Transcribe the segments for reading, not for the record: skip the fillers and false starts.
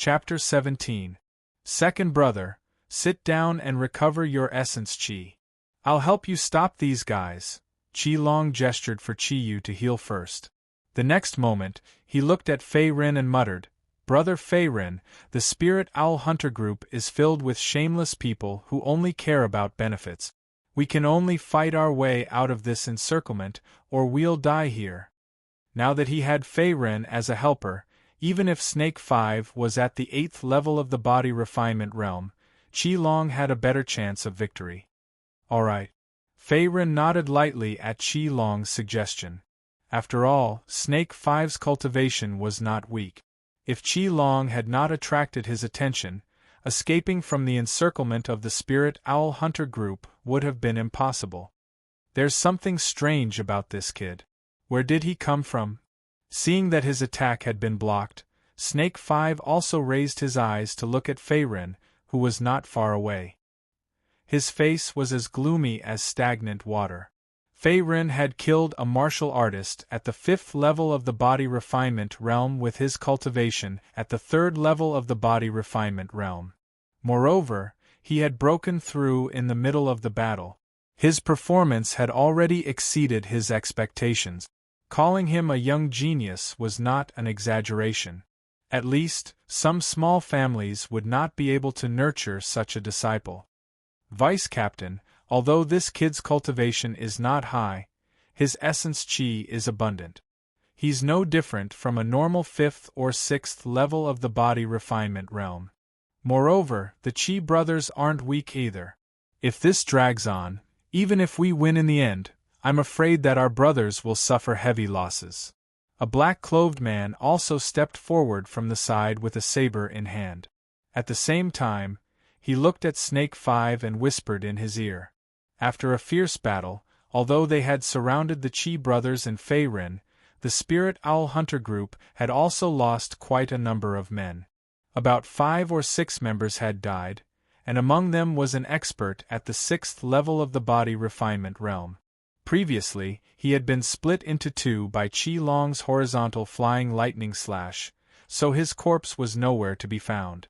Chapter 17. Second brother, sit down and recover your essence Chi. I'll help you stop these guys. Chi Long gestured for Chi Yu to heal first. The next moment, he looked at Fei Rin and muttered, Brother Fei Rin, the Spirit Owl Hunter group is filled with shameless people who only care about benefits. We can only fight our way out of this encirclement, or we'll die here. Now that he had Fei Rin as a helper, even if Snake 5 was at the 8th level of the body refinement realm, Chi Long had a better chance of victory. Alright. Fei Rin nodded lightly at Chi Long's suggestion. After all, Snake 5's cultivation was not weak. If Chi Long had not attracted his attention, escaping from the encirclement of the Spirit Owl Hunter group would have been impossible. There's something strange about this kid. Where did he come from? Seeing that his attack had been blocked, Snake 5 also raised his eyes to look at Fei Rin, who was not far away. His face was as gloomy as stagnant water. Fei Rin had killed a martial artist at the 5th level of the body refinement realm with his cultivation at the 3rd level of the body refinement realm. Moreover, he had broken through in the middle of the battle. His performance had already exceeded his expectations. Calling him a young genius was not an exaggeration. At least, some small families would not be able to nurture such a disciple. Vice Captain, although this kid's cultivation is not high, his essence chi is abundant. He's no different from a normal 5th or 6th level of the body refinement realm. Moreover, the Chi brothers aren't weak either. If this drags on, even if we win in the end, I'm afraid that our brothers will suffer heavy losses. A black-clothed man also stepped forward from the side with a saber in hand. At the same time, he looked at Snake 5 and whispered in his ear. After a fierce battle, although they had surrounded the Chi brothers and Fei Rin, the Spirit Owl Hunter group had also lost quite a number of men. About 5 or 6 members had died, and among them was an expert at the 6th level of the body refinement realm. Previously, he had been split into 2 by Chi Long's horizontal flying lightning slash, so his corpse was nowhere to be found.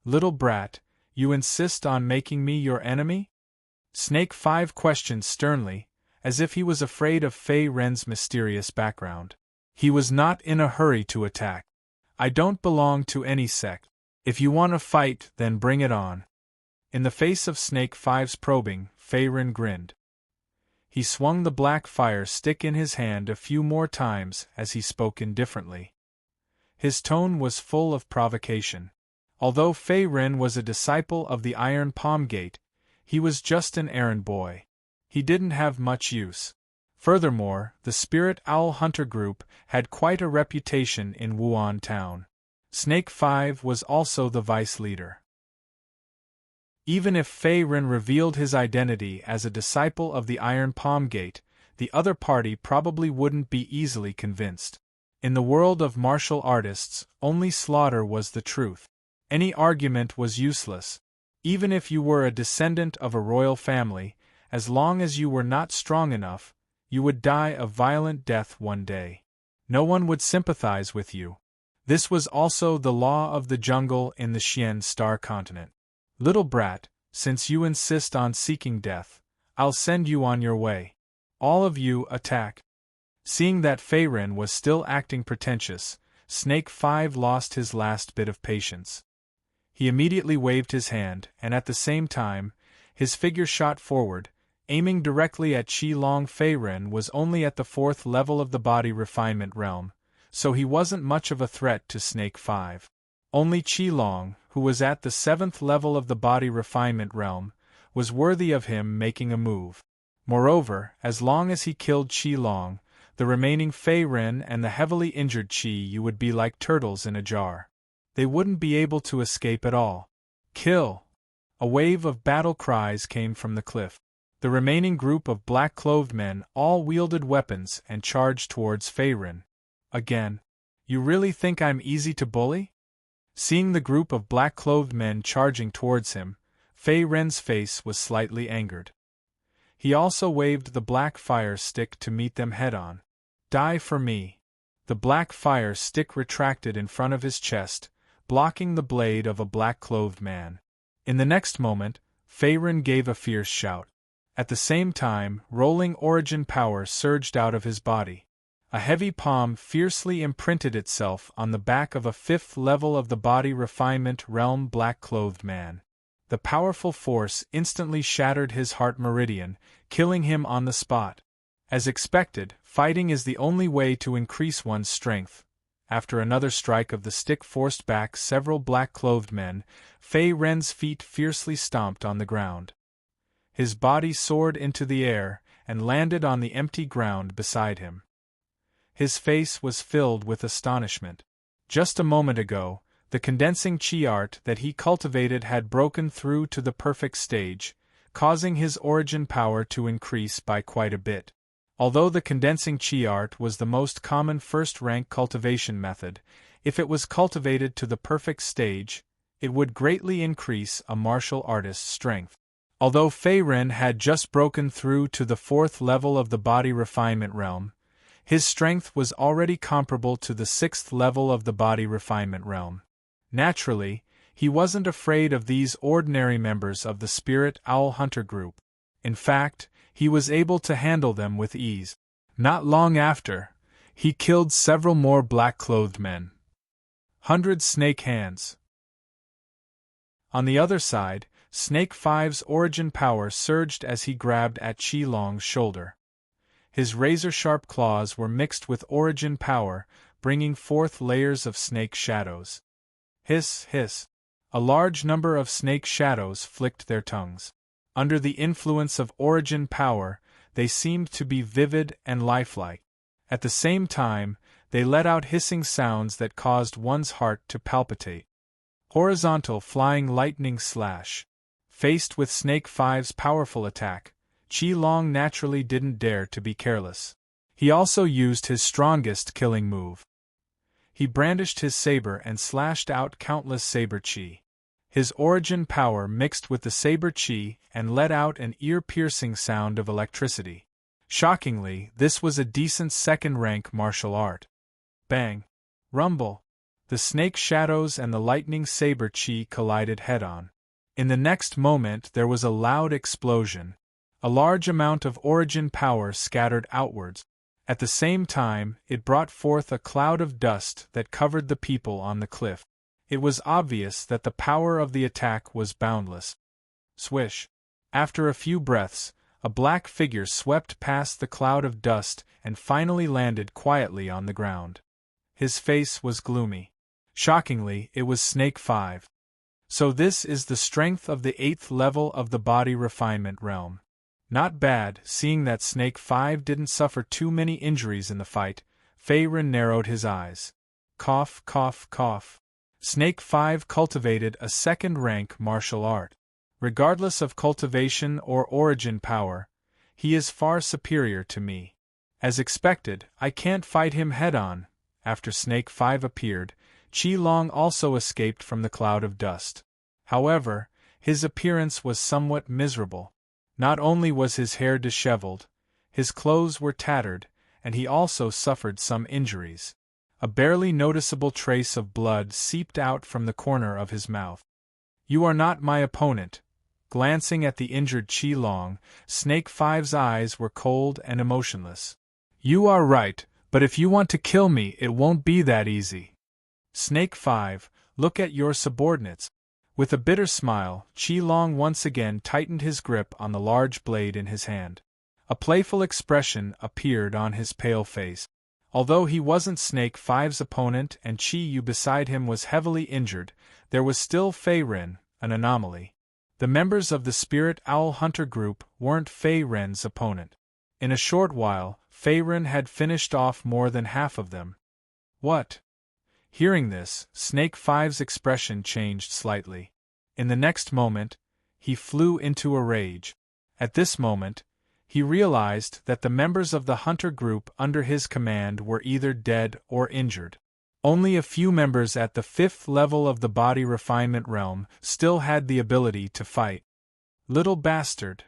Little brat, you insist on making me your enemy? Snake 5 questioned sternly, as if he was afraid of Fei Ren's mysterious background. He was not in a hurry to attack. I don't belong to any sect. If you want to fight, then bring it on. In the face of Snake 5's probing, Fei Ren grinned. He swung the black fire stick in his hand a few more times as he spoke indifferently. His tone was full of provocation. Although Fei Ren was a disciple of the Iron Palm Gate, he was just an errand boy. He didn't have much use. Furthermore, the Spirit Owl Hunter group had quite a reputation in Wuan town. Snake 5 was also the vice leader. Even if Fei Ren revealed his identity as a disciple of the Iron Palm Gate, the other party probably wouldn't be easily convinced. In the world of martial artists, only slaughter was the truth. Any argument was useless. Even if you were a descendant of a royal family, as long as you were not strong enough, you would die a violent death one day. No one would sympathize with you. This was also the law of the jungle in the Xian Star continent. Little brat, since you insist on seeking death, I'll send you on your way. All of you attack. Seeing that Fei Ren was still acting pretentious, Snake 5 lost his last bit of patience. He immediately waved his hand, and at the same time, his figure shot forward, aiming directly at Chi Long. Fei Ren was only at the 4th level of the body refinement realm, so he wasn't much of a threat to Snake 5. Only Chi Long, who was at the 7th level of the body refinement realm, was worthy of him making a move. Moreover, as long as he killed Chi Long, the remaining Fei Ren and the heavily injured Chi Yu would be like turtles in a jar. They wouldn't be able to escape at all. Kill! A wave of battle cries came from the cliff. The remaining group of black-clothed men all wielded weapons and charged towards Fei Ren. Again. You really think I'm easy to bully? Seeing the group of black-clothed men charging towards him, Fei Ren's face was slightly angered. He also waved the black fire stick to meet them head-on. Die for me. The black fire stick retracted in front of his chest, blocking the blade of a black-clothed man. In the next moment, Fei Ren gave a fierce shout. At the same time, rolling origin power surged out of his body. A heavy palm fiercely imprinted itself on the back of a 5th level of the body refinement realm black-clothed man. The powerful force instantly shattered his heart meridian, killing him on the spot. As expected, fighting is the only way to increase one's strength. After another strike of the stick forced back several black-clothed men, Fei Ren's feet fiercely stomped on the ground. His body soared into the air and landed on the empty ground beside him. His face was filled with astonishment. Just a moment ago, the condensing chi art that he cultivated had broken through to the perfect stage, causing his origin power to increase by quite a bit. Although the condensing chi art was the most common first-rank cultivation method, if it was cultivated to the perfect stage, it would greatly increase a martial artist's strength. Although Fei Ren had just broken through to the 4th level of the body refinement realm, his strength was already comparable to the 6th level of the body refinement realm. Naturally, he wasn't afraid of these ordinary members of the Spirit Owl Hunter group. In fact, he was able to handle them with ease. Not long after, he killed several more black-clothed men. 100 snake hands. On the other side, Snake 5's origin power surged as he grabbed at Qi Long's shoulder. His razor-sharp claws were mixed with origin power, bringing forth layers of snake shadows. Hiss, hiss. A large number of snake shadows flicked their tongues. Under the influence of origin power, they seemed to be vivid and lifelike. At the same time, they let out hissing sounds that caused one's heart to palpitate. Horizontal flying lightning slash. Faced with Snake 5's powerful attack, Qi Long naturally didn't dare to be careless. He also used his strongest killing move. He brandished his saber and slashed out countless saber chi. His origin power mixed with the saber chi and let out an ear-piercing sound of electricity. Shockingly, this was a decent second-rank martial art. Bang! Rumble! The snake shadows and the lightning saber chi collided head-on. In the next moment there was a loud explosion. A large amount of origin power scattered outwards. At the same time, it brought forth a cloud of dust that covered the people on the cliff. It was obvious that the power of the attack was boundless. Swish! After a few breaths, a black figure swept past the cloud of dust and finally landed quietly on the ground. His face was gloomy. Shockingly, it was Snake 5. So this is the strength of the 8th level of the body refinement realm. Not bad, seeing that Snake 5 didn't suffer too many injuries in the fight. Fei Ren narrowed his eyes. Cough, cough, cough. Snake 5 cultivated a second-rank martial art. Regardless of cultivation or origin power, he is far superior to me. As expected, I can't fight him head-on. After Snake 5 appeared, Qi Long also escaped from the cloud of dust. However, his appearance was somewhat miserable. Not only was his hair disheveled, his clothes were tattered, and he also suffered some injuries. A barely noticeable trace of blood seeped out from the corner of his mouth. You are not my opponent. Glancing at the injured Qi Long, Snake 5's eyes were cold and emotionless. You are right, but if you want to kill me, it won't be that easy. Snake 5, look at your subordinates. With a bitter smile, Qi Long once again tightened his grip on the large blade in his hand. A playful expression appeared on his pale face. Although he wasn't Snake 5's opponent and Qi Yu beside him was heavily injured, there was still Fei Ren, an anomaly. The members of the Spirit Owl Hunter group weren't Fei Ren's opponent. In a short while, Fei Ren had finished off more than half of them. What? Hearing this, Snake 5's expression changed slightly. In the next moment, he flew into a rage. At this moment, he realized that the members of the hunter group under his command were either dead or injured. Only a few members at the 5th level of the body refinement realm still had the ability to fight. Little bastard!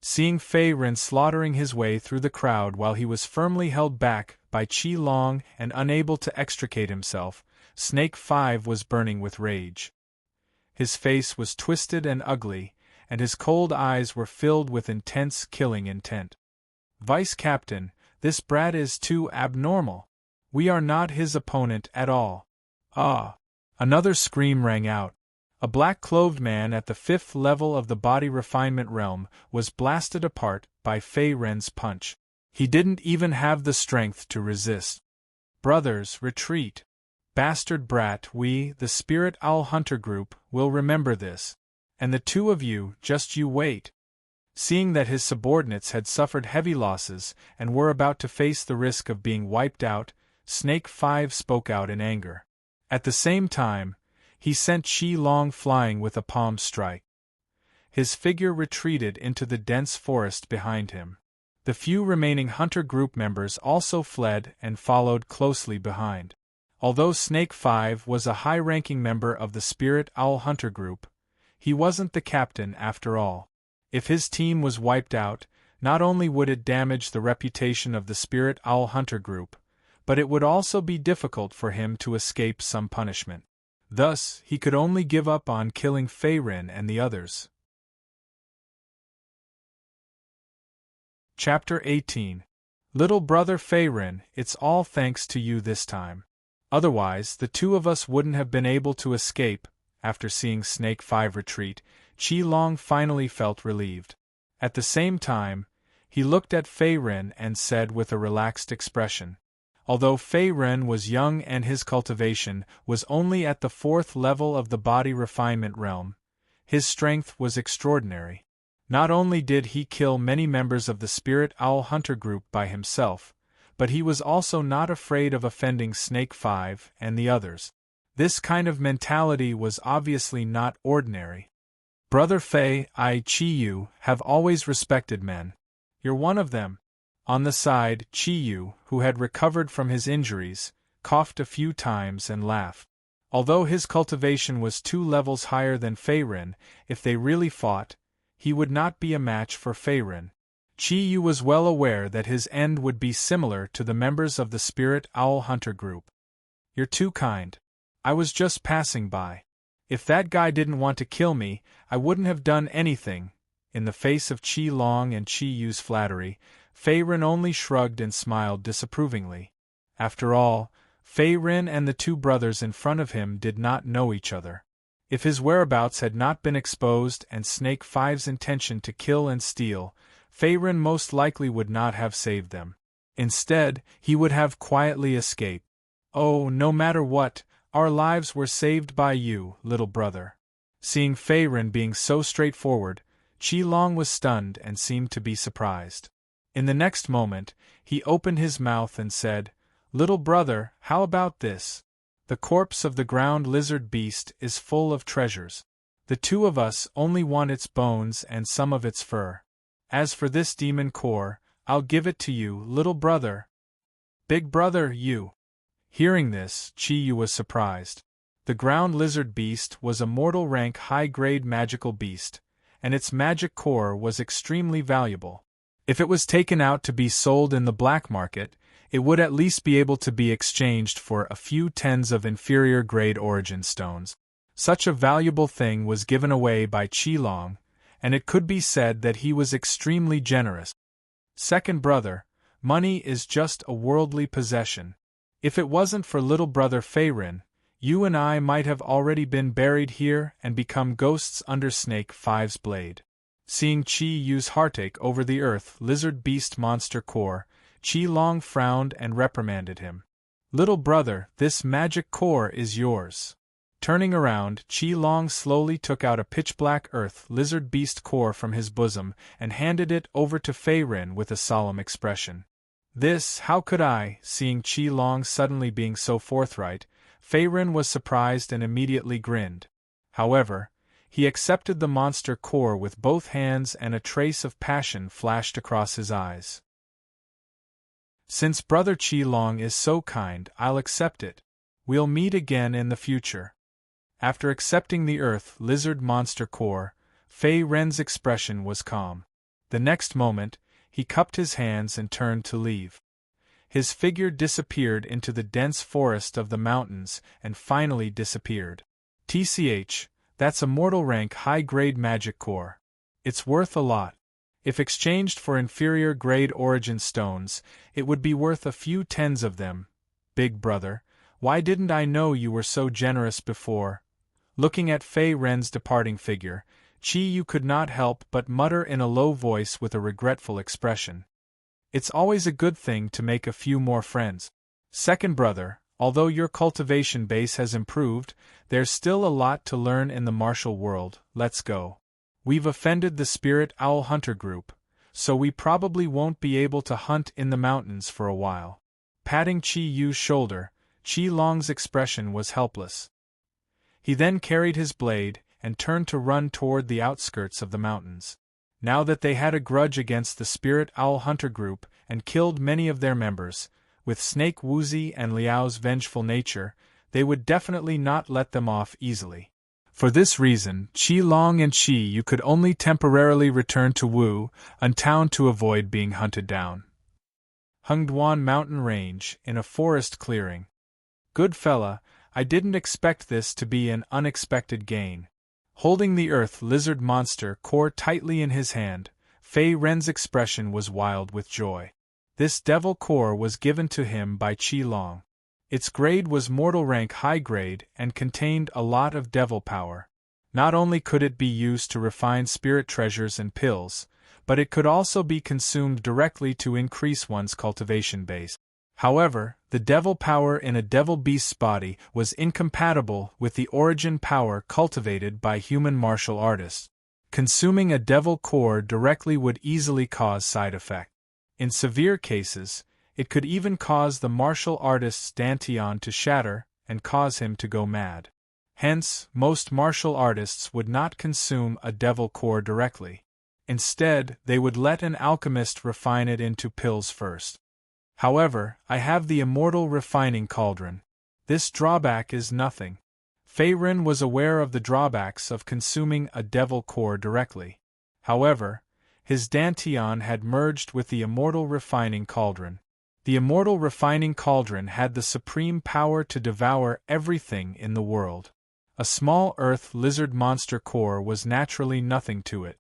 Seeing Fei Ren slaughtering his way through the crowd while he was firmly held back by Qi Long and unable to extricate himself, Snake 5 was burning with rage. His face was twisted and ugly, and his cold eyes were filled with intense killing intent. Vice Captain, this brat is too abnormal. We are not his opponent at all. Ah! Another scream rang out. A black-clothed man at the 5th level of the body refinement realm was blasted apart by Fei Ren's punch. He didn't even have the strength to resist. Brothers, retreat. Bastard brat, we, the Spirit Owl Hunter Group, will remember this. And the two of you, just you wait. Seeing that his subordinates had suffered heavy losses and were about to face the risk of being wiped out, Snake 5 spoke out in anger. At the same time, he sent Qi Long flying with a palm strike. His figure retreated into the dense forest behind him. The few remaining Hunter Group members also fled and followed closely behind. Although Snake 5 was a high-ranking member of the Spirit Owl Hunter Group, he wasn't the captain after all. If his team was wiped out, not only would it damage the reputation of the Spirit Owl Hunter Group, but it would also be difficult for him to escape some punishment. Thus, he could only give up on killing Fei Ren and the others. Chapter 18. Little brother Fei Ren, it's all thanks to you this time. Otherwise, the two of us wouldn't have been able to escape. After seeing Snake 5 retreat, Qi Long finally felt relieved. At the same time, he looked at Fei Ren and said with a relaxed expression. Although Fei Ren was young and his cultivation was only at the 4th level of the body refinement realm, his strength was extraordinary. Not only did he kill many members of the Spirit Owl Hunter Group by himself, but he was also not afraid of offending Snake 5 and the others. This kind of mentality was obviously not ordinary. Brother Fei, I, Qi Yu, have always respected men. You're one of them. On the side, Qi Yu, who had recovered from his injuries, coughed a few times and laughed. Although his cultivation was 2 levels higher than Fei Ren, if they really fought, he would not be a match for Fei Ren. Qi Yu was well aware that his end would be similar to the members of the Spirit Owl Hunter Group. You're too kind. I was just passing by. If that guy didn't want to kill me, I wouldn't have done anything. In the face of Qi Long and Qi Yu's flattery, Fei Ren only shrugged and smiled disapprovingly. After all, Fei Ren and the two brothers in front of him did not know each other. If his whereabouts had not been exposed and Snake 5's intention to kill and steal, Fei Ren most likely would not have saved them. Instead, he would have quietly escaped. Oh, no matter what, our lives were saved by you, little brother. Seeing Fei Ren being so straightforward, Qi Long was stunned and seemed to be surprised. In the next moment, he opened his mouth and said, Little brother, how about this? The corpse of the ground lizard beast is full of treasures. The two of us only want its bones and some of its fur. As for this demon core, I'll give it to you, little brother. Big brother, you. Hearing this, Qi Yu was surprised. The ground lizard beast was a mortal rank high-grade magical beast, and its magic core was extremely valuable. If it was taken out to be sold in the black market, it would at least be able to be exchanged for a few tens of inferior-grade origin stones. Such a valuable thing was given away by Qi Long, and it could be said that he was extremely generous. Second brother, money is just a worldly possession. If it wasn't for little brother Fei Ren, you and I might have already been buried here and become ghosts under Snake 5's blade. Seeing Qi Yu's heartache over the earth lizard beast monster core, Qi Long frowned and reprimanded him. Little brother, this magic core is yours. Turning around, Qi Long slowly took out a pitch-black earth lizard beast core from his bosom and handed it over to Fei Ren with a solemn expression. This, how could I? Seeing Qi Long suddenly being so forthright, Fei Ren was surprised and immediately grinned. However, he accepted the monster core with both hands and a trace of passion flashed across his eyes. Since brother Qi Long is so kind, I'll accept it. We'll meet again in the future. After accepting the earth lizard monster core, Fei Ren's expression was calm. The next moment, he cupped his hands and turned to leave. His figure disappeared into the dense forest of the mountains and finally disappeared. That's a mortal rank high-grade magic core. It's worth a lot. If exchanged for inferior grade origin stones, it would be worth a few tens of them. Big brother, why didn't I know you were so generous before? Looking at Fei Ren's departing figure, Qi Yu could not help but mutter in a low voice with a regretful expression. It's always a good thing to make a few more friends. Second brother, although your cultivation base has improved, there's still a lot to learn in the martial world. Let's go. We've offended the Spirit Owl Hunter group, so we probably won't be able to hunt in the mountains for a while. Patting Qi Yu's shoulder, Qi Long's expression was helpless. He then carried his blade and turned to run toward the outskirts of the mountains. Now that they had a grudge against the Spirit Owl Hunter group and killed many of their members, with Snake Wuzi and Liao's vengeful nature, they would definitely not let them off easily. For this reason, Qi Long and Qi Yu could only temporarily return to Wu, a town to avoid being hunted down. Hengduan Mountain Range, in a forest clearing. Good fella, I didn't expect this to be an unexpected gain. Holding the earth lizard monster core tightly in his hand, Fei Ren's expression was wild with joy. This devil core was given to him by Qi Long. Its grade was mortal rank high grade and contained a lot of devil power. Not only could it be used to refine spirit treasures and pills, but it could also be consumed directly to increase one's cultivation base. However, the devil power in a devil beast's body was incompatible with the origin power cultivated by human martial artists. Consuming a devil core directly would easily cause side effects. In severe cases, it could even cause the martial artist's dantian to shatter and cause him to go mad. Hence, most martial artists would not consume a devil core directly. Instead, they would let an alchemist refine it into pills first. However, I have the immortal refining cauldron. This drawback is nothing. Fei Ren was aware of the drawbacks of consuming a devil core directly. However, his dantian had merged with the immortal refining cauldron. The immortal refining cauldron had the supreme power to devour everything in the world. A small earth lizard monster core was naturally nothing to it.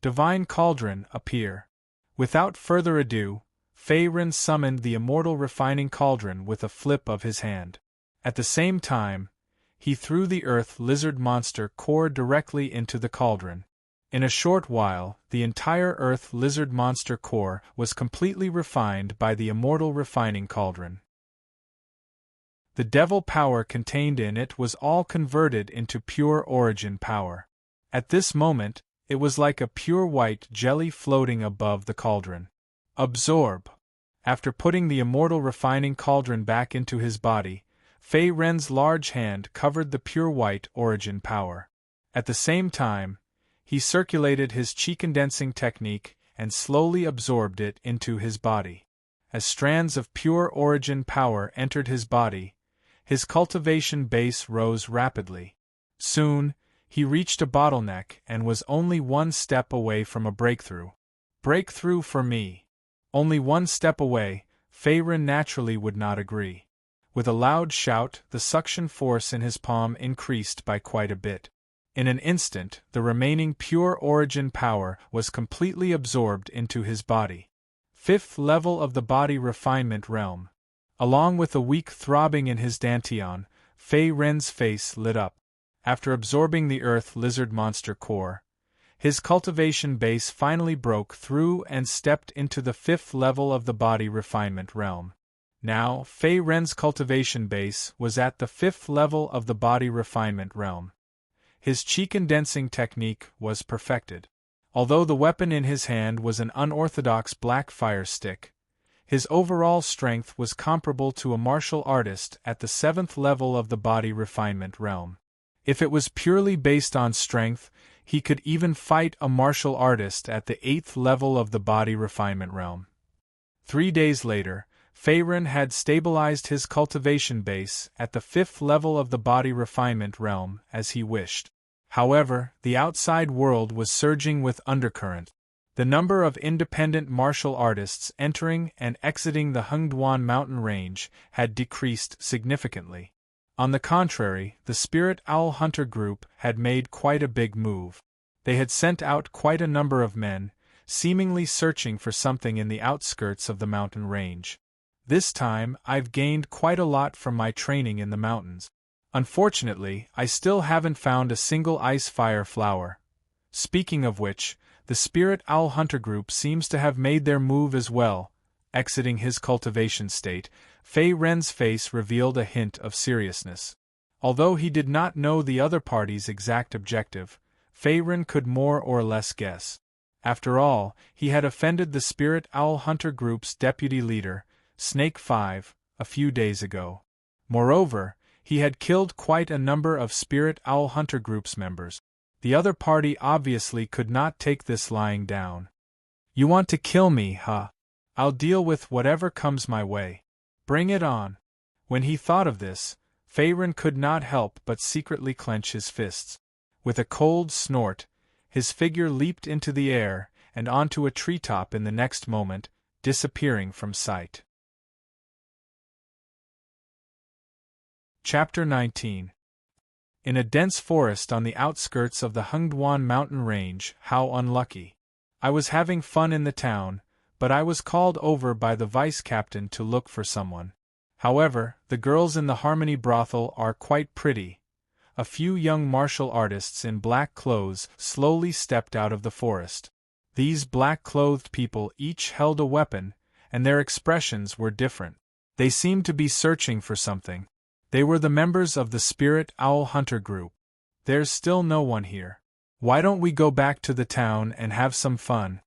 Divine cauldron, appear. Without further ado, Fei Ren summoned the immortal refining cauldron with a flip of his hand. At the same time, he threw the earth lizard monster core directly into the cauldron. In a short while, the entire earth lizard monster core was completely refined by the immortal refining cauldron. The devil power contained in it was all converted into pure origin power. At this moment, it was like a pure white jelly floating above the cauldron. Absorb. After putting the immortal refining cauldron back into his body, Fei Ren's large hand covered the pure white origin power. At the same time, he circulated his qi condensing technique and slowly absorbed it into his body. As strands of pure origin power entered his body, his cultivation base rose rapidly. Soon, he reached a bottleneck and was only one step away from a breakthrough. Breakthrough for me. Only one step away, Fei Ren naturally would not agree. With a loud shout, the suction force in his palm increased by quite a bit. In an instant, the remaining pure origin power was completely absorbed into his body. Fifth level of the body refinement realm. Along with a weak throbbing in his dantian, Fei Ren's face lit up. After absorbing the earth lizard monster core, his cultivation base finally broke through and stepped into the fifth level of the body refinement realm. Now, Fei Ren's cultivation base was at the fifth level of the body refinement realm. His qi condensing technique was perfected. Although the weapon in his hand was an unorthodox black fire stick, his overall strength was comparable to a martial artist at the seventh level of the body refinement realm. If it was purely based on strength, he could even fight a martial artist at the eighth level of the body refinement realm. 3 days later, Fei Ren had stabilized his cultivation base at the fifth level of the body refinement realm as he wished. However, the outside world was surging with undercurrent. The number of independent martial artists entering and exiting the Hengduan mountain range had decreased significantly. On the contrary, the Spirit Owl Hunter group had made quite a big move. They had sent out quite a number of men, seemingly searching for something in the outskirts of the mountain range. This time, I've gained quite a lot from my training in the mountains. Unfortunately, I still haven't found a single ice fire flower. Speaking of which, the Spirit Owl Hunter group seems to have made their move as well. Exiting his cultivation state, Fei Ren's face revealed a hint of seriousness. Although he did not know the other party's exact objective, Fei Ren could more or less guess. After all, he had offended the Spirit Owl Hunter group's deputy leader, Snake 5, a few days ago. Moreover, he had killed quite a number of Spirit Owl Hunter group's members. The other party obviously could not take this lying down. You want to kill me, huh? I'll deal with whatever comes my way. Bring it on. When he thought of this, Fei Ren could not help but secretly clench his fists. With a cold snort, his figure leaped into the air and onto a treetop in the next moment, disappearing from sight. Chapter 19. In a dense forest on the outskirts of the Hengduan mountain range. How unlucky. I was having fun in the town, but I was called over by the vice-captain to look for someone. However, the girls in the Harmony brothel are quite pretty. A few young martial artists in black clothes slowly stepped out of the forest. These black-clothed people each held a weapon, and their expressions were different. They seemed to be searching for something. They were the members of the Spirit Owl Hunter group. There's still no one here. Why don't we go back to the town and have some fun?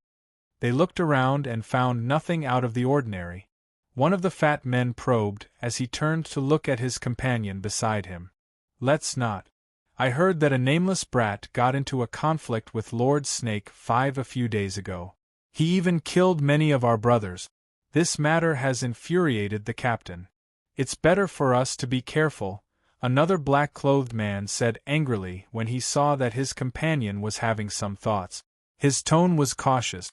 They looked around and found nothing out of the ordinary. One of the fat men probed as he turned to look at his companion beside him. Let's not. I heard that a nameless brat got into a conflict with Lord Snake 5 a few days ago. He even killed many of our brothers. This matter has infuriated the captain. It's better for us to be careful, another black-clothed man said angrily when he saw that his companion was having some thoughts. His tone was cautious.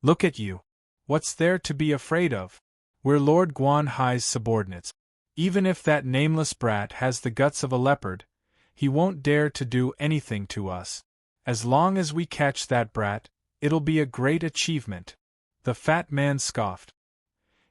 Look at you. What's there to be afraid of? We're Lord Guan Hai's subordinates. Even if that nameless brat has the guts of a leopard, he won't dare to do anything to us. As long as we catch that brat, it'll be a great achievement. The fat man scoffed.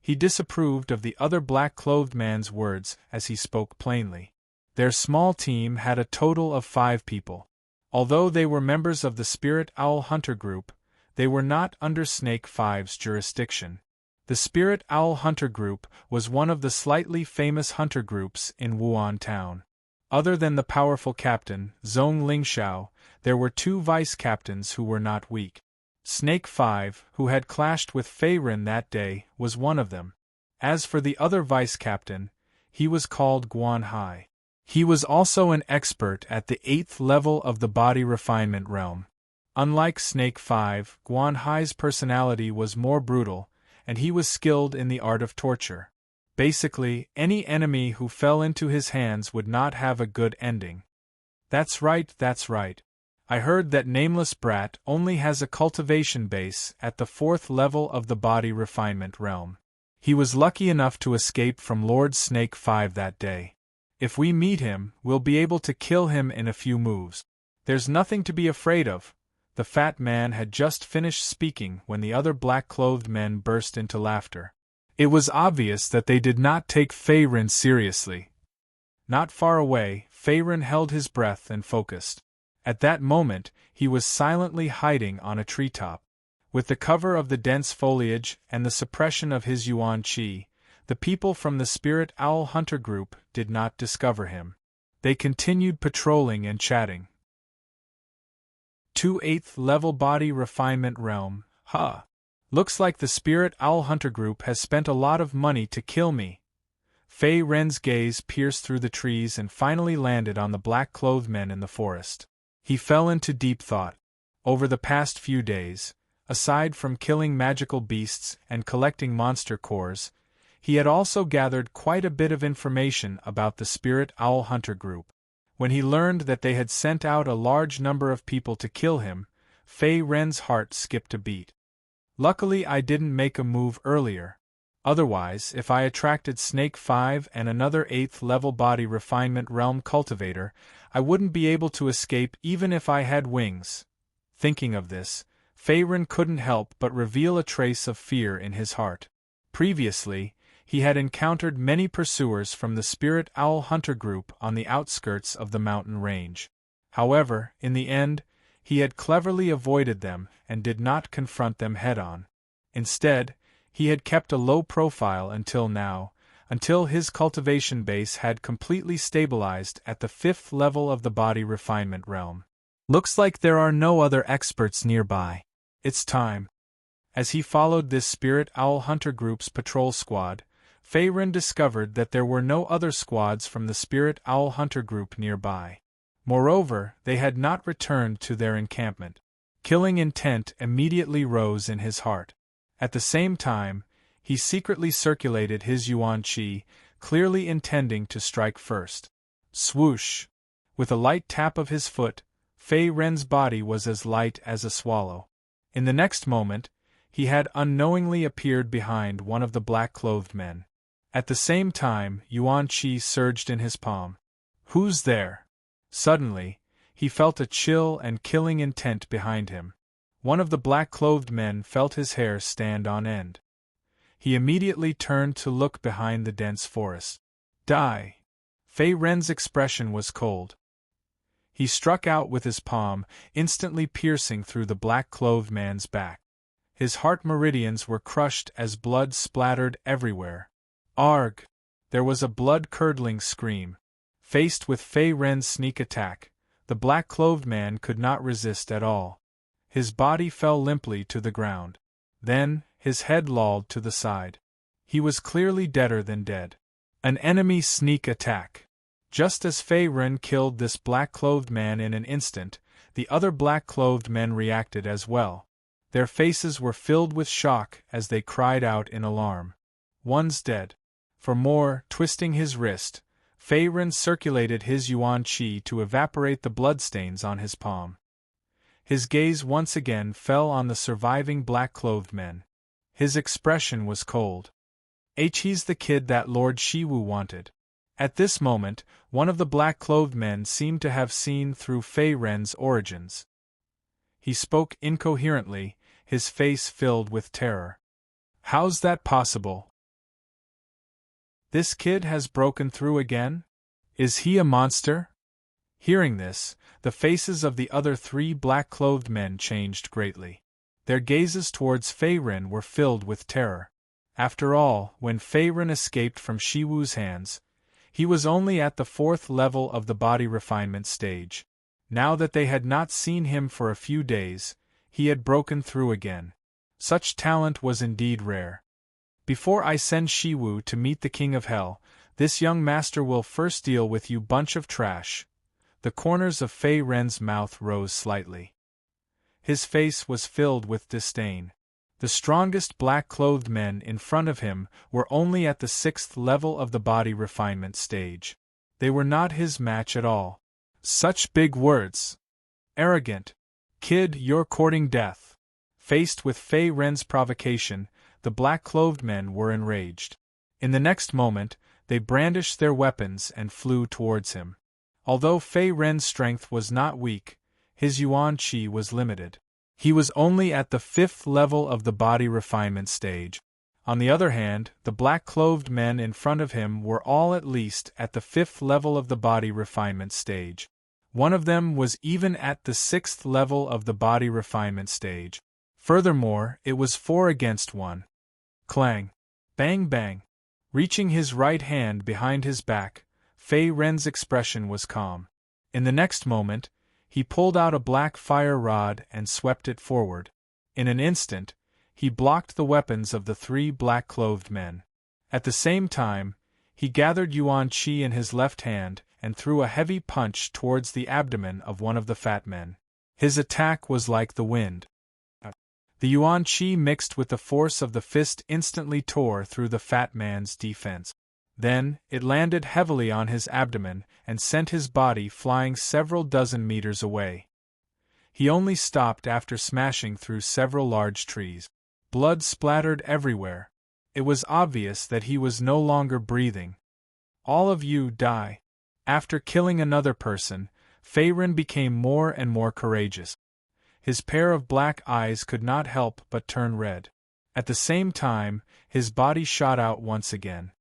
He disapproved of the other black-clothed man's words as he spoke plainly. Their small team had a total of 5 people. Although they were members of the Spirit Owl Hunter group, they were not under Snake 5's jurisdiction. The Spirit Owl Hunter group was one of the slightly famous hunter groups in Wuan town. Other than the powerful captain, Zhong Lingxiao, there were 2 vice-captains who were not weak. Snake 5, who had clashed with Fei Ren that day, was one of them. As for the other vice-captain, he was called Guan Hai. He was also an expert at the 8th level of the body refinement realm. Unlike Snake 5, Guan Hai's personality was more brutal, and he was skilled in the art of torture. Basically, any enemy who fell into his hands would not have a good ending. That's right. I heard that nameless brat only has a cultivation base at the 4th level of the body refinement realm. He was lucky enough to escape from Lord Snake 5 that day. If we meet him, we'll be able to kill him in a few moves. There's nothing to be afraid of. The fat man had just finished speaking when the other black-clothed men burst into laughter. It was obvious that they did not take Fei Ren seriously. Not far away, Fei Ren held his breath and focused. At that moment, he was silently hiding on a treetop. With the cover of the dense foliage and the suppression of his yuan qi, the people from the Spirit Owl Hunter group did not discover him. They continued patrolling and chatting. 8th level body refinement realm, huh? Looks like the Spirit Owl Hunter group has spent a lot of money to kill me. Fei Ren's gaze pierced through the trees and finally landed on the black-clothed men in the forest. He fell into deep thought. Over the past few days, aside from killing magical beasts and collecting monster cores, he had also gathered quite a bit of information about the Spirit Owl Hunter group. When he learned that they had sent out a large number of people to kill him, Fei Ren's heart skipped a beat. Luckily I didn't make a move earlier. Otherwise, if I attracted Snake 5 and another 8th level body refinement realm cultivator, I wouldn't be able to escape even if I had wings. Thinking of this, Faerun couldn't help but reveal a trace of fear in his heart. Previously, he had encountered many pursuers from the Spirit Owl Hunter group on the outskirts of the mountain range. However, in the end, he had cleverly avoided them and did not confront them head-on. Instead, he had kept a low profile until now, until his cultivation base had completely stabilized at the 5th level of the body refinement realm. Looks like there are no other experts nearby. It's time. As he followed this Spirit Owl Hunter group's patrol squad, Faerun discovered that there were no other squads from the Spirit Owl Hunter group nearby. Moreover, they had not returned to their encampment. Killing intent immediately rose in his heart. At the same time, he secretly circulated his Yuan Qi, clearly intending to strike first. Swoosh! With a light tap of his foot, Faerun's body was as light as a swallow. In the next moment, he had unknowingly appeared behind one of the black-clothed men. At the same time, Yuan Qi surged in his palm. Who's there? Suddenly, he felt a chill and killing intent behind him. One of the black-clothed men felt his hair stand on end. He immediately turned to look behind the dense forest. Die! Faerun's expression was cold. He struck out with his palm, instantly piercing through the black-clothed man's back. His heart meridians were crushed as blood splattered everywhere. Arg! There was a blood-curdling scream. Faced with Faerun's sneak attack, the black-clothed man could not resist at all. His body fell limply to the ground. Then, his head lolled to the side. He was clearly deader than dead. An enemy sneak attack. Just as Faerun killed this black-clothed man in an instant, the other black-clothed men reacted as well. Their faces were filled with shock as they cried out in alarm. One's dead. For more, twisting his wrist, Faerun circulated his Yuan Qi to evaporate the bloodstains on his palm. His gaze once again fell on the surviving black-clothed men. His expression was cold. He's the kid that Lord Shiwu wanted. At this moment, one of the black-clothed men seemed to have seen through Faerun's origins. He spoke incoherently, his face filled with terror. How's that possible? This kid has broken through again? Is he a monster? Hearing this, the faces of the other 3 black-clothed men changed greatly. Their gazes towards Faerun were filled with terror. After all, when Faerun escaped from Shiwu's hands, he was only at the 4th level of the body refinement stage. Now that they had not seen him for a few days, he had broken through again. Such talent was indeed rare. Before I send Shiwu to meet the King of Hell, this young master will first deal with you bunch of trash. The corners of Faerun's mouth rose slightly. His face was filled with disdain. The strongest black-clothed men in front of him were only at the 6th level of the body refinement stage. They were not his match at all. Such big words! Arrogant! Kid, you're courting death! Faced with Faerun's provocation, the black-clothed men were enraged. In the next moment, they brandished their weapons and flew towards him. Although Faerun's strength was not weak, his Yuan Qi was limited. He was only at the 5th level of the body refinement stage. On the other hand, the black-clothed men in front of him were all at least at the 5th level of the body refinement stage. One of them was even at the 6th level of the body refinement stage. Furthermore, it was 4 against 1. Clang! Bang bang! Reaching his right hand behind his back, Faerun's expression was calm. In the next moment, he pulled out a black fire rod and swept it forward. In an instant, he blocked the weapons of the 3 black-clothed men. At the same time, he gathered Yuan Qi in his left hand and threw a heavy punch towards the abdomen of one of the fat men. His attack was like the wind. The Yuan Qi mixed with the force of the fist instantly tore through the fat man's defense. Then, it landed heavily on his abdomen and sent his body flying several dozen meters away. He only stopped after smashing through several large trees. Blood splattered everywhere. It was obvious that he was no longer breathing. All of you die. After killing another person, Feyrin became more and more courageous. His pair of black eyes could not help but turn red. At the same time, his body shot out once again.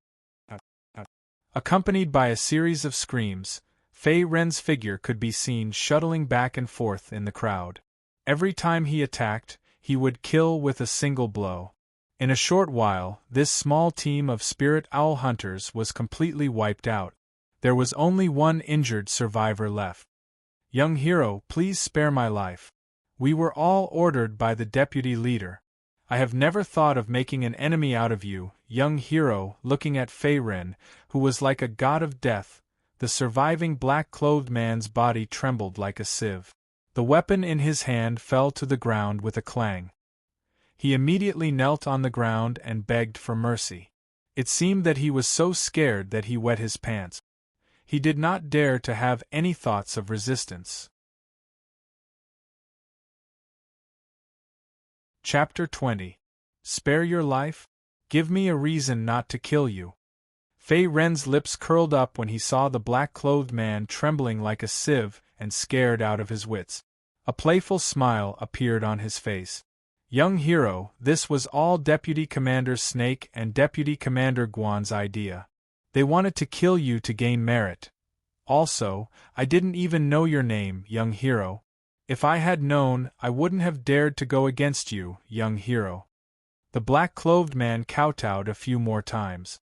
Accompanied by a series of screams, Feyrin's figure could be seen shuttling back and forth in the crowd. Every time he attacked, he would kill with a single blow. In a short while, this small team of spirit owl hunters was completely wiped out. There was only one injured survivor left. "Young hero, please spare my life. We were all ordered by the deputy leader. I have never thought of making an enemy out of you, young hero." Looking at Feyrin, who was like a god of death, the surviving black-clothed man's body trembled like a sieve. The weapon in his hand fell to the ground with a clang. He immediately knelt on the ground and begged for mercy. It seemed that he was so scared that he wet his pants. He did not dare to have any thoughts of resistance. Chapter 20. Spare your life? Give me a reason not to kill you. Feyrin's lips curled up when he saw the black-clothed man trembling like a sieve and scared out of his wits. A playful smile appeared on his face. "Young hero, this was all Deputy Commander Snake and Deputy Commander Guan's idea. They wanted to kill you to gain merit. Also, I didn't even know your name, young hero. If I had known, I wouldn't have dared to go against you, young hero." The black-clothed man kowtowed a few more times.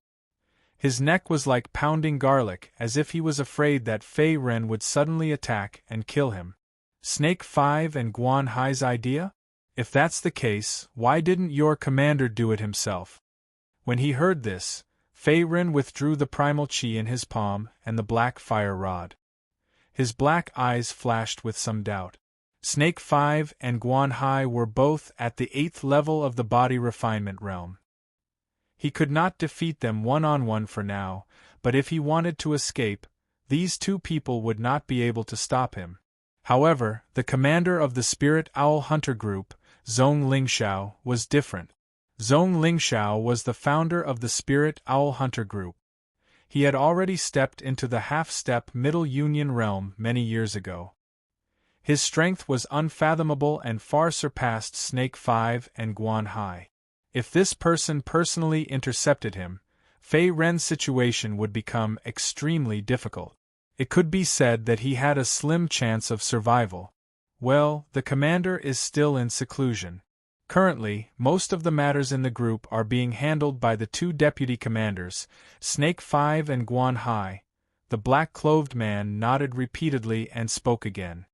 His neck was like pounding garlic, as if he was afraid that Feyrin would suddenly attack and kill him. Snake 5 and Guan Hai's idea? If that's the case, why didn't your commander do it himself? When he heard this, Feyrin withdrew the primal chi in his palm and the black fire rod. His black eyes flashed with some doubt. Snake 5 and Guan Hai were both at the 8th level of the body refinement realm. He could not defeat them one-on-one for now, but if he wanted to escape, these two people would not be able to stop him. However, the commander of the Spirit Owl Hunter Group, Zhong Lingxiao, was different. Zhong Lingxiao was the founder of the Spirit Owl Hunter Group. He had already stepped into the half-step Middle Union realm many years ago. His strength was unfathomable and far surpassed Snake 5 and Guan Hai. If this person personally intercepted him, Feyrin's situation would become extremely difficult. It could be said that he had a slim chance of survival. Well, the commander is still in seclusion. Currently, most of the matters in the group are being handled by the two deputy commanders, Snake 5 and Guan Hai. The black-clothed man nodded repeatedly and spoke again.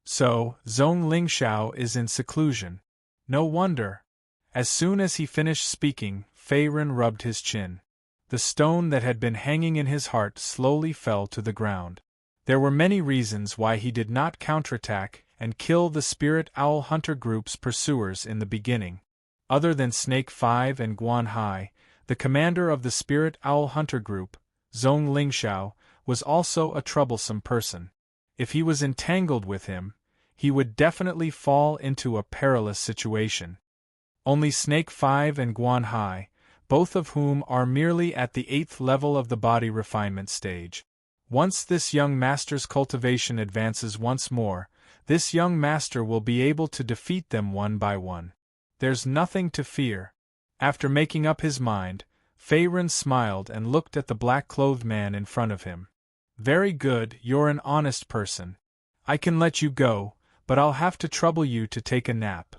So, Zhong Lingxiao is in seclusion. No wonder. As soon as he finished speaking, Feyrin rubbed his chin. The stone that had been hanging in his heart slowly fell to the ground. There were many reasons why he did not counterattack and kill the Spirit Owl Hunter Group's pursuers in the beginning. Other than Snake 5 and Guan Hai, the commander of the Spirit Owl Hunter Group, Zhong Lingxiao, was also a troublesome person. If he was entangled with him, he would definitely fall into a perilous situation. Only Snake 5 and Guan Hai, both of whom are merely at the 8th level of the body refinement stage. Once this young master's cultivation advances once more, this young master will be able to defeat them one by one. There's nothing to fear. After making up his mind, Feyrin smiled and looked at the black-clothed man in front of him. "Very good, you're an honest person. I can let you go, but I'll have to trouble you to take a nap."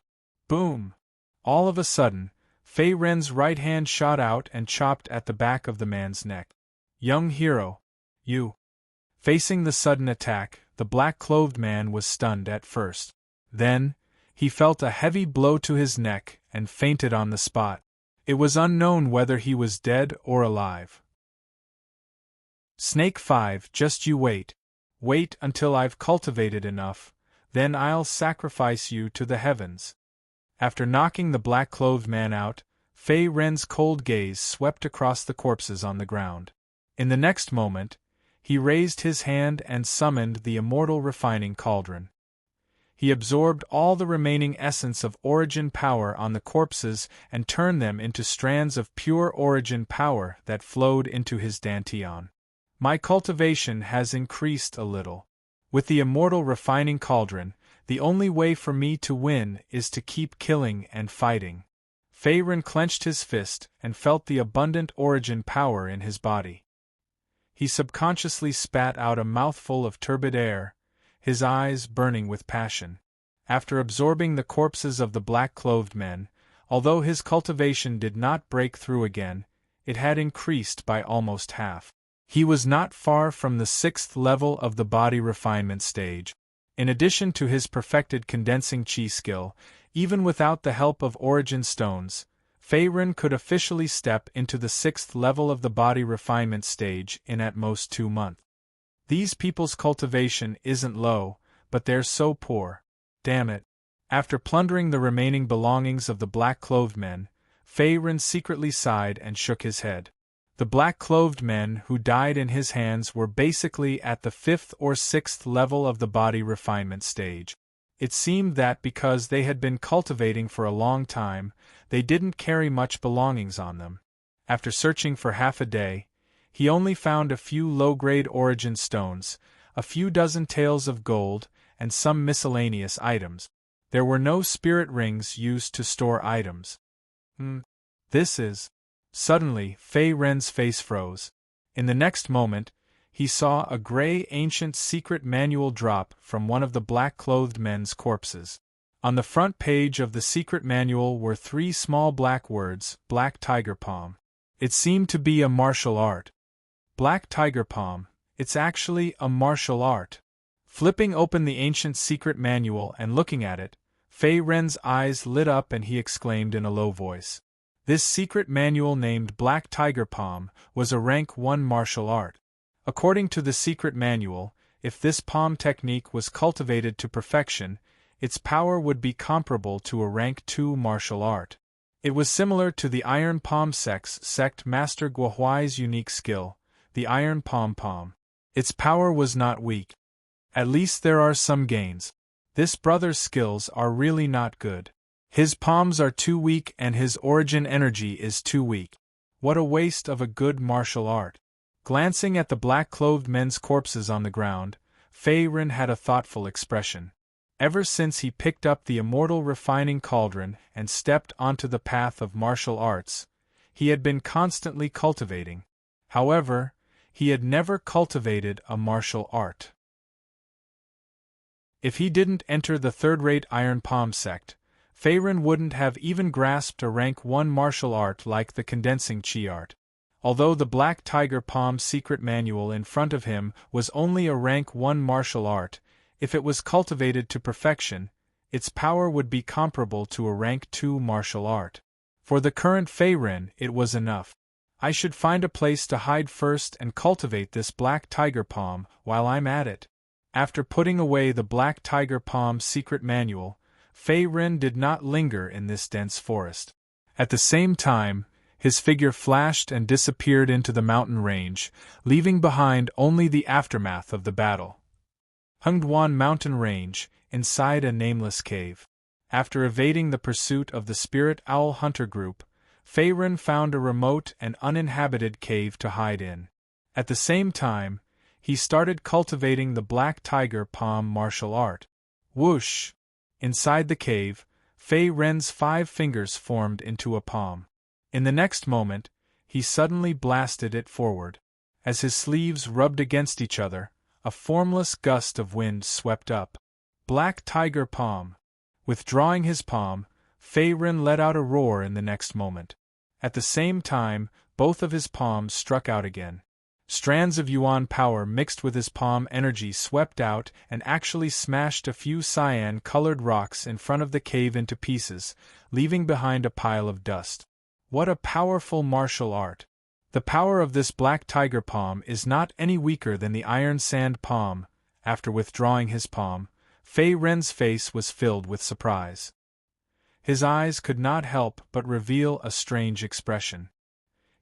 Boom! All of a sudden, Feyrin's right hand shot out and chopped at the back of the man's neck. "Young hero, you..." Facing the sudden attack, the black-clothed man was stunned at first. Then, he felt a heavy blow to his neck and fainted on the spot. It was unknown whether he was dead or alive. Snake 5, just you wait. Wait until I've cultivated enough, then I'll sacrifice you to the heavens. After knocking the black-clothed man out, Feyrin's cold gaze swept across the corpses on the ground. In the next moment, he raised his hand and summoned the immortal refining cauldron. He absorbed all the remaining essence of origin power on the corpses and turned them into strands of pure origin power that flowed into his dantian. My cultivation has increased a little. With the immortal refining cauldron, the only way for me to win is to keep killing and fighting. Faerun clenched his fist and felt the abundant origin power in his body. He subconsciously spat out a mouthful of turbid air, his eyes burning with passion. After absorbing the corpses of the black-clothed men, although his cultivation did not break through again, it had increased by almost half. He was not far from the 6th level of the body refinement stage. In addition to his perfected condensing chi skill, even without the help of origin stones, Faerun could officially step into the 6th level of the body refinement stage in at most 2 months. These people's cultivation isn't low, but they're so poor. Damn it. After plundering the remaining belongings of the black-clothed men, Faerun secretly sighed and shook his head. The black-clothed men who died in his hands were basically at the 5th or 6th level of the body refinement stage. It seemed that because they had been cultivating for a long time, they didn't carry much belongings on them. After searching for half a day, he only found a few low-grade origin stones, a few dozen taels of gold, and some miscellaneous items. There were no spirit rings used to store items. This is... Suddenly, Faerun's face froze. In the next moment, he saw a gray ancient secret manual drop from one of the black-clothed men's corpses. On the front page of the secret manual were 3 small black words, Black Tiger Palm. It seemed to be a martial art. Black Tiger Palm, it's actually a martial art. Flipping open the ancient secret manual and looking at it, Faerun's eyes lit up and he exclaimed in a low voice. This secret manual named Black Tiger Palm was a rank 1 martial art. According to the secret manual, if this palm technique was cultivated to perfection, its power would be comparable to a rank 2 martial art. It was similar to the Iron Palm sect Master Guohuai's unique skill, the Iron Palm Palm. Its power was not weak. At least there are some gains. This brother's skills are really not good. His palms are too weak and his origin energy is too weak. What a waste of a good martial art. Glancing at the black-clothed men's corpses on the ground, Faerun had a thoughtful expression. Ever since he picked up the immortal refining cauldron and stepped onto the path of martial arts, he had been constantly cultivating. However, he had never cultivated a martial art. If he didn't enter the third-rate Iron Palm sect, Faerun wouldn't have even grasped a rank 1 martial art like the condensing chi art. Although the Black Tiger Palm secret manual in front of him was only a rank 1 martial art, if it was cultivated to perfection, its power would be comparable to a rank 2 martial art. For the current Faerun, it was enough. I should find a place to hide first and cultivate this Black Tiger Palm while I'm at it. After putting away the Black Tiger Palm secret manual, Faerun did not linger in this dense forest. At the same time, his figure flashed and disappeared into the mountain range, leaving behind only the aftermath of the battle. Hungduan Mountain Range, inside a nameless cave. After evading the pursuit of the Spirit Owl Hunter group, Faerun found a remote and uninhabited cave to hide in. At the same time, he started cultivating the Black Tiger Palm martial art. Whoosh! Inside the cave, Faerun's 5 fingers formed into a palm. In the next moment, he suddenly blasted it forward. As his sleeves rubbed against each other, a formless gust of wind swept up. Black Tiger Palm. Withdrawing his palm, Faerun let out a roar in the next moment. At the same time, both of his palms struck out again. Strands of yuan power mixed with his palm energy swept out and actually smashed a few cyan-colored rocks in front of the cave into pieces, leaving behind a pile of dust. What a powerful martial art! The power of this Black Tiger Palm is not any weaker than the Iron Sand Palm. After withdrawing his palm, Faerun's face was filled with surprise. His eyes could not help but reveal a strange expression.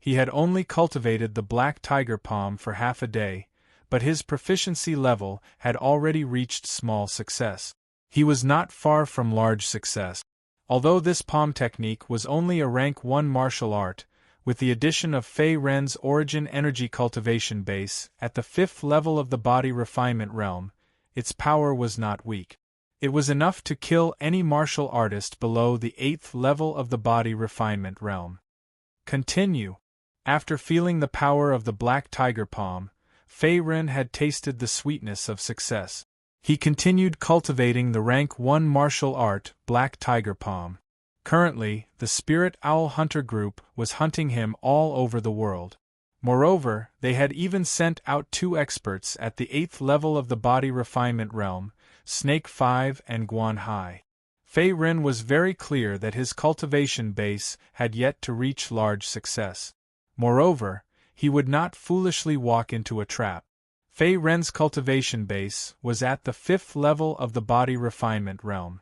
He had only cultivated the Black Tiger Palm for half a day, but his proficiency level had already reached small success. He was not far from large success. Although this palm technique was only a rank 1 martial art, with the addition of Fei Ren's origin energy cultivation base at the 5th level of the body refinement realm, its power was not weak. It was enough to kill any martial artist below the 8th level of the body refinement realm. Continue. After feeling the power of the black tiger palm, Fei Ren had tasted the sweetness of success. He continued cultivating the rank 1 martial art, Black Tiger Palm. Currently, the Spirit Owl Hunter group was hunting him all over the world. Moreover, they had even sent out 2 experts at the 8th level of the body refinement realm, Snake 5 and Guan Hai. Fei Ren was very clear that his cultivation base had yet to reach large success. Moreover, he would not foolishly walk into a trap. Fei Ren's cultivation base was at the 5th level of the body refinement realm.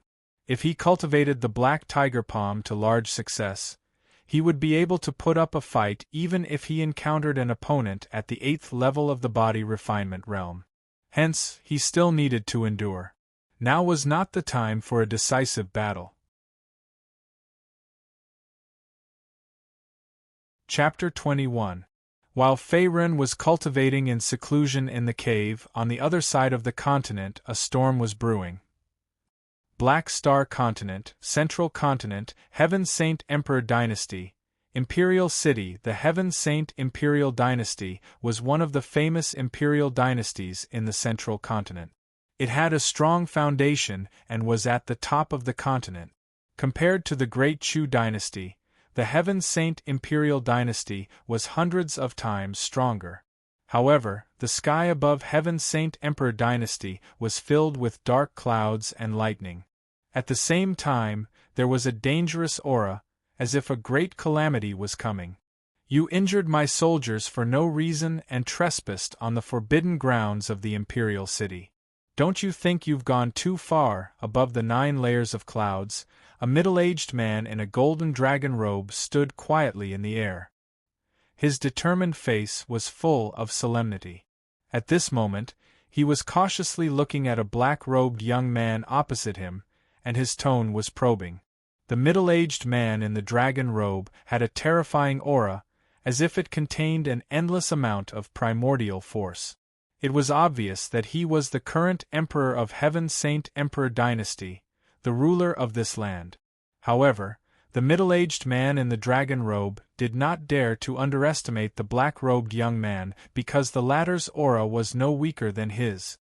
If he cultivated the black tiger palm to large success, he would be able to put up a fight even if he encountered an opponent at the 8th level of the body refinement realm. Hence, he still needed to endure. Now was not the time for a decisive battle. Chapter 21. While Fei Ren was cultivating in seclusion in the cave on the other side of the continent, a storm was brewing. Black Star Continent, Central Continent, Heaven Saint Emperor Dynasty, Imperial City. The Heaven Saint Imperial Dynasty was one of the famous imperial dynasties in the Central Continent. It had a strong foundation and was at the top of the continent. Compared to the Great Chu Dynasty, the Heaven Saint Imperial Dynasty was hundreds of times stronger. However, the sky above Heaven Saint Emperor Dynasty was filled with dark clouds and lightning. At the same time, there was a dangerous aura, as if a great calamity was coming. You injured my soldiers for no reason and trespassed on the forbidden grounds of the Imperial City. Don't you think you've gone too far? Above the 9 layers of clouds, a middle-aged man in a golden dragon robe stood quietly in the air. His determined face was full of solemnity. At this moment, he was cautiously looking at a black-robed young man opposite him, and his tone was probing. The middle-aged man in the dragon robe had a terrifying aura, as if it contained an endless amount of primordial force. It was obvious that he was the current emperor of Heaven Saint Emperor Dynasty, the ruler of this land. However, the middle-aged man in the dragon robe did not dare to underestimate the black-robed young man because the latter's aura was no weaker than his.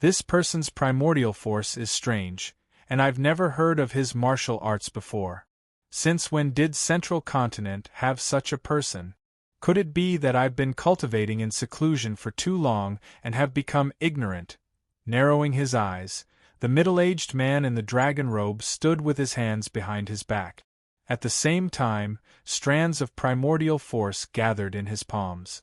This person's primordial force is strange, and I've never heard of his martial arts before. Since when did Central Continent have such a person? Could it be that I've been cultivating in seclusion for too long and have become ignorant? Narrowing his eyes, the middle-aged man in the dragon robe stood with his hands behind his back. At the same time, strands of primordial force gathered in his palms.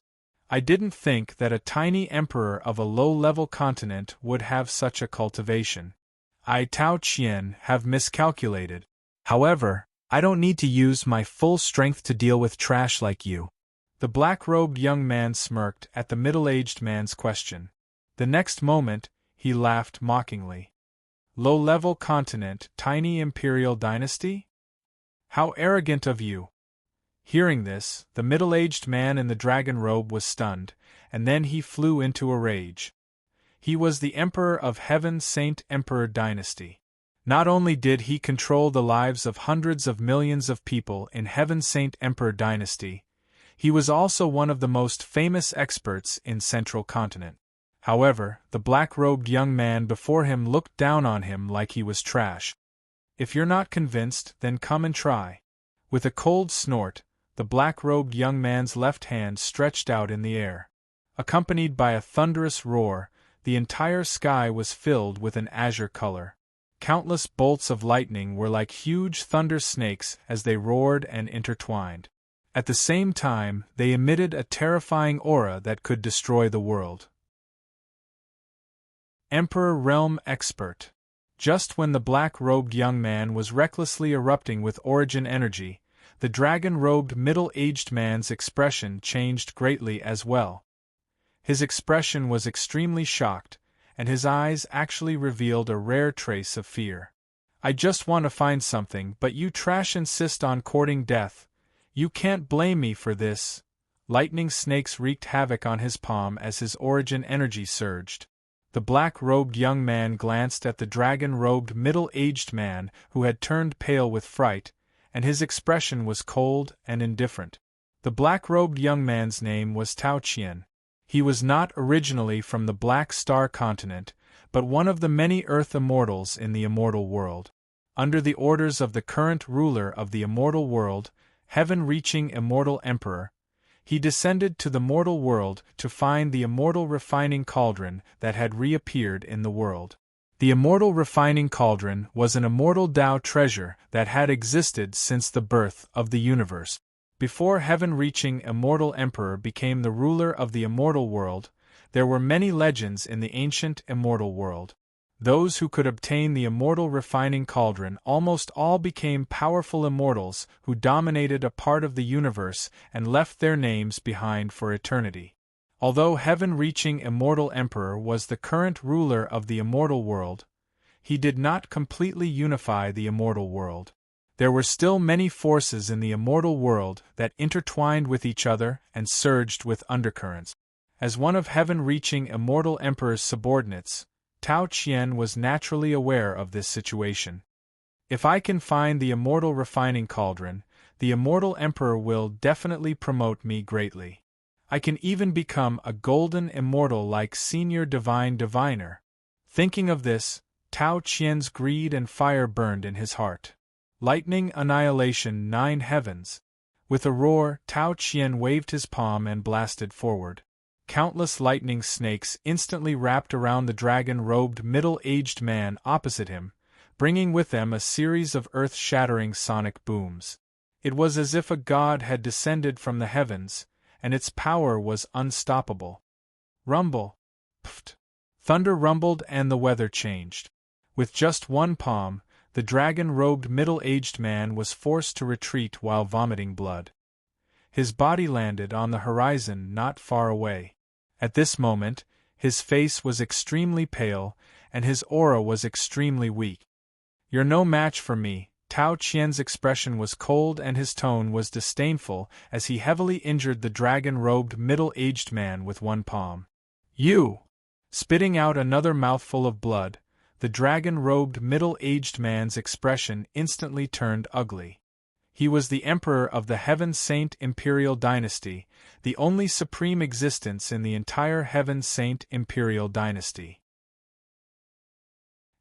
I didn't think that a tiny emperor of a low-level continent would have such a cultivation. I Tao Qian have miscalculated. However, I don't need to use my full strength to deal with trash like you. The black-robed young man smirked at the middle-aged man's question. The next moment, he laughed mockingly. Low-level continent, tiny imperial dynasty? How arrogant of you! Hearing this, the middle-aged man in the dragon robe was stunned, and then he flew into a rage. He was the emperor of Heaven Saint Emperor Dynasty. Not only did he control the lives of hundreds of millions of people in Heaven Saint Emperor Dynasty, he was also one of the most famous experts in Central Continent. However, the black-robed young man before him looked down on him like he was trash. If you're not convinced, then come and try. With a cold snort, the black-robed young man's left hand stretched out in the air. Accompanied by a thunderous roar, the entire sky was filled with an azure color. Countless bolts of lightning were like huge thunder snakes as they roared and intertwined. At the same time, they emitted a terrifying aura that could destroy the world. Emperor Realm Expert. Just when the black-robed young man was recklessly erupting with origin energy, the dragon-robed middle-aged man's expression changed greatly as well. His expression was extremely shocked, and his eyes actually revealed a rare trace of fear. I just want to find something, but you trash insist on courting death. You can't blame me for this. Lightning snakes wreaked havoc on his palm as his origin energy surged. The black-robed young man glanced at the dragon-robed middle-aged man who had turned pale with fright, and his expression was cold and indifferent. The black-robed young man's name was Tao Qian. He was not originally from the Black Star continent, but one of the many Earth immortals in the immortal world. Under the orders of the current ruler of the immortal world, heaven-reaching immortal emperor, he descended to the mortal world to find the immortal refining cauldron that had reappeared in the world. The immortal refining cauldron was an immortal Tao treasure that had existed since the birth of the universe. Before heaven-reaching immortal emperor became the ruler of the immortal world, there were many legends in the ancient immortal world. Those who could obtain the immortal refining cauldron almost all became powerful immortals who dominated a part of the universe and left their names behind for eternity. Although heaven-reaching immortal emperor was the current ruler of the immortal world, he did not completely unify the immortal world. There were still many forces in the immortal world that intertwined with each other and surged with undercurrents. As one of heaven-reaching immortal emperor's subordinates, Tao Qian was naturally aware of this situation. If I can find the immortal refining cauldron, the immortal emperor will definitely promote me greatly. I can even become a golden immortal like senior divine diviner. Thinking of this, Tao Qian's greed and fire burned in his heart. Lightning annihilation 9 heavens. With a roar, Tao Qian waved his palm and blasted forward. Countless lightning snakes instantly wrapped around the dragon-robed middle-aged man opposite him, bringing with them a series of earth-shattering sonic booms. It was as if a god had descended from the heavens, and its power was unstoppable. Rumble! Pft! Thunder rumbled and the weather changed. With just one palm, the dragon-robed middle-aged man was forced to retreat while vomiting blood. His body landed on the horizon not far away. At this moment, his face was extremely pale, and his aura was extremely weak. "You're no match for me." Tao Qian's expression was cold and his tone was disdainful as he heavily injured the dragon-robed middle-aged man with one palm. "You!" Spitting out another mouthful of blood, the dragon-robed middle-aged man's expression instantly turned ugly. He was the emperor of the Heaven Saint Imperial Dynasty, the only supreme existence in the entire Heaven Saint Imperial Dynasty.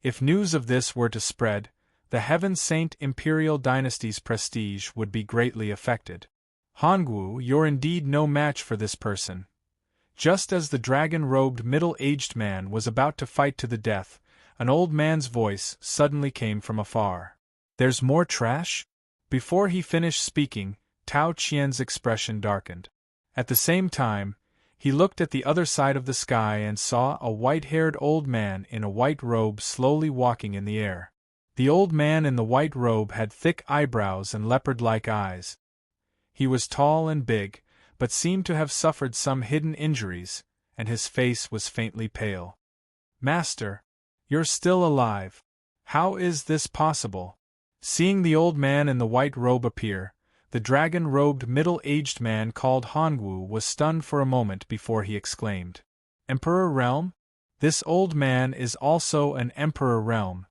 If news of this were to spread, the Heaven Saint Imperial Dynasty's prestige would be greatly affected. "Hongwu, you're indeed no match for this person." Just as the dragon-robed middle-aged man was about to fight to the death, an old man's voice suddenly came from afar. "There's more trash?" Before he finished speaking, Tao Qian's expression darkened. At the same time, he looked at the other side of the sky and saw a white-haired old man in a white robe slowly walking in the air. The old man in the white robe had thick eyebrows and leopard-like eyes. He was tall and big, but seemed to have suffered some hidden injuries, and his face was faintly pale. "Master, you're still alive. How is this possible?" Seeing the old man in the white robe appear, the dragon-robed middle-aged man called Hongwu was stunned for a moment before he exclaimed, "Emperor Realm? This old man is also an Emperor Realm.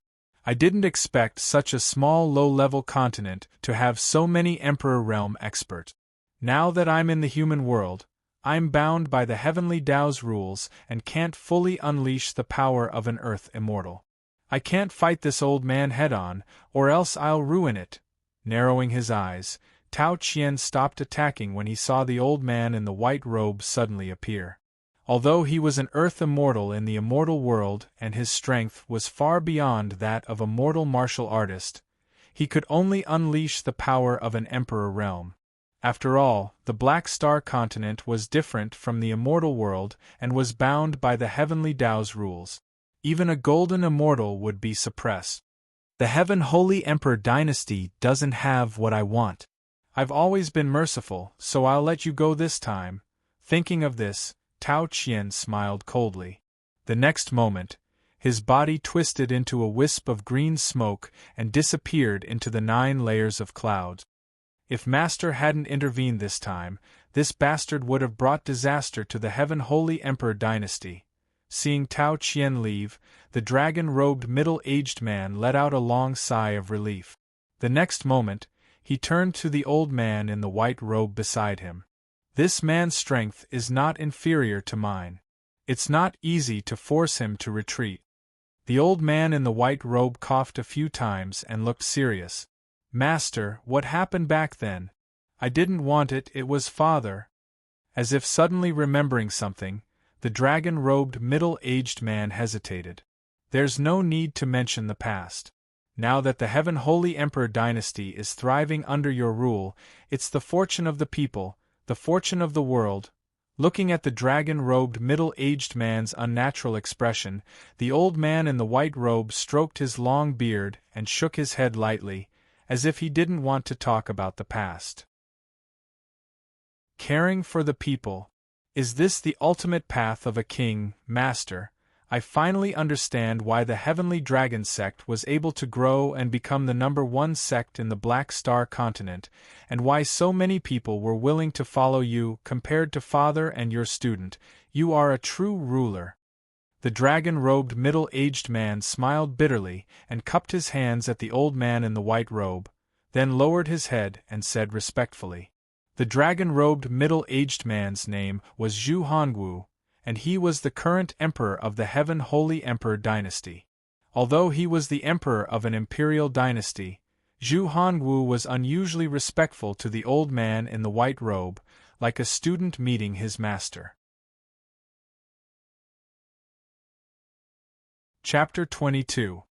I didn't expect such a small low-level continent to have so many Emperor Realm experts. Now that I'm in the human world, I'm bound by the heavenly Tao's rules and can't fully unleash the power of an Earth immortal. I can't fight this old man head-on, or else I'll ruin it." Narrowing his eyes, Tao Qian stopped attacking when he saw the old man in the white robe suddenly appear. Although he was an Earth immortal in the immortal world and his strength was far beyond that of a mortal martial artist, he could only unleash the power of an Emperor Realm. After all, the Black Star continent was different from the immortal world and was bound by the heavenly Tao's rules. Even a golden immortal would be suppressed. "The Heaven Holy Emperor Dynasty doesn't have what I want. I've always been merciful, so I'll let you go this time." Thinking of this, Tao Qian smiled coldly. The next moment, his body twisted into a wisp of green smoke and disappeared into the 9 layers of clouds. If Master hadn't intervened this time, this bastard would have brought disaster to the Heaven Holy Emperor dynasty. Seeing Tao Qian leave, the dragon-robed middle-aged man let out a long sigh of relief. The next moment, he turned to the old man in the white robe beside him. This man's strength is not inferior to mine. It's not easy to force him to retreat. The old man in the white robe coughed a few times and looked serious. Master, what happened back then? I didn't want it, it was father. As if suddenly remembering something, the dragon-robed middle-aged man hesitated. There's no need to mention the past. Now that the Heaven Holy Emperor dynasty is thriving under your rule, it's the fortune of the people, the fortune of the world. Looking at the dragon-robed middle-aged man's unnatural expression, the old man in the white robe stroked his long beard and shook his head lightly, as if he didn't want to talk about the past. Caring for the people. Is this the ultimate path of a king, Master? I finally understand why the Heavenly Dragon sect was able to grow and become the #1 sect in the Black Star continent, and why so many people were willing to follow you compared to father and your student. You are a true ruler. The dragon-robed middle-aged man smiled bitterly and cupped his hands at the old man in the white robe, then lowered his head and said respectfully. The dragon-robed middle-aged man's name was Zhu Hongwu, and he was the current emperor of the Heaven Holy Emperor dynasty. Although he was the emperor of an imperial dynasty, Zhu Hongwu was unusually respectful to the old man in the white robe, like a student meeting his master. Chapter 22.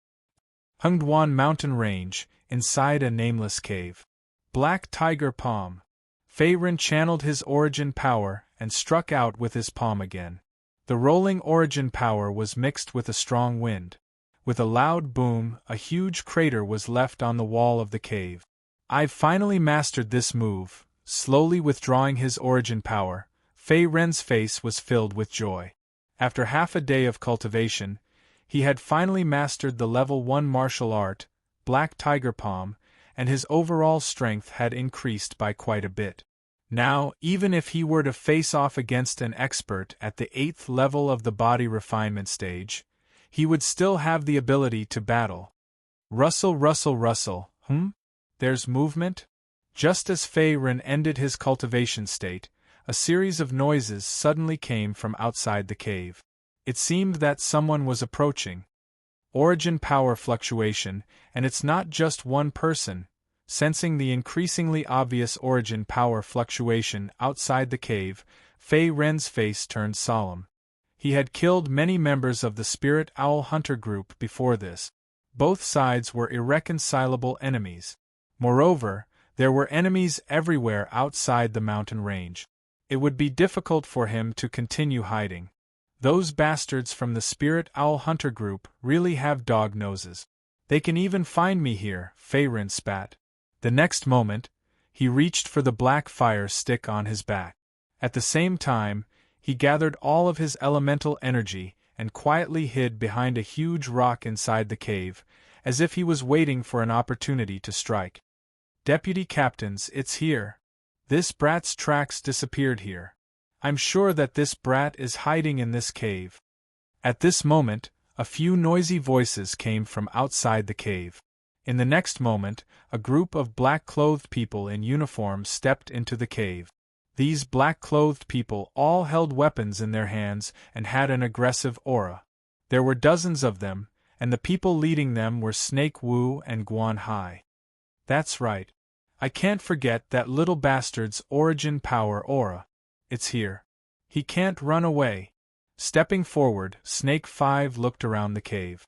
Hengduan Mountain Range, inside a nameless cave. Black Tiger Palm. Fei Ren channeled his origin power and struck out with his palm again. The rolling origin power was mixed with a strong wind. With a loud boom, a huge crater was left on the wall of the cave. I've finally mastered this move. Slowly withdrawing his origin power, Fei Ren's face was filled with joy. After half a day of cultivation, he had finally mastered the level 1 martial art, Black Tiger Palm, and his overall strength had increased by quite a bit. Now, even if he were to face off against an expert at the 8th level of the body refinement stage, he would still have the ability to battle. Rustle, rustle, rustle, There's movement? Just as Fei Ren ended his cultivation state, a series of noises suddenly came from outside the cave. It seemed that someone was approaching. Origin power fluctuation, and it's not just one person. Sensing the increasingly obvious origin power fluctuation outside the cave, Fei Ren's face turned solemn. He had killed many members of the Spirit Owl Hunter group before this. Both sides were irreconcilable enemies. Moreover, there were enemies everywhere outside the mountain range. It would be difficult for him to continue hiding. Those bastards from the Spirit Owl Hunter group really have dog noses. They can even find me here, Fei Ren spat. The next moment, he reached for the black fire stick on his back. At the same time, he gathered all of his elemental energy and quietly hid behind a huge rock inside the cave, as if he was waiting for an opportunity to strike. Deputy Captains, it's here. This brat's tracks disappeared here. I'm sure that this brat is hiding in this cave. At this moment, a few noisy voices came from outside the cave. In the next moment, a group of black-clothed people in uniform stepped into the cave. These black-clothed people all held weapons in their hands and had an aggressive aura. There were dozens of them, and the people leading them were Snake Wu and Guan Hai. That's right. I can't forget that little bastard's origin power aura. It's here. He can't run away. Stepping forward, Snake 5 looked around the cave.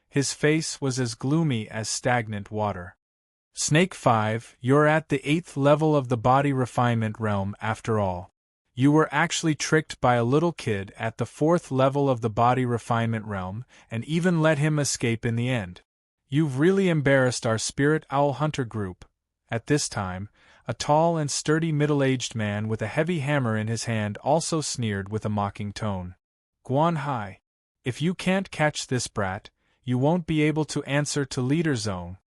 His face was as gloomy as stagnant water. Snake 5, you're at the 8th level of the body refinement realm after all. You were actually tricked by a little kid at the 4th level of the body refinement realm, and even let him escape in the end. You've really embarrassed our Spirit Owl Hunter group. At this time, a tall and sturdy middle-aged man with a heavy hammer in his hand also sneered with a mocking tone. Guan Hai, If you can't catch this brat, you won't be able to answer to Leader Zone.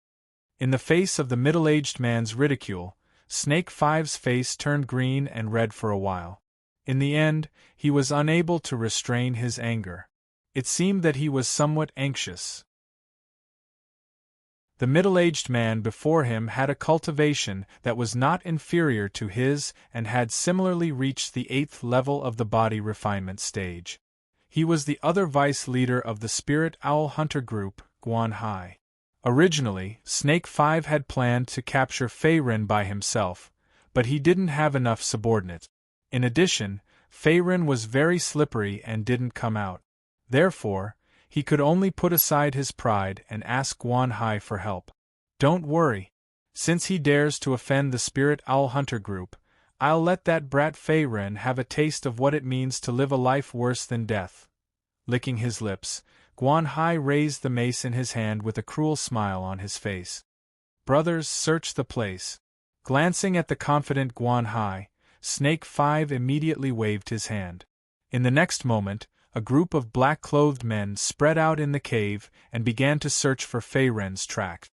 In the face of the middle-aged man's ridicule, Snake Five's face turned green and red for a while. In the end, he was unable to restrain his anger. It seemed that he was somewhat anxious. The middle-aged man before him had a cultivation that was not inferior to his and had similarly reached the 8th level of the body refinement stage. He was the other vice leader of the Spirit Owl Hunter group, Guan Hai. Originally, Snake Five had planned to capture Fei Ren by himself, but he didn't have enough subordinates. In addition, Fei Ren was very slippery and didn't come out. Therefore, he could only put aside his pride and ask Guan Hai for help. Don't worry. Since he dares to offend the Spirit Owl Hunter group, I'll let that brat Fei Ren have a taste of what it means to live a life worse than death. Licking his lips, Guan Hai raised the mace in his hand with a cruel smile on his face. Brothers, search the place. Glancing at the confident Guan Hai, Snake Five immediately waved his hand. In the next moment, a group of black-clothed men spread out in the cave and began to search for Fei Ren's track.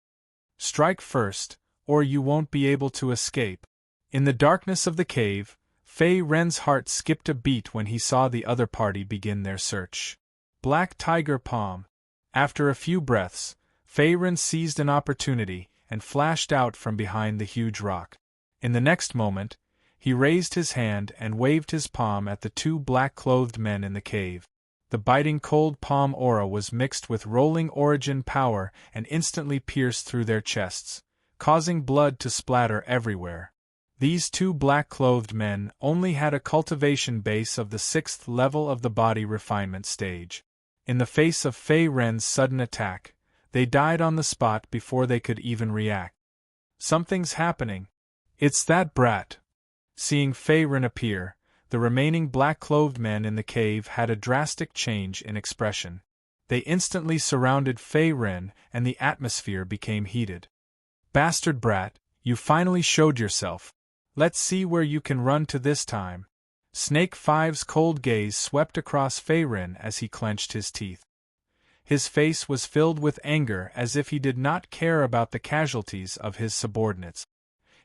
Strike first, or you won't be able to escape. In the darkness of the cave, Fei Ren's heart skipped a beat when he saw the other party begin their search. Black Tiger Palm. After a few breaths, Fei Ren seized an opportunity and flashed out from behind the huge rock. In the next moment, he raised his hand and waved his palm at the two black-clothed men in the cave. The biting cold palm aura was mixed with rolling origin power and instantly pierced through their chests, causing blood to splatter everywhere. These two black-clothed men only had a cultivation base of the 6th level of the body refinement stage. In the face of Fei Ren's sudden attack, they died on the spot before they could even react. Something's happening. It's that brat. Seeing Fei Ren appear, the remaining black-clothed men in the cave had a drastic change in expression. They instantly surrounded Fei Ren and the atmosphere became heated. Bastard brat, you finally showed yourself. Let's see where you can run to this time. Snake Five's cold gaze swept across Fei Ren as he clenched his teeth. His face was filled with anger as if he did not care about the casualties of his subordinates.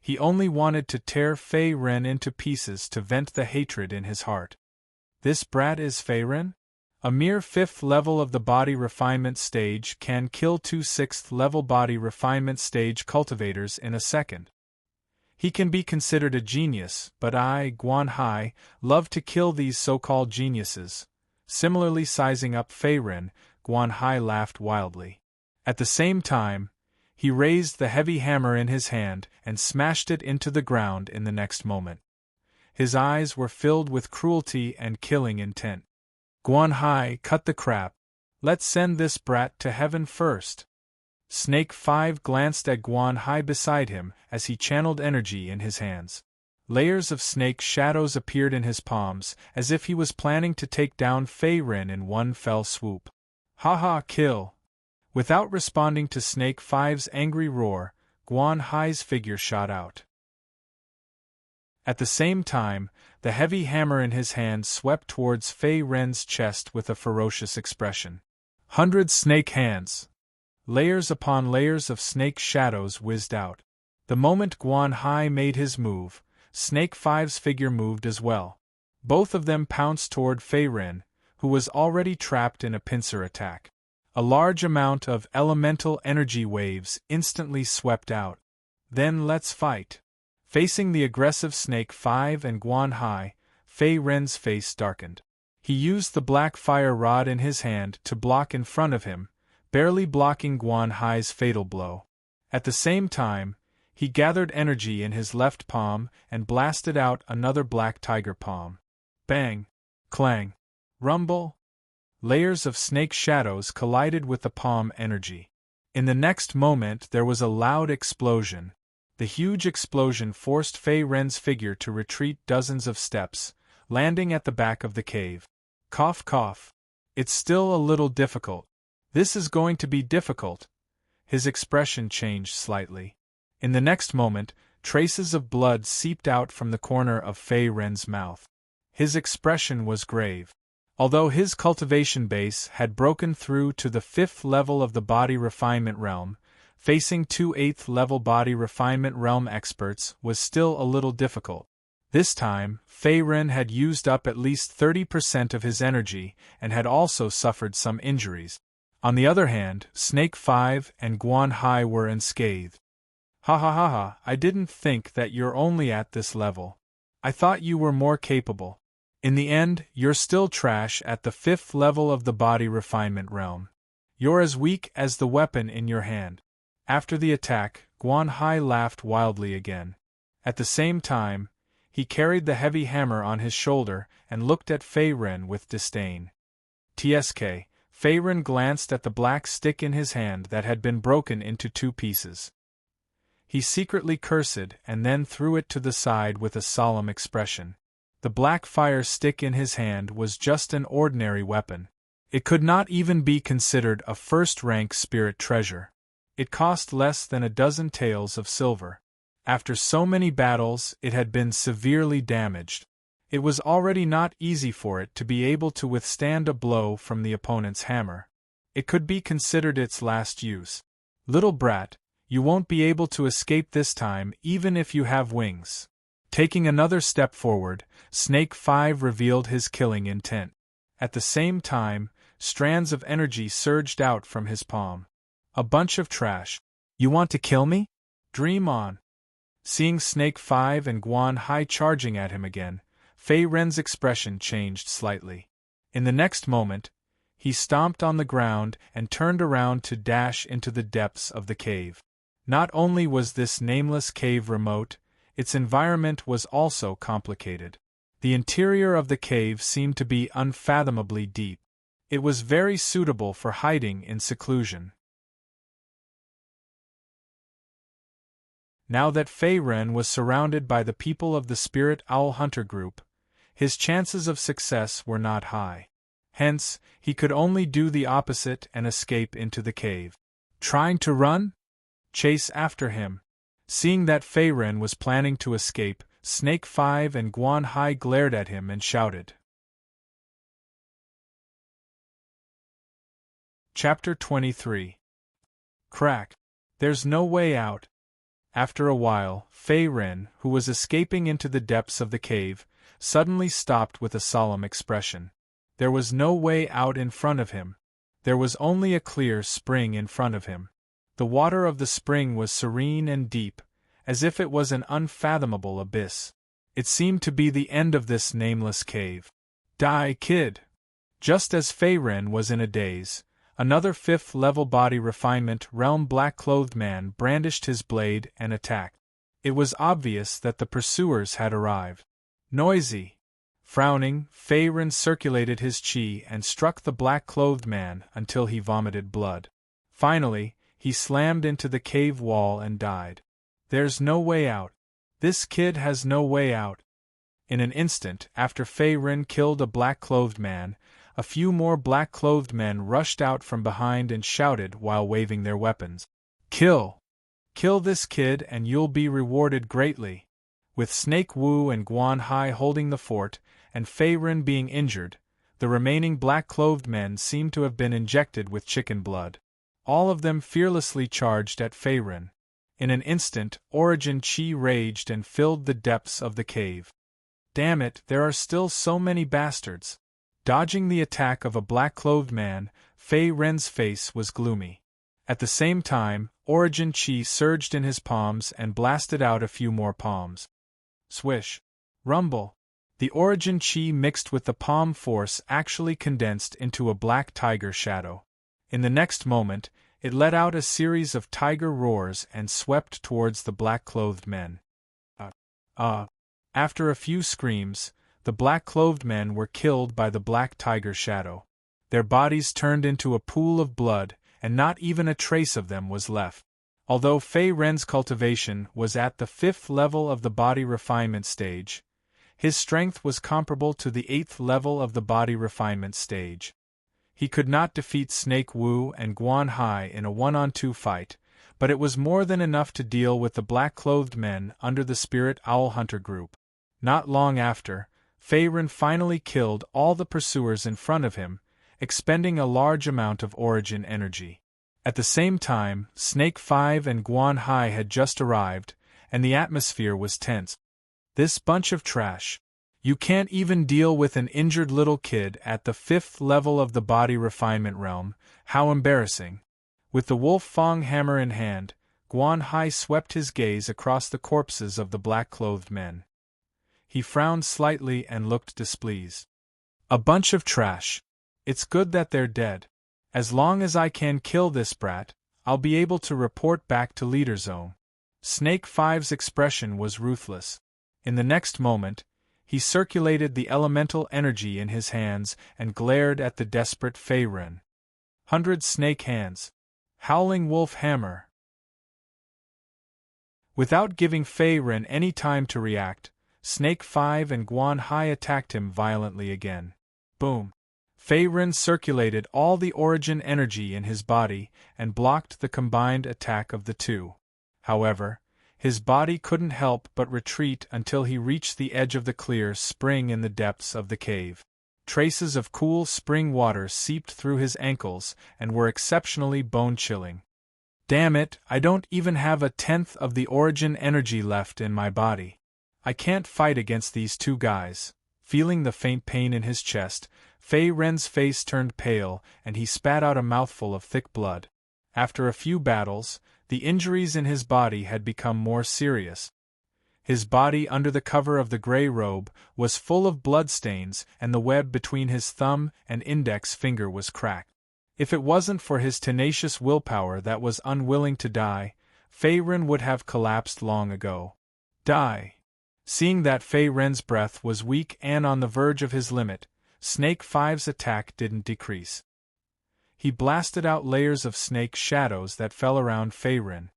He only wanted to tear Fei Ren into pieces to vent the hatred in his heart. This brat is Fei Ren? A mere 5th level of the body refinement stage can kill 2 6th level body refinement stage cultivators in a second. He can be considered a genius, but I, Guan Hai, love to kill these so-called geniuses. Similarly sizing up Fei Ren, Guan Hai laughed wildly. At the same time, he raised the heavy hammer in his hand and smashed it into the ground in the next moment. His eyes were filled with cruelty and killing intent. Guan Hai, cut the crap. Let's send this brat to heaven first. Snake Five glanced at Guan Hai beside him as he channeled energy in his hands. Layers of snake shadows appeared in his palms, as if he was planning to take down Fei Ren in one fell swoop. Ha, kill! Without responding to Snake Five's angry roar, Guan Hai's figure shot out. At the same time, the heavy hammer in his hand swept towards Fei Ren's chest with a ferocious expression. 100 snake hands! Layers upon layers of snake shadows whizzed out. The moment Guan Hai made his move, Snake Five's figure moved as well. Both of them pounced toward Fei Ren, who was already trapped in a pincer attack. A large amount of elemental energy waves instantly swept out. Then let's fight. Facing the aggressive Snake Five and Guan Hai, Fei Ren's face darkened. He used the black fire rod in his hand to block in front of him, barely blocking Guan Hai's fatal blow. At the same time, he gathered energy in his left palm and blasted out another black tiger palm. Bang! Clang! Rumble! Layers of snake shadows collided with the palm energy. In the next moment there was a loud explosion. The huge explosion forced Fei Ren's figure to retreat dozens of steps, landing at the back of the cave. Cough cough. It's still a little difficult. This is going to be difficult. His expression changed slightly. In the next moment, traces of blood seeped out from the corner of Fei Ren's mouth. His expression was grave. Although his cultivation base had broken through to the 5th level of the body refinement realm, facing 2 8th level body refinement realm experts was still a little difficult. This time, Fei Ren had used up at least 30% of his energy and had also suffered some injuries. On the other hand, Snake 5 and Guan Hai were unscathed. Ha ha ha ha, I didn't think that you're only at this level. I thought you were more capable. In the end, you're still trash at the 5th level of the body refinement realm. You're as weak as the weapon in your hand. After the attack, Guan Hai laughed wildly again. At the same time, he carried the heavy hammer on his shoulder and looked at Fei Ren with disdain. Tsk, Fei Ren glanced at the black stick in his hand that had been broken into 2 pieces. He secretly cursed and then threw it to the side with a solemn expression. The black fire stick in his hand was just an ordinary weapon. It could not even be considered a first-rank spirit treasure. It cost less than a dozen taels of silver. After so many battles, it had been severely damaged. It was already not easy for it to be able to withstand a blow from the opponent's hammer. It could be considered its last use. Little brat, you won't be able to escape this time even if you have wings. Taking another step forward, Snake 5 revealed his killing intent. At the same time, strands of energy surged out from his palm. A bunch of trash. You want to kill me? Dream on. Seeing Snake 5 and Guan Hai charging at him again, Fei Ren's expression changed slightly. In the next moment, he stomped on the ground and turned around to dash into the depths of the cave. Not only was this nameless cave remote, its environment was also complicated. The interior of the cave seemed to be unfathomably deep. It was very suitable for hiding in seclusion. Now that Fei Ren was surrounded by the people of the Spirit Owl Hunter group, his chances of success were not high. Hence, he could only do the opposite and escape into the cave. Trying to run? Chase after him. Seeing that Fei Ren was planning to escape, Snake 5 and Guan Hai glared at him and shouted. Chapter 23. Crack. There's no way out. After a while, Fei Ren, who was escaping into the depths of the cave, suddenly stopped with a solemn expression. There was no way out in front of him. There was only a clear spring in front of him. The water of the spring was serene and deep, as if it was an unfathomable abyss. It seemed to be the end of this nameless cave. Die, kid! Just as Fei Ren was in a daze, another 5th level body refinement realm black-clothed man brandished his blade and attacked. It was obvious that the pursuers had arrived. Noisy! Frowning, Fei Ren circulated his chi and struck the black-clothed man until he vomited blood. Finally, he slammed into the cave wall and died. There's no way out. This kid has no way out. In an instant, after Fei Ren killed a black-clothed man, a few more black-clothed men rushed out from behind and shouted while waving their weapons. Kill! Kill this kid and you'll be rewarded greatly. With Snake Wu and Guan Hai holding the fort, and Fei Ren being injured, the remaining black-clothed men seemed to have been injected with chicken blood. All of them fearlessly charged at Fei Ren. In an instant, Origin Chi raged and filled the depths of the cave. Damn it, there are still so many bastards. Dodging the attack of a black-clothed man, Fei Ren's face was gloomy. At the same time, Origin Chi surged in his palms and blasted out a few more palms. Swish. Rumble. The Origin Chi mixed with the palm force actually condensed into a black tiger shadow. In the next moment, it let out a series of tiger roars and swept towards the black-clothed men. After a few screams, the black-clothed men were killed by the black tiger shadow. Their bodies turned into a pool of blood, and not even a trace of them was left. Although Fei Ren's cultivation was at the 5th level of the body refinement stage, his strength was comparable to the 8th level of the body refinement stage. He could not defeat Snake Wu and Guan Hai in a 1-on-2 fight, but it was more than enough to deal with the black-clothed men under the Spirit Owl Hunter group. Not long after, Fei-Ren finally killed all the pursuers in front of him, expending a large amount of origin energy. At the same time, Snake 5 and Guan Hai had just arrived, and the atmosphere was tense. This bunch of trash. You can't even deal with an injured little kid at the 5th level of the body refinement realm, how embarrassing. With the Wolf Fang hammer in hand, Guan Hai swept his gaze across the corpses of the black-clothed men. He frowned slightly and looked displeased. A bunch of trash. It's good that they're dead. As long as I can kill this brat, I'll be able to report back to Leader Zone. Snake 5's expression was ruthless. In the next moment, he circulated the elemental energy in his hands and glared at the desperate Fei-Ren. 100 snake hands. Howling wolf hammer. Without giving Fei-Ren any time to react, Snake 5 and Guan Hai attacked him violently again. Boom. Fei-Ren circulated all the origin energy in his body and blocked the combined attack of the two. However, his body couldn't help but retreat until he reached the edge of the clear spring in the depths of the cave. Traces of cool spring water seeped through his ankles and were exceptionally bone-chilling. Damn it, I don't even have a tenth of the origin energy left in my body. I can't fight against these two guys. Feeling the faint pain in his chest, Fei-Ren's face turned pale and he spat out a mouthful of thick blood. After a few battles, the injuries in his body had become more serious. His body under the cover of the gray robe was full of bloodstains and the web between his thumb and index finger was cracked. If it wasn't for his tenacious willpower that was unwilling to die, Fei-Ren would have collapsed long ago. Die. Seeing that Fei-Ren's breath was weak and on the verge of his limit, Snake 5's attack didn't decrease. He blasted out layers of snake shadows that fell around Fei-Ren.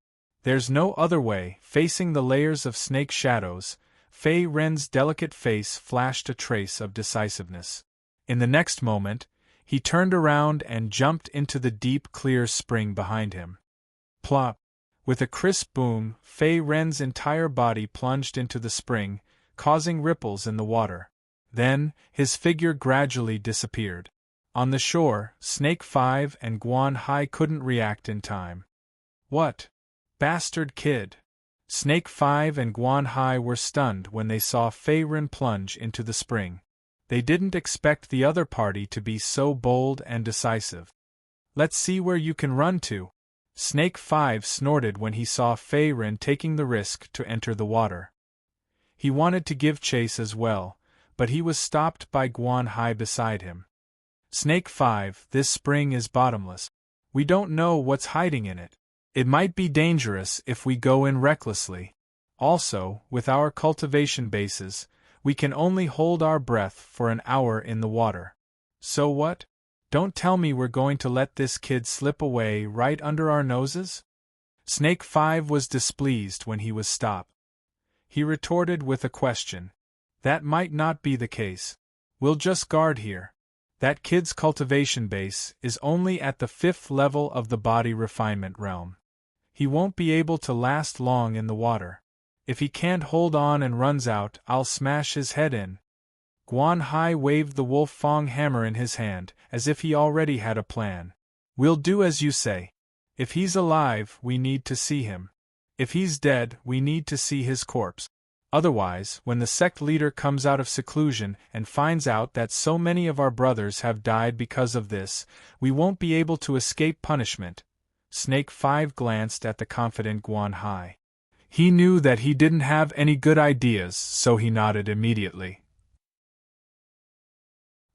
There's no other way. Facing the layers of snake shadows, Fei-Ren's delicate face flashed a trace of decisiveness. In the next moment, he turned around and jumped into the deep clear spring behind him. Plop! With a crisp boom, Fei-Ren's entire body plunged into the spring, causing ripples in the water. Then, his figure gradually disappeared. On the shore, Snake 5 and Guan Hai couldn't react in time. What? Bastard kid! Snake 5 and Guan Hai were stunned when they saw Fei-Ren plunge into the spring. They didn't expect the other party to be so bold and decisive. Let's see where you can run to. Snake 5 snorted when he saw Fei-Ren taking the risk to enter the water. He wanted to give chase as well, but he was stopped by Guan Hai beside him. Snake 5, this spring is bottomless. We don't know what's hiding in it. It might be dangerous if we go in recklessly. Also, with our cultivation bases, we can only hold our breath for an hour in the water. So what? Don't tell me we're going to let this kid slip away right under our noses? Snake 5 was displeased when he was stopped. He retorted with a question. That might not be the case. We'll just guard here. That kid's cultivation base is only at the 5th level of the body refinement realm. He won't be able to last long in the water. If he can't hold on and runs out, I'll smash his head in. Guan Hai waved the Wolf Fang hammer in his hand, as if he already had a plan. We'll do as you say. If he's alive, we need to see him. If he's dead, we need to see his corpse. Otherwise, when the sect leader comes out of seclusion and finds out that so many of our brothers have died because of this, we won't be able to escape punishment. Snake 5 glanced at the confident Guan Hai. He knew that he didn't have any good ideas, so he nodded immediately.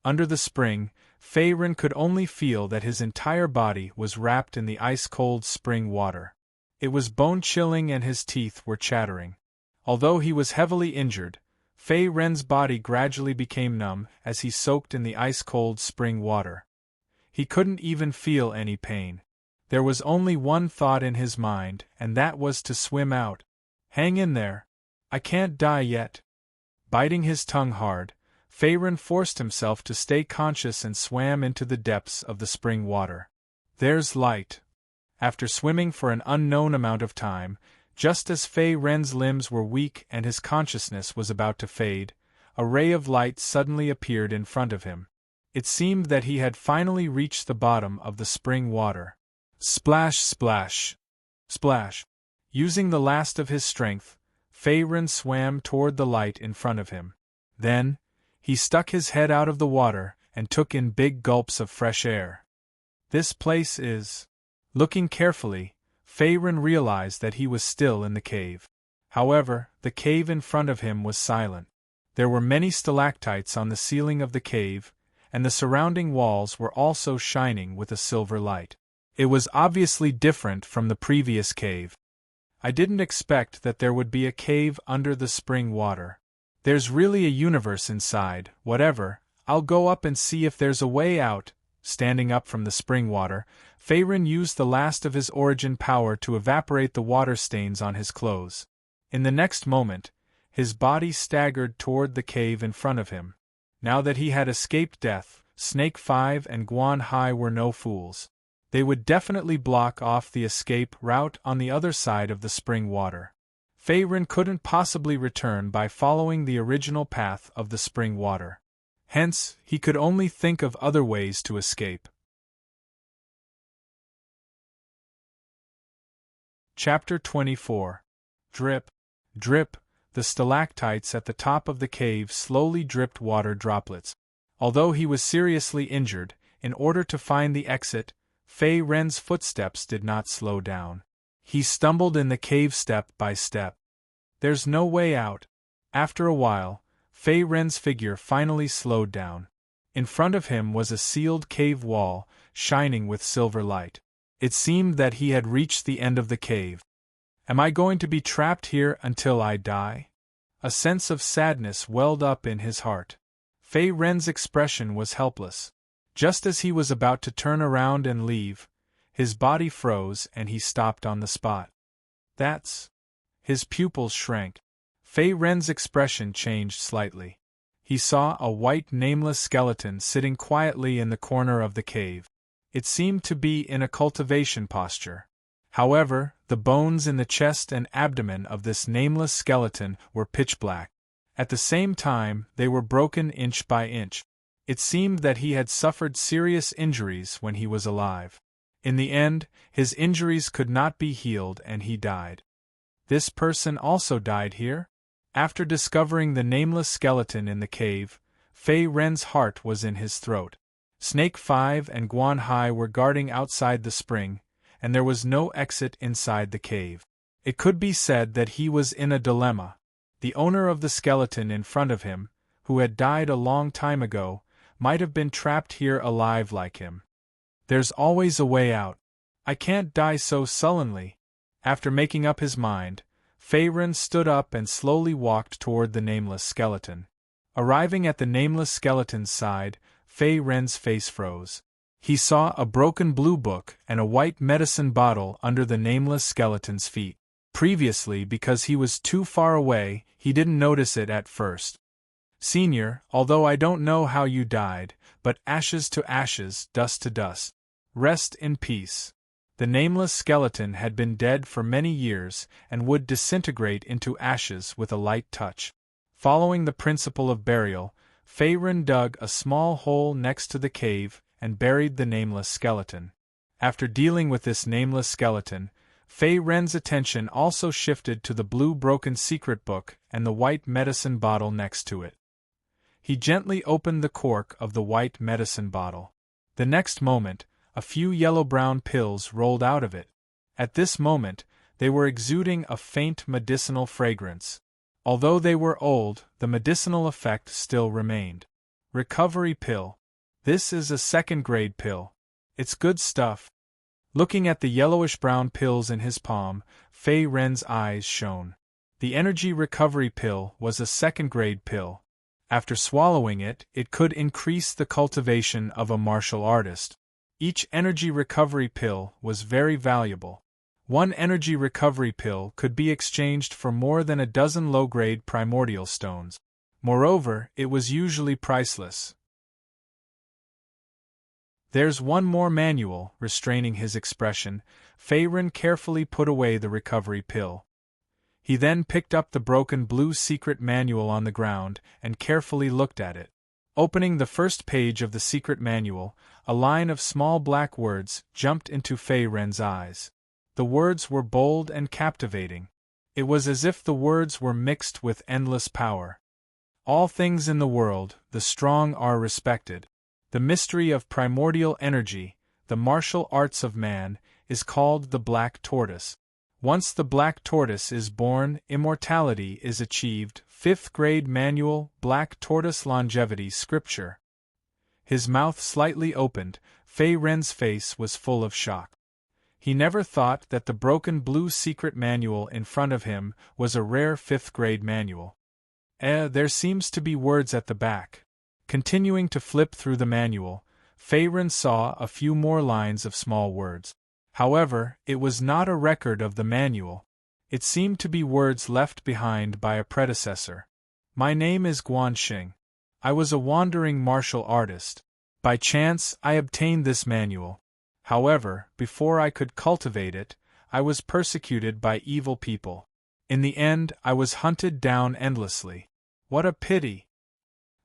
Under the spring, Fei-Ren could only feel that his entire body was wrapped in the ice-cold spring water. It was bone-chilling and his teeth were chattering. Although he was heavily injured, Fei-Ren's body gradually became numb as he soaked in the ice-cold spring water. He couldn't even feel any pain. There was only one thought in his mind, and that was to swim out. Hang in there. I can't die yet. Biting his tongue hard, Fei-Ren forced himself to stay conscious and swam into the depths of the spring water. There's light. After swimming for an unknown amount of time, just as Fei-Ren's limbs were weak and his consciousness was about to fade, a ray of light suddenly appeared in front of him. It seemed that he had finally reached the bottom of the spring water. Splash, splash, splash. Using the last of his strength, Faerun swam toward the light in front of him. Then, he stuck his head out of the water and took in big gulps of fresh air. This place is... Looking carefully, Faerun realized that he was still in the cave. However, the cave in front of him was silent. There were many stalactites on the ceiling of the cave, and the surrounding walls were also shining with a silver light. It was obviously different from the previous cave. I didn't expect that there would be a cave under the spring water. There's really a universe inside, whatever. I'll go up and see if there's a way out. Standing up from the spring water, Faerun used the last of his origin power to evaporate the water stains on his clothes. In the next moment, his body staggered toward the cave in front of him. Now that he had escaped death, Snake 5 and Guan Hai were no fools. They would definitely block off the escape route on the other side of the spring water. Faerun couldn't possibly return by following the original path of the spring water. Hence, he could only think of other ways to escape. Chapter 24. Drip, drip, the stalactites at the top of the cave slowly dripped water droplets. Although he was seriously injured, in order to find the exit, Faerun's footsteps did not slow down. He stumbled in the cave step by step. There's no way out. After a while, Faerun's figure finally slowed down. In front of him was a sealed cave wall, shining with silver light. It seemed that he had reached the end of the cave. Am I going to be trapped here until I die? A sense of sadness welled up in his heart. Faerun's expression was helpless. Just as he was about to turn around and leave, his body froze and he stopped on the spot. That's... His pupils shrank. Faerun's expression changed slightly. He saw a white nameless skeleton sitting quietly in the corner of the cave. It seemed to be in a cultivation posture. However, the bones in the chest and abdomen of this nameless skeleton were pitch black. At the same time, they were broken inch by inch. It seemed that he had suffered serious injuries when he was alive. In the end, his injuries could not be healed and he died. This person also died here? After discovering the nameless skeleton in the cave, Faerun's heart was in his throat. Snake 5 and Guan Hai were guarding outside the spring, and there was no exit inside the cave. It could be said that he was in a dilemma. The owner of the skeleton in front of him, who had died a long time ago, might have been trapped here alive like him. There's always a way out. I can't die so sullenly. After making up his mind, Faerun stood up and slowly walked toward the nameless skeleton. Arriving at the nameless skeleton's side, Faerun's face froze. He saw a broken blue book and a white medicine bottle under the nameless skeleton's feet. Previously, because he was too far away, he didn't notice it at first. Senior, although I don't know how you died, but ashes to ashes, dust to dust. Rest in peace. The nameless skeleton had been dead for many years and would disintegrate into ashes with a light touch. Following the principle of burial, Faerun dug a small hole next to the cave and buried the nameless skeleton. After dealing with this nameless skeleton, Faerun's attention also shifted to the blue broken secret book and the white medicine bottle next to it. He gently opened the cork of the white medicine bottle. The next moment, a few yellow-brown pills rolled out of it. At this moment, they were exuding a faint medicinal fragrance. Although they were old, the medicinal effect still remained. Recovery pill. This is a second-grade pill. It's good stuff. Looking at the yellowish-brown pills in his palm, Faerun's eyes shone. The energy recovery pill was a second-grade pill. After swallowing it, it could increase the cultivation of a martial artist. Each energy recovery pill was very valuable. One energy recovery pill could be exchanged for more than a dozen low-grade primordial stones. Moreover, it was usually priceless. There's one more manual. Restraining his expression, Faerun carefully put away the recovery pill. He then picked up the broken blue secret manual on the ground and carefully looked at it. Opening the first page of the secret manual, a line of small black words jumped into Fei Ren's eyes. The words were bold and captivating. It was as if the words were mixed with endless power. All things in the world, the strong are respected. The mystery of primordial energy, the martial arts of man, is called the black tortoise. Once the black tortoise is born, immortality is achieved. 5th grade manual, Black Tortoise Longevity Scripture. His mouth slightly opened. Fei Ren's face was full of shock. He never thought that the broken blue secret manual in front of him was a rare 5th grade manual. There seems to be words at the back. Continuing to flip through the manual, Fei Ren saw a few more lines of small words. However, it was not a record of the manual. It seemed to be words left behind by a predecessor. My name is Guan Xing. I was a wandering martial artist. By chance, I obtained this manual. However, before I could cultivate it, I was persecuted by evil people. In the end, I was hunted down endlessly. What a pity!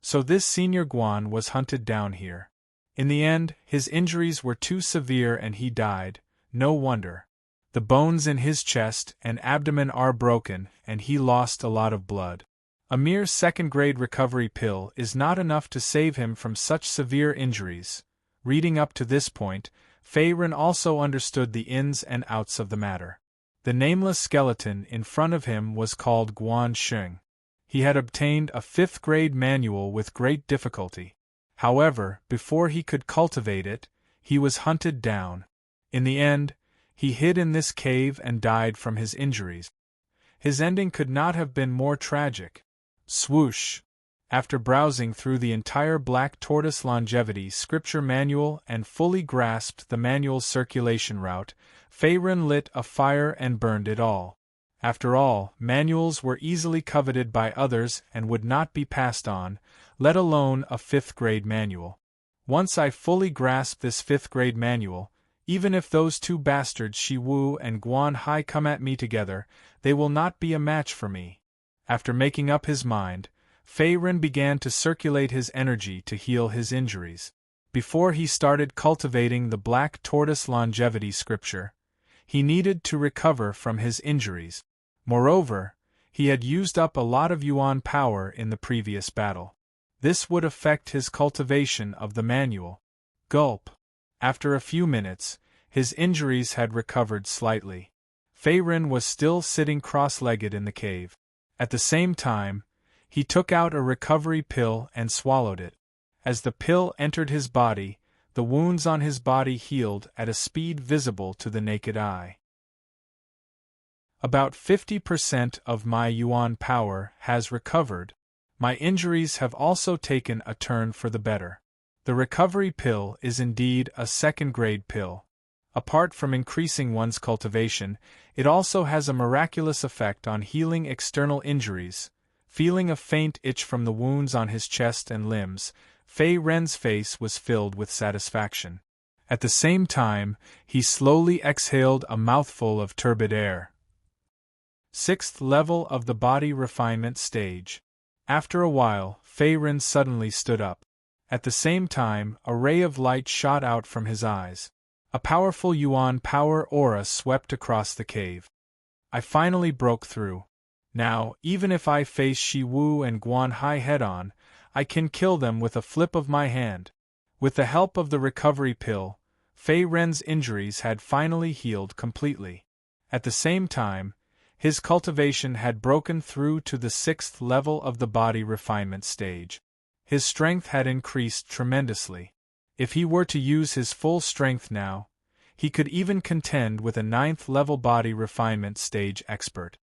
So this senior Guan was hunted down here. In the end, his injuries were too severe and he died. No wonder. The bones in his chest and abdomen are broken, and he lost a lot of blood. A mere 2nd grade recovery pill is not enough to save him from such severe injuries. Reading up to this point, Fei Ren also understood the ins and outs of the matter. The nameless skeleton in front of him was called Guan Xing. He had obtained a 5th grade manual with great difficulty. However, before he could cultivate it, he was hunted down. In the end, he hid in this cave and died from his injuries. His ending could not have been more tragic. Swoosh! After browsing through the entire Black Tortoise Longevity Scripture Manual and fully grasped the manual's circulation route, Fei Ren lit a fire and burned it all. After all, manuals were easily coveted by others and would not be passed on, let alone a 5th grade manual. Once I fully grasp this 5th grade manual, even if those two bastards Shi Wu and Guan Hai come at me together, they will not be a match for me. After making up his mind, Fei Ren began to circulate his energy to heal his injuries. Before he started cultivating the Black Tortoise Longevity Scripture, he needed to recover from his injuries. Moreover, he had used up a lot of yuan power in the previous battle. This would affect his cultivation of the manual. Gulp. After a few minutes, his injuries had recovered slightly. Fei Ren was still sitting cross-legged in the cave. At the same time, he took out a recovery pill and swallowed it. As the pill entered his body, the wounds on his body healed at a speed visible to the naked eye. About 50% of my yuan power has recovered. My injuries have also taken a turn for the better. The recovery pill is indeed a 2nd grade pill. Apart from increasing one's cultivation, it also has a miraculous effect on healing external injuries. Feeling a faint itch from the wounds on his chest and limbs, Fei Ren's face was filled with satisfaction. At the same time, he slowly exhaled a mouthful of turbid air. 6th level of the body refinement stage. After a while, Fei Ren suddenly stood up. At the same time, a ray of light shot out from his eyes. A powerful yuan power aura swept across the cave. I finally broke through. Now, even if I face Shi Wu and Guan Hai head-on, I can kill them with a flip of my hand. With the help of the recovery pill, Fei Ren's injuries had finally healed completely. At the same time, his cultivation had broken through to the 6th level of the body refinement stage. His strength had increased tremendously. If he were to use his full strength now, he could even contend with a 9th level body refinement stage expert.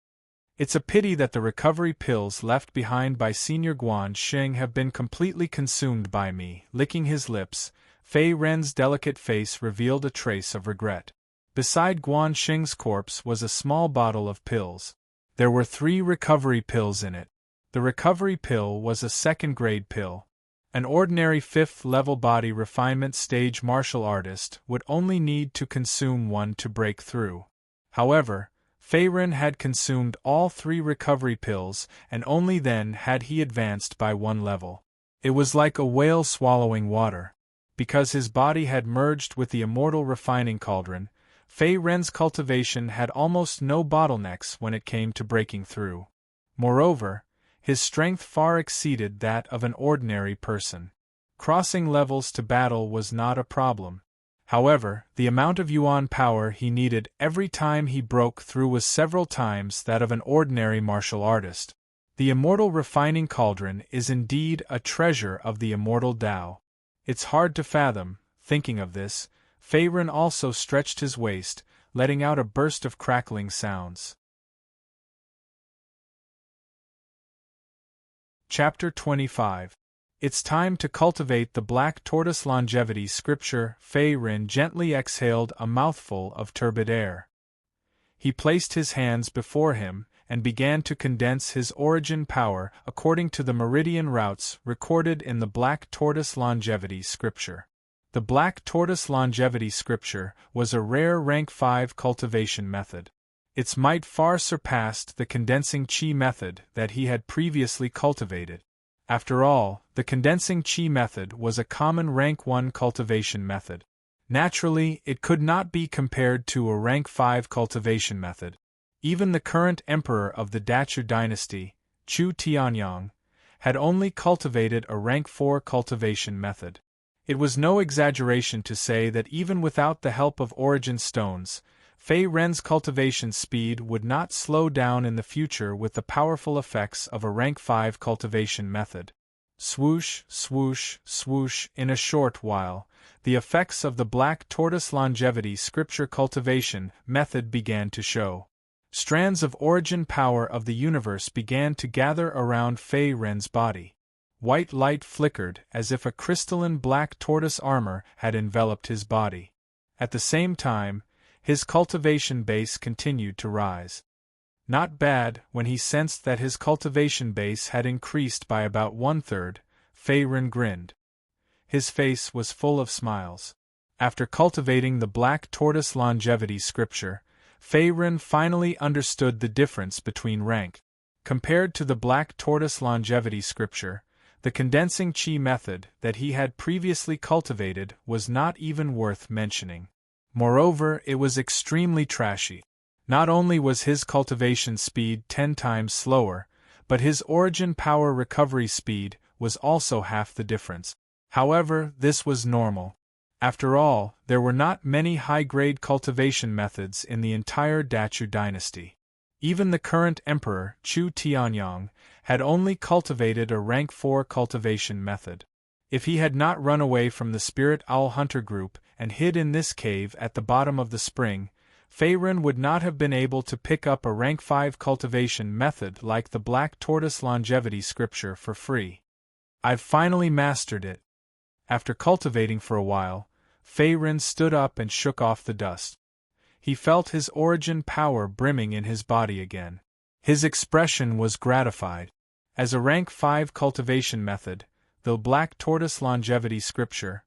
It's a pity that the recovery pills left behind by Senior Guan Xing have been completely consumed by me. Licking his lips, Fei Ren's delicate face revealed a trace of regret. Beside Guan Xing's corpse was a small bottle of pills. There were 3 recovery pills in it. The recovery pill was a 2nd grade pill. An ordinary 5th level body refinement stage martial artist would only need to consume one to break through. However, Faerun had consumed all 3 recovery pills, and only then had he advanced by 1 level. It was like a whale swallowing water. Because his body had merged with the immortal refining cauldron, Faerun's cultivation had almost no bottlenecks when it came to breaking through. Moreover, his strength far exceeded that of an ordinary person. Crossing levels to battle was not a problem. However, the amount of yuan power he needed every time he broke through was several times that of an ordinary martial artist. The immortal refining cauldron is indeed a treasure of the immortal Tao. It's hard to fathom. Thinking of this, Faerun also stretched his waist, letting out a burst of crackling sounds. Chapter 25. It's time to cultivate the black tortoise longevity scripture. Faerun gently exhaled a mouthful of turbid air. He placed his hands before him and began to condense his origin power according to the meridian routes recorded in the black tortoise longevity scripture. The black tortoise longevity scripture was a rare rank 5 cultivation method. Its might far surpassed the condensing chi method that he had previously cultivated. After all, the condensing chi method was a common rank 1 cultivation method. Naturally, it could not be compared to a rank 5 cultivation method. Even the current emperor of the Dachu dynasty, Chu Tianyong, had only cultivated a rank 4 cultivation method. It was no exaggeration to say that even without the help of origin stones, Faerun's cultivation speed would not slow down in the future with the powerful effects of a rank 5 cultivation method. Swoosh, swoosh, swoosh. In a short while, the effects of the black tortoise longevity scripture cultivation method began to show. Strands of origin power of the universe began to gather around Faerun's body. White light flickered as if a crystalline black tortoise armor had enveloped his body. At the same time, his cultivation base continued to rise. Not bad. When he sensed that his cultivation base had increased by about 1/3, Faerun grinned. His face was full of smiles. After cultivating the black tortoise longevity scripture, Faerun finally understood the difference between rank. Compared to the black tortoise longevity scripture, the condensing chi method that he had previously cultivated was not even worth mentioning. Moreover, it was extremely trashy. Not only was his cultivation speed 10 times slower, but his origin power recovery speed was also half the difference. However, this was normal. After all, there were not many high-grade cultivation methods in the entire Dachu dynasty. Even the current emperor, Chu Tianyong, had only cultivated a rank 4 cultivation method. If he had not run away from the spirit owl hunter group and hid in this cave at the bottom of the spring, Faerun would not have been able to pick up a rank 5 cultivation method like the black tortoise longevity scripture for free. I've finally mastered it. After cultivating for a while, Faerun stood up and shook off the dust. He felt his origin power brimming in his body again. His expression was gratified. As a rank 5 cultivation method, the black tortoise longevity scripture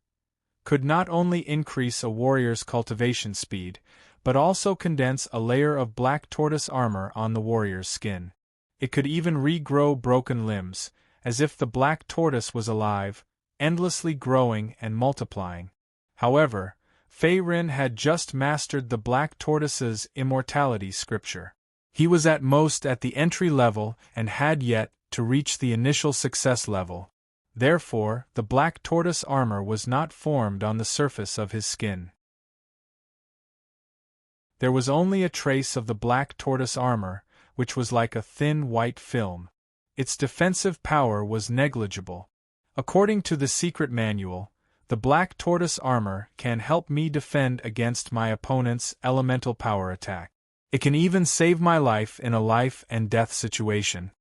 could not only increase a warrior's cultivation speed, but also condense a layer of black tortoise armor on the warrior's skin. It could even regrow broken limbs, as if the black tortoise was alive, endlessly growing and multiplying. However, Faerun had just mastered the black tortoise's immortality scripture. He was at most at the entry level and had yet to reach the initial success level. Therefore, the black tortoise armor was not formed on the surface of his skin. There was only a trace of the black tortoise armor, which was like a thin white film. Its defensive power was negligible. According to the secret manual, the black tortoise armor can help me defend against my opponent's elemental power attack. It can even save my life in a life and death situation.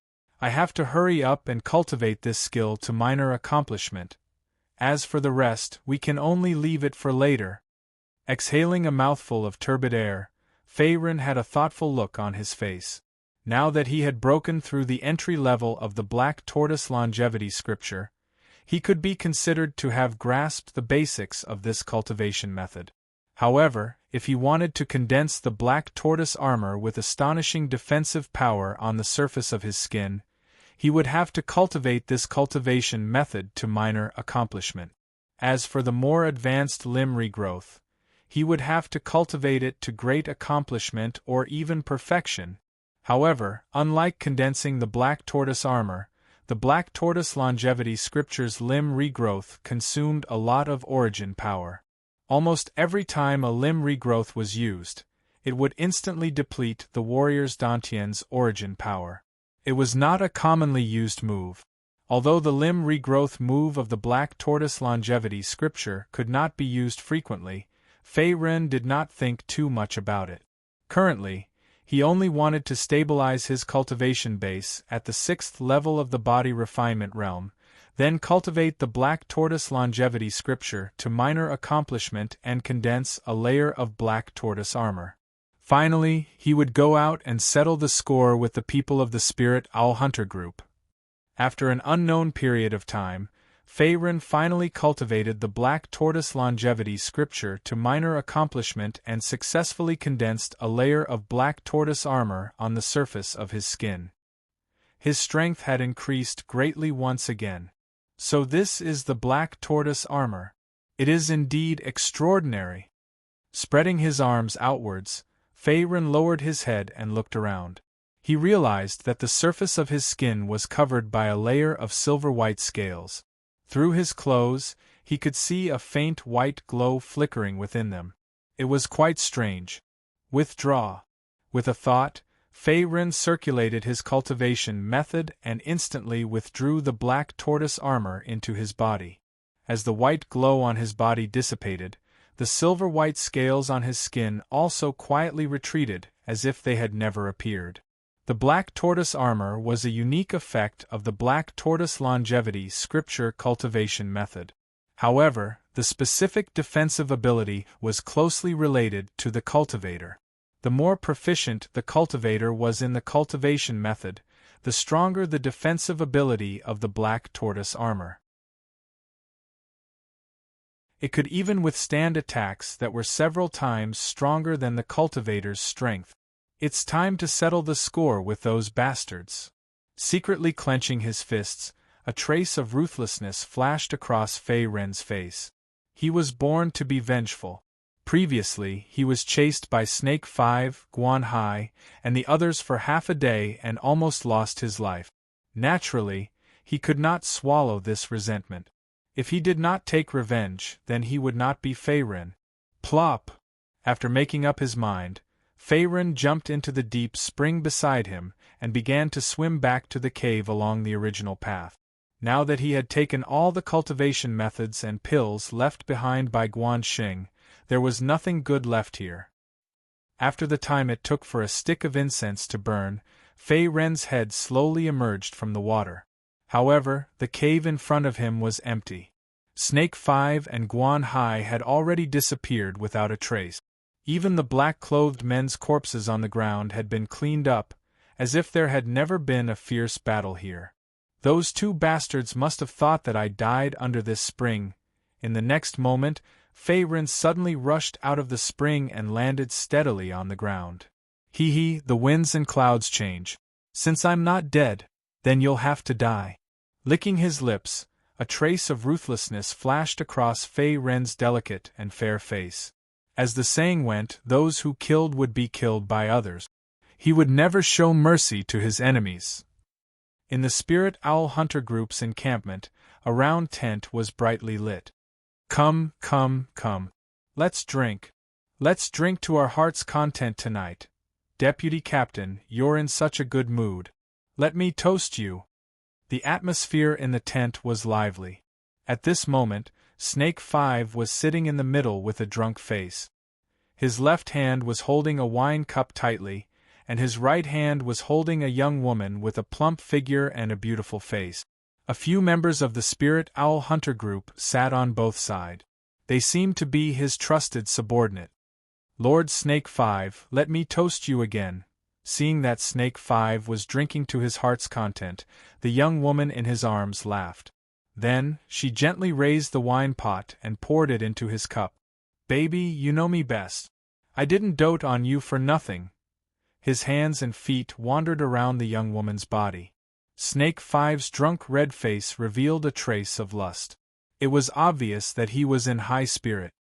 I have to hurry up and cultivate this skill to minor accomplishment. As for the rest, we can only leave it for later. Exhaling a mouthful of turbid air, Faerun had a thoughtful look on his face. Now that he had broken through the entry level of the black tortoise longevity scripture, he could be considered to have grasped the basics of this cultivation method. However, if he wanted to condense the black tortoise armor with astonishing defensive power on the surface of his skin, he would have to cultivate this cultivation method to minor accomplishment. As for the more advanced limb regrowth, he would have to cultivate it to great accomplishment or even perfection. However, unlike condensing the black tortoise armor, the black tortoise longevity scripture's limb regrowth consumed a lot of origin power. Almost every time a limb regrowth was used, it would instantly deplete the warrior's dantian's origin power. It was not a commonly used move. Although the limb regrowth move of the black tortoise longevity scripture could not be used frequently, Fei Ren did not think too much about it. Currently, he only wanted to stabilize his cultivation base at the 6th level of the body refinement realm, then cultivate the black tortoise longevity scripture to minor accomplishment and condense a layer of black tortoise armor. Finally, he would go out and settle the score with the people of the Spirit Owl Hunter group. After an unknown period of time, Fei Ren finally cultivated the black tortoise longevity scripture to minor accomplishment and successfully condensed a layer of black tortoise armor on the surface of his skin. His strength had increased greatly once again. So this is the black tortoise armor. It is indeed extraordinary. Spreading his arms outwards, Fei Ren lowered his head and looked around. He realized that the surface of his skin was covered by a layer of silver-white scales. Through his clothes, he could see a faint white glow flickering within them. It was quite strange. Withdraw. With a thought, Fei Ren circulated his cultivation method and instantly withdrew the black tortoise armor into his body. As the white glow on his body dissipated, the silver-white scales on his skin also quietly retreated as if they had never appeared. The black tortoise armor was a unique effect of the black tortoise longevity scripture cultivation method. However, the specific defensive ability was closely related to the cultivator. The more proficient the cultivator was in the cultivation method, the stronger the defensive ability of the black tortoise armor. It could even withstand attacks that were several times stronger than the cultivator's strength. It's time to settle the score with those bastards. Secretly clenching his fists, a trace of ruthlessness flashed across Fei Ren's face. He was born to be vengeful. Previously, he was chased by Snake 5, Guan Hai, and the others for half a day and almost lost his life. Naturally, he could not swallow this resentment. If he did not take revenge, then he would not be Fei Ren. Plop! After making up his mind, Fei Ren jumped into the deep spring beside him and began to swim back to the cave along the original path. Now that he had taken all the cultivation methods and pills left behind by Guan Xing, there was nothing good left here. After the time it took for a stick of incense to burn, Fei Ren's head slowly emerged from the water. However, the cave in front of him was empty. Snake 5 and Guan Hai had already disappeared without a trace. Even the black-clothed men's corpses on the ground had been cleaned up, as if there had never been a fierce battle here. Those two bastards must have thought that I died under this spring. In the next moment, Fei Ren suddenly rushed out of the spring and landed steadily on the ground. Hee, the winds and clouds change. Since I'm not dead, then you'll have to die. Licking his lips, a trace of ruthlessness flashed across Fei Ren's delicate and fair face. As the saying went, those who killed would be killed by others. He would never show mercy to his enemies. In the Spirit Owl Hunter group's encampment, a round tent was brightly lit. Come. Let's drink. Let's drink to our heart's content tonight. Deputy Captain, you're in such a good mood. Let me toast you. The atmosphere in the tent was lively. At this moment, Snake 5 was sitting in the middle with a drunk face. His left hand was holding a wine cup tightly, and his right hand was holding a young woman with a plump figure and a beautiful face. A few members of the Spirit Owl Hunter group sat on both sides. They seemed to be his trusted subordinate. Lord Snake 5, let me toast you again. Seeing that Snake 5 was drinking to his heart's content, the young woman in his arms laughed. Then, she gently raised the wine pot and poured it into his cup. Baby, you know me best. I didn't dote on you for nothing. His hands and feet wandered around the young woman's body. Snake Five's drunk red face revealed a trace of lust. It was obvious that he was in high spirit.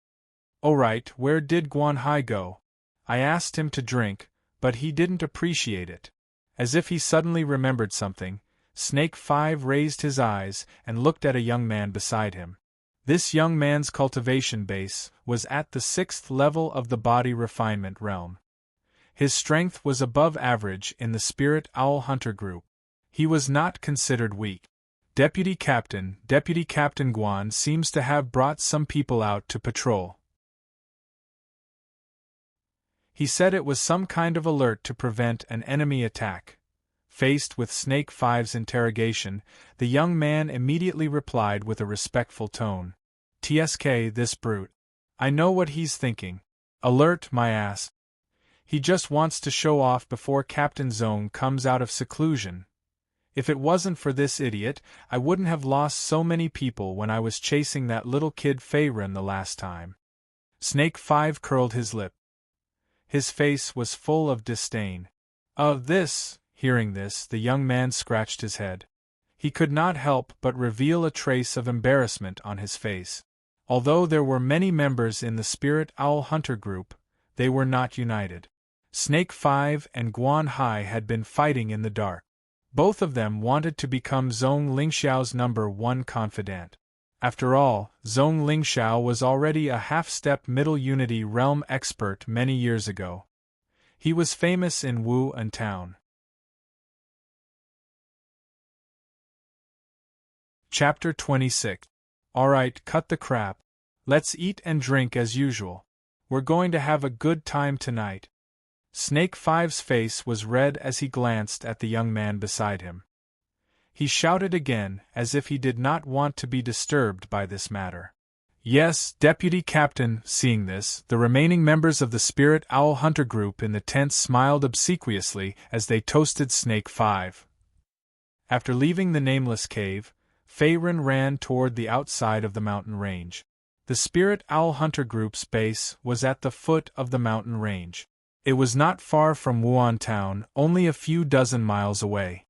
"Alright, where did Guan Hai go? I asked him to drink, but he didn't appreciate it." As if he suddenly remembered something, Snake Five raised his eyes and looked at a young man beside him. This young man's cultivation base was at the 6th level of the body refinement realm. His strength was above average in the Spirit Owl Hunter group. He was not considered weak. Deputy Captain Guan seems to have brought some people out to patrol. He said it was some kind of alert to prevent an enemy attack. Faced with Snake Five's interrogation, the young man immediately replied with a respectful tone. "TSK, this brute. I know what he's thinking. Alert, my ass. He just wants to show off before Captain Zone comes out of seclusion. If it wasn't for this idiot, I wouldn't have lost so many people when I was chasing that little kid Feiren the last time." Snake Five curled his lip. His face was full of disdain. Hearing this, the young man scratched his head. He could not help but reveal a trace of embarrassment on his face. Although there were many members in the Spirit Owl Hunter group, they were not united. Snake Five and Guan Hai had been fighting in the dark. Both of them wanted to become Zhong Lingxiao's #1 confidant. After all, Zhong Lingxiao was already a half-step Middle Unity realm expert many years ago. He was famous in Wu'an town. Chapter 26. Alright, cut the crap. Let's eat and drink as usual. We're going to have a good time tonight. Snake Five's face was red as he glanced at the young man beside him. He shouted again, as if he did not want to be disturbed by this matter. Yes, Deputy Captain. Seeing this, the remaining members of the Spirit Owl Hunter group in the tent smiled obsequiously as they toasted Snake Five. After leaving the nameless cave, Feiren ran toward the outside of the mountain range. The Spirit Owl Hunter group's base was at the foot of the mountain range. It was not far from Wu'an town, only a few dozen miles away.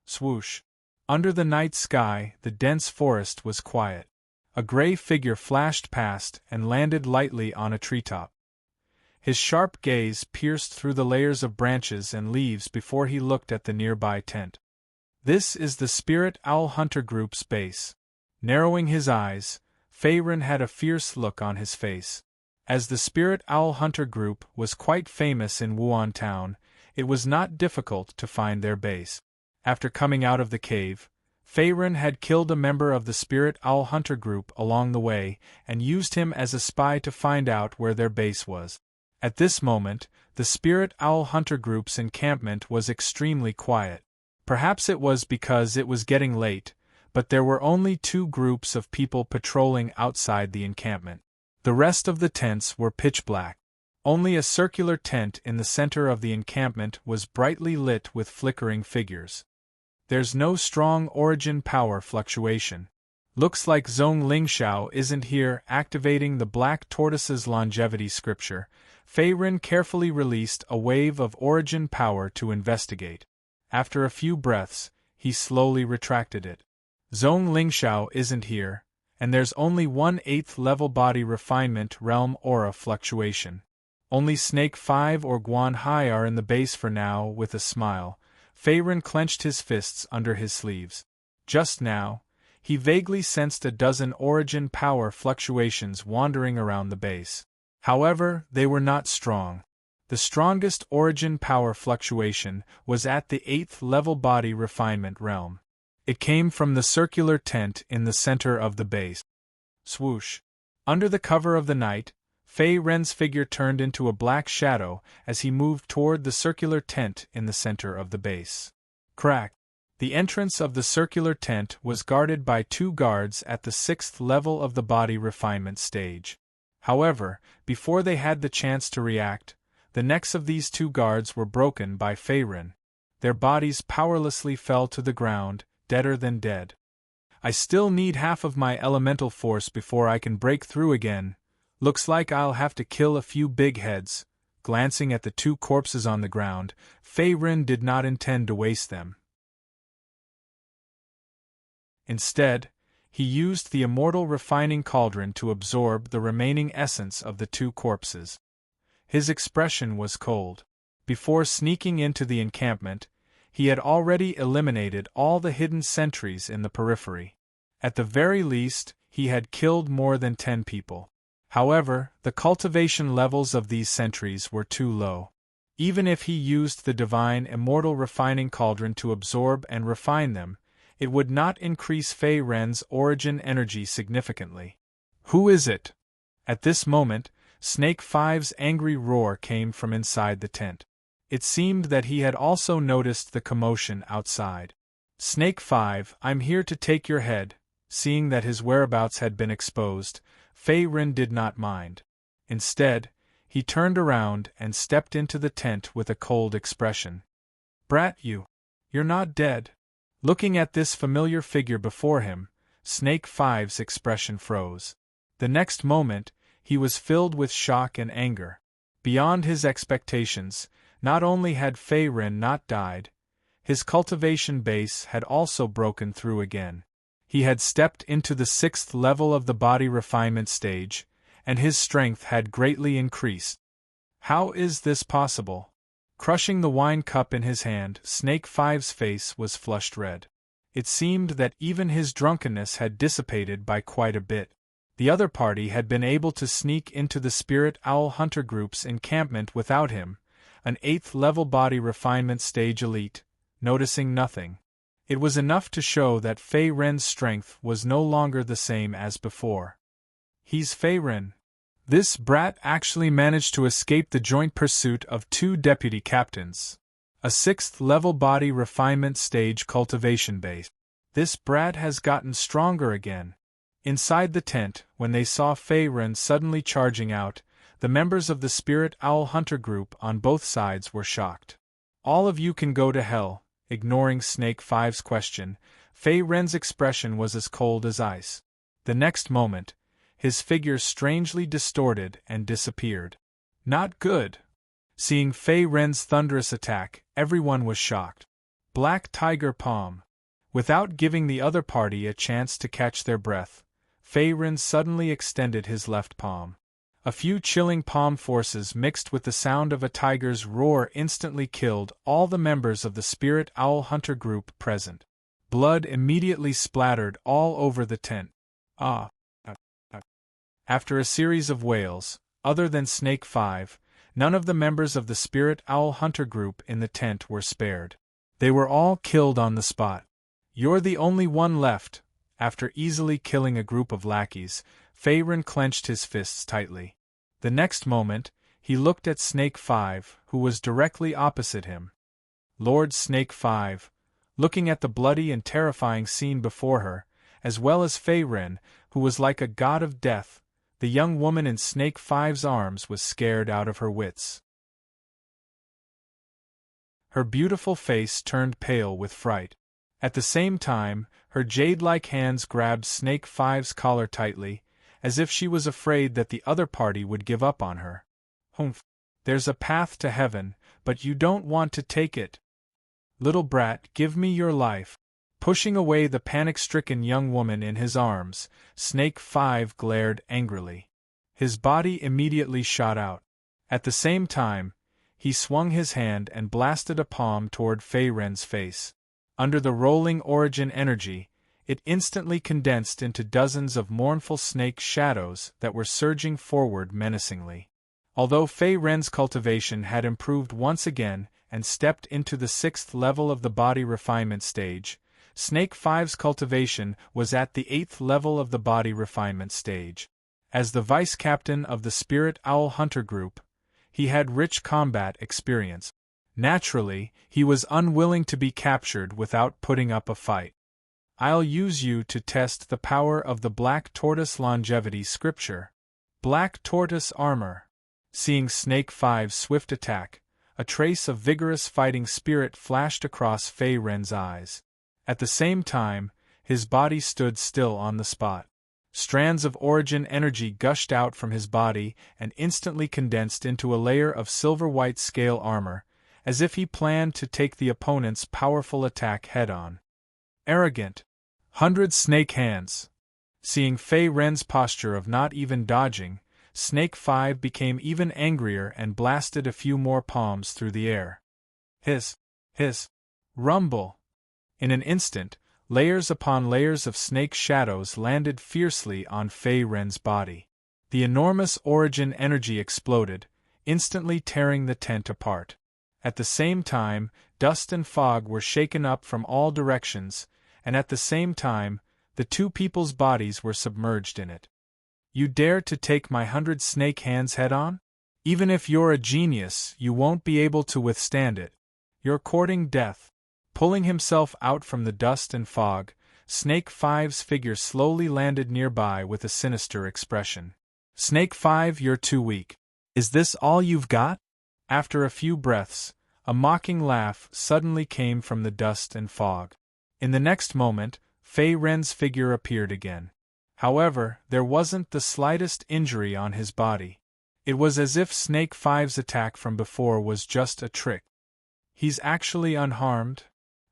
Swoosh! Under the night sky, the dense forest was quiet. A gray figure flashed past and landed lightly on a treetop. His sharp gaze pierced through the layers of branches and leaves before he looked at the nearby tent. This is the Spirit Owl Hunter group's base. Narrowing his eyes, Feiren had a fierce look on his face. As the Spirit Owl Hunter group was quite famous in Wu'an town, it was not difficult to find their base. After coming out of the cave, Feiren had killed a member of the Spirit Owl Hunter group along the way and used him as a spy to find out where their base was. At this moment, the Spirit Owl Hunter group's encampment was extremely quiet. Perhaps it was because it was getting late, but there were only 2 groups of people patrolling outside the encampment. The rest of the tents were pitch black. Only a circular tent in the center of the encampment was brightly lit with flickering figures. There's no strong origin power fluctuation. Looks like Zhong Lingxiao isn't here. Activating the Black Tortoise's longevity scripture, Feiren carefully released a wave of origin power to investigate. After a few breaths, he slowly retracted it. Zhong Lingxiao isn't here, and there's only 1/8 level body refinement realm aura fluctuation. Only Snake Five or Guan Hai are in the base for now. With a smile, Feiren clenched his fists under his sleeves. Just now, he vaguely sensed a dozen origin power fluctuations wandering around the base. However, they were not strong. The strongest origin power fluctuation was at the 8th level body refinement realm. It came from the circular tent in the center of the base. Swoosh! Under the cover of the night, Feiren's figure turned into a black shadow as he moved toward the circular tent in the center of the base. Crack! The entrance of the circular tent was guarded by 2 guards at the 6th level of the body refinement stage. However, before they had the chance to react, the necks of these 2 guards were broken by Feiren. Their bodies powerlessly fell to the ground, deader than dead. I still need half of my elemental force before I can break through again. Looks like I'll have to kill a few big heads. Glancing at the two corpses on the ground, Fei Ren did not intend to waste them. Instead, he used the immortal refining cauldron to absorb the remaining essence of the two corpses. His expression was cold. Before sneaking into the encampment, he had already eliminated all the hidden sentries in the periphery. At the very least, he had killed more than 10 people. However, the cultivation levels of these sentries were too low. Even if he used the divine immortal refining cauldron to absorb and refine them, it would not increase Fei Ren's origin energy significantly. Who is it? At this moment, Snake Five's angry roar came from inside the tent. It seemed that he had also noticed the commotion outside. Snake Five, I'm here to take your head. Seeing that his whereabouts had been exposed, Fei Ren did not mind. Instead, he turned around and stepped into the tent with a cold expression. Brat, you're not dead. Looking at this familiar figure before him, Snake Five's expression froze. The next moment, he was filled with shock and anger. Beyond his expectations, not only had Fei Ren not died, his cultivation base had also broken through again. He had stepped into the 6th level of the body refinement stage, and his strength had greatly increased. How is this possible? Crushing the wine cup in his hand, Snake Five's face was flushed red. It seemed that even his drunkenness had dissipated by quite a bit. The other party had been able to sneak into the Spirit Owl Hunter Group's encampment without him, an 8th level body refinement stage elite, noticing nothing. It was enough to show that Fei Ren's strength was no longer the same as before. He's Fei Ren. This brat actually managed to escape the joint pursuit of 2 deputy captains. A 6th level body refinement stage cultivation base. This brat has gotten stronger again. Inside the tent, when they saw Fei Ren suddenly charging out, the members of the Spirit Owl Hunter group on both sides were shocked. All of you can go to hell. Ignoring Snake Five's question, Fei Ren's expression was as cold as ice. The next moment, his figure strangely distorted and disappeared. Not good. Seeing Fei Ren's thunderous attack, everyone was shocked. Black Tiger Palm. Without giving the other party a chance to catch their breath, Fei Ren suddenly extended his left palm. A few chilling palm forces mixed with the sound of a tiger's roar instantly killed all the members of the Spirit Owl Hunter group present. Blood immediately splattered all over the tent. After a series of wails, other than Snake Five, none of the members of the Spirit Owl Hunter group in the tent were spared. They were all killed on the spot. You're the only one left. After easily killing a group of lackeys, Fei Ren clenched his fists tightly. The next moment, he looked at Snake Five, who was directly opposite him. Lord Snake Five, looking at the bloody and terrifying scene before her, as well as Fei Ren, who was like a god of death, the young woman in Snake Five's arms was scared out of her wits. Her beautiful face turned pale with fright. At the same time, her jade-like hands grabbed Snake Five's collar tightly, as if she was afraid that the other party would give up on her. Humph. There's a path to heaven, but you don't want to take it. Little brat, give me your life. Pushing away the panic-stricken young woman in his arms, Snake Five glared angrily. His body immediately shot out. At the same time, he swung his hand and blasted a palm toward Fei Ren's face. Under the rolling origin energy, it instantly condensed into dozens of mournful snake shadows that were surging forward menacingly. Although Fei Ren's cultivation had improved once again and stepped into the 6th level of the body refinement stage, Snake Five's cultivation was at the 8th level of the body refinement stage. As the vice captain of the Spirit Owl Hunter group, he had rich combat experience. Naturally, he was unwilling to be captured without putting up a fight. I'll use you to test the power of the Black Tortoise longevity scripture. Black Tortoise armor. Seeing Snake Five's swift attack, a trace of vigorous fighting spirit flashed across Fei Ren's eyes. At the same time, his body stood still on the spot. Strands of origin energy gushed out from his body and instantly condensed into a layer of silver-white scale armor, as if he planned to take the opponent's powerful attack head-on. Arrogant. 100 snake hands. Seeing Fei Ren's posture of not even dodging, Snake 5 became even angrier and blasted a few more palms through the air. Hiss. Rumble. In an instant, layers upon layers of snake shadows landed fiercely on Fei Ren's body. The enormous origin energy exploded, instantly tearing the tent apart. At the same time, dust and fog were shaken up from all directions, and at the same time, the two people's bodies were submerged in it. You dare to take my 100 snake hands head-on? Even if you're a genius, you won't be able to withstand it. You're courting death. Pulling himself out from the dust and fog, Snake 5's figure slowly landed nearby with a sinister expression. Snake 5, you're too weak. Is this all you've got? After a few breaths, a mocking laugh suddenly came from the dust and fog. In the next moment, Fei Ren's figure appeared again. However, there wasn't the slightest injury on his body. It was as if Snake 5's attack from before was just a trick. He's actually unharmed?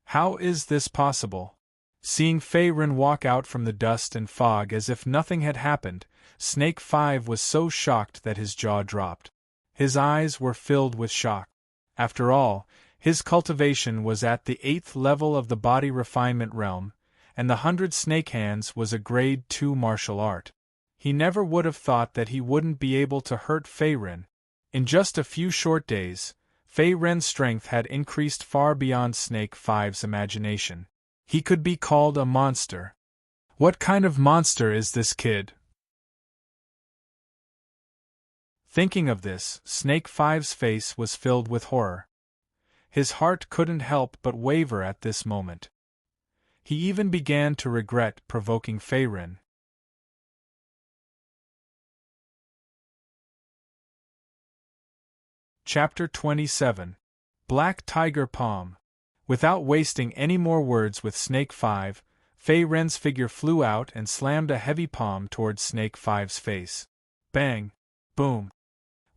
How is this possible? Seeing Fei Ren walk out from the dust and fog as if nothing had happened, Snake 5 was so shocked that his jaw dropped. His eyes were filled with shock. After all, his cultivation was at the 8th level of the body refinement realm, and the 100 snake hands was a grade 2 martial art. He never would have thought that he wouldn't be able to hurt Fei Ren. In just a few short days, Fei Ren's strength had increased far beyond Snake 5's imagination. He could be called a monster. What kind of monster is this kid? Thinking of this, Snake 5's face was filled with horror. His heart couldn't help but waver at this moment. He even began to regret provoking Fei Ren. Chapter 27. Black Tiger Palm. Without wasting any more words with Snake 5, Fei Ren's figure flew out and slammed a heavy palm towards Snake 5's face. Bang! Boom!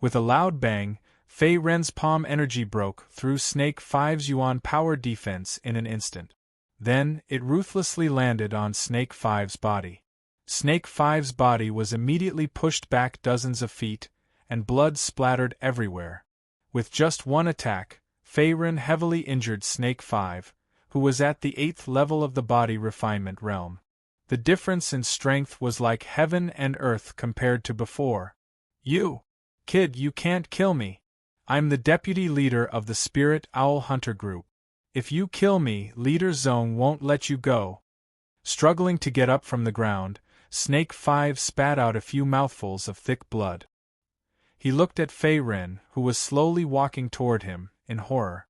With a loud bang, Fei Ren's palm energy broke through Snake 5's Yuan power defense in an instant. Then, it ruthlessly landed on Snake 5's body. Snake 5's body was immediately pushed back dozens of feet, and blood splattered everywhere. With just one attack, Fei Ren heavily injured Snake 5, who was at the 8th level of the body refinement realm. The difference in strength was like heaven and earth compared to before. You! Kid, you can't kill me. I'm the deputy leader of the Spirit Owl Hunter Group. If you kill me, Leader Zone won't let you go. Struggling to get up from the ground, Snake 5 spat out a few mouthfuls of thick blood. He looked at Fei Ren, who was slowly walking toward him, in horror.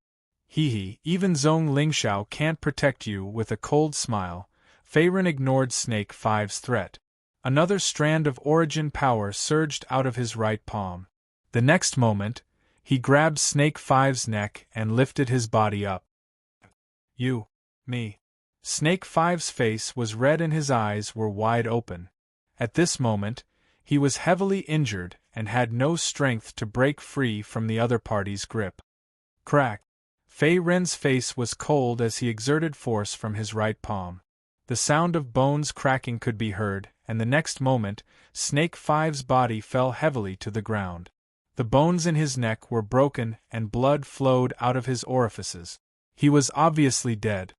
Hee, even Zhong Lingxiao can't protect you. With a cold smile, Fei Ren ignored Snake 5's threat. Another strand of origin power surged out of his right palm. The next moment, he grabbed Snake 5's neck and lifted his body up. You, me. Snake 5's face was red and his eyes were wide open. At this moment, he was heavily injured and had no strength to break free from the other party's grip. Crack! Fei Ren's face was cold as he exerted force from his right palm. The sound of bones cracking could be heard, and the next moment, Snake 5's body fell heavily to the ground. The bones in his neck were broken and blood flowed out of his orifices. He was obviously dead.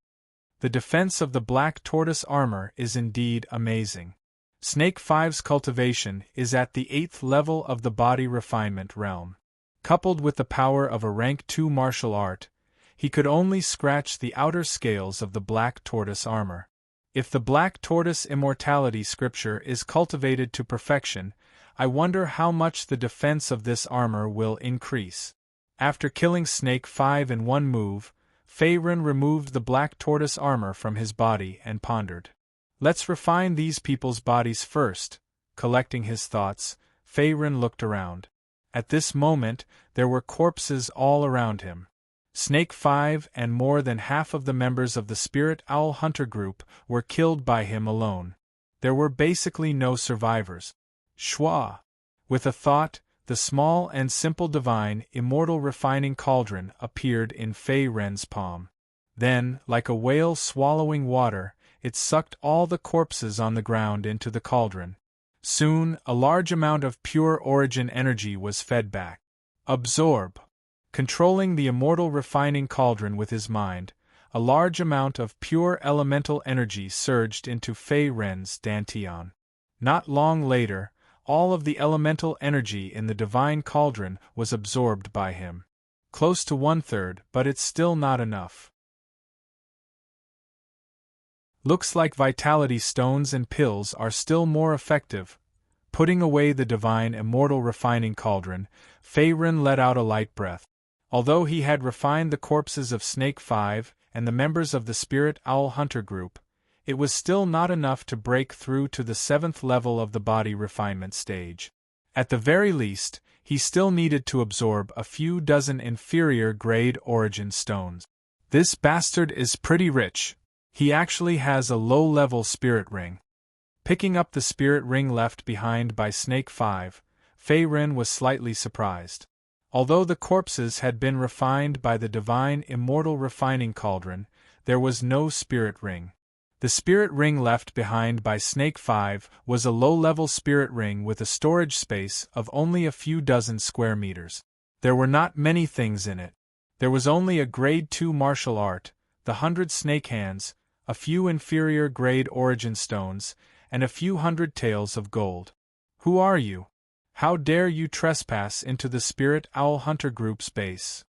The defense of the black tortoise armor is indeed amazing. Snake 5's cultivation is at the 8th level of the body refinement realm. Coupled with the power of a rank 2 martial art, he could only scratch the outer scales of the black tortoise armor. If the black tortoise immortality scripture is cultivated to perfection, I wonder how much the defense of this armor will increase. After killing Snake 5 in one move, Fei Ren removed the black tortoise armor from his body and pondered. Let's refine these people's bodies first. Collecting his thoughts, Fei Ren looked around. At this moment, there were corpses all around him. Snake 5 and more than half of the members of the Spirit Owl Hunter Group were killed by him alone. there were basically no survivors. Schwa. With a thought, the small and simple divine, immortal refining cauldron appeared in Fei Ren's palm. Then, like a whale swallowing water, it sucked all the corpses on the ground into the cauldron. Soon, a large amount of pure origin energy was fed back. Absorb. Controlling the immortal refining cauldron with his mind, a large amount of pure elemental energy surged into Fei Ren's dantian. Not long later, all of the elemental energy in the divine cauldron was absorbed by him. Close to 1/3, but it's still not enough. Looks like vitality stones and pills are still more effective. Putting away the divine immortal refining cauldron, Fei Ren let out a light breath. Although he had refined the corpses of Snake 5 and the members of the Spirit Owl Hunter group, it was still not enough to break through to the 7th level of the body refinement stage. At the very least, he still needed to absorb a few dozen inferior-grade origin stones. This bastard is pretty rich. He actually has a low-level spirit ring. Picking up the spirit ring left behind by Snake 5, Fei Ren was slightly surprised. Although the corpses had been refined by the divine immortal refining cauldron, there was no spirit ring. The spirit ring left behind by Snake 5 was a low-level spirit ring with a storage space of only a few dozen square meters. There were not many things in it. There was only a grade 2 martial art, the 100 snake hands, a few inferior grade origin stones, and a few hundred taels of gold. Who are you? How dare you trespass into the Spirit Owl Hunter group's base?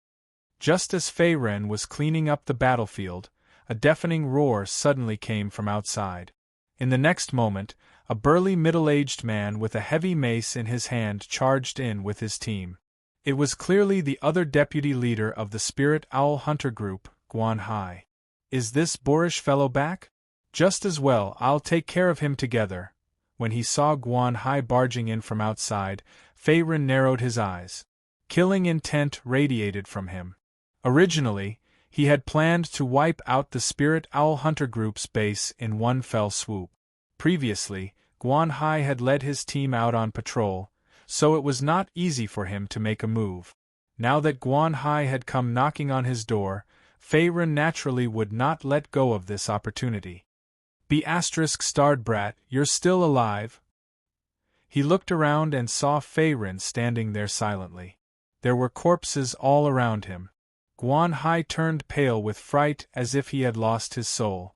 Just as Fei Ren was cleaning up the battlefield, a deafening roar suddenly came from outside. In the next moment, a burly middle-aged man with a heavy mace in his hand charged in with his team. It was clearly the other deputy leader of the Spirit Owl Hunter group, Guan Hai. Is this boorish fellow back? Just as well, I'll take care of him together. When he saw Guan Hai barging in from outside, Fei Ren narrowed his eyes. Killing intent radiated from him. Originally, he had planned to wipe out the Spirit Owl Hunter group's base in one fell swoop. Previously, Guan Hai had led his team out on patrol, so it was not easy for him to make a move. Now that Guan Hai had come knocking on his door, Fei Ren naturally would not let go of this opportunity. ****starred brat, you're still alive?" He looked around and saw Fei Ren standing there silently. There were corpses all around him. Guan Hai turned pale with fright as if he had lost his soul.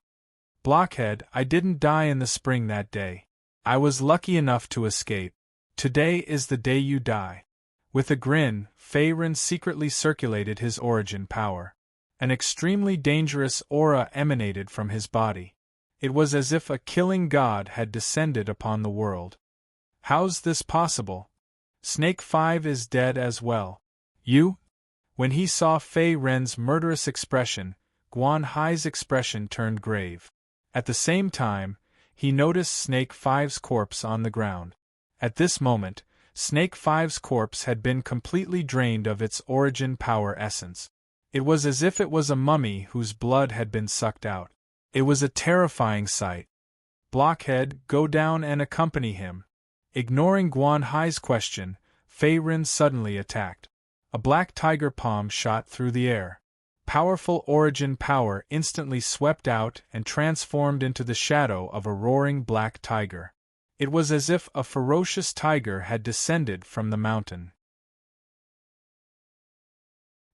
"Blockhead, I didn't die in the spring that day. I was lucky enough to escape. Today is the day you die." With a grin, Fei Ren secretly circulated his origin power. An extremely dangerous aura emanated from his body. It was as if a killing god had descended upon the world. "How's this possible? Snake 5 is dead as well. You?" When he saw Fei Ren's murderous expression, Guan Hai's expression turned grave. At the same time, he noticed Snake 5's corpse on the ground. At this moment, Snake 5's corpse had been completely drained of its origin power essence. It was as if it was a mummy whose blood had been sucked out. It was a terrifying sight. "Blockhead, go down and accompany him." Ignoring Guan Hai's question, Fei Ren suddenly attacked. A black tiger palm shot through the air. Powerful origin power instantly swept out and transformed into the shadow of a roaring black tiger. It was as if a ferocious tiger had descended from the mountain.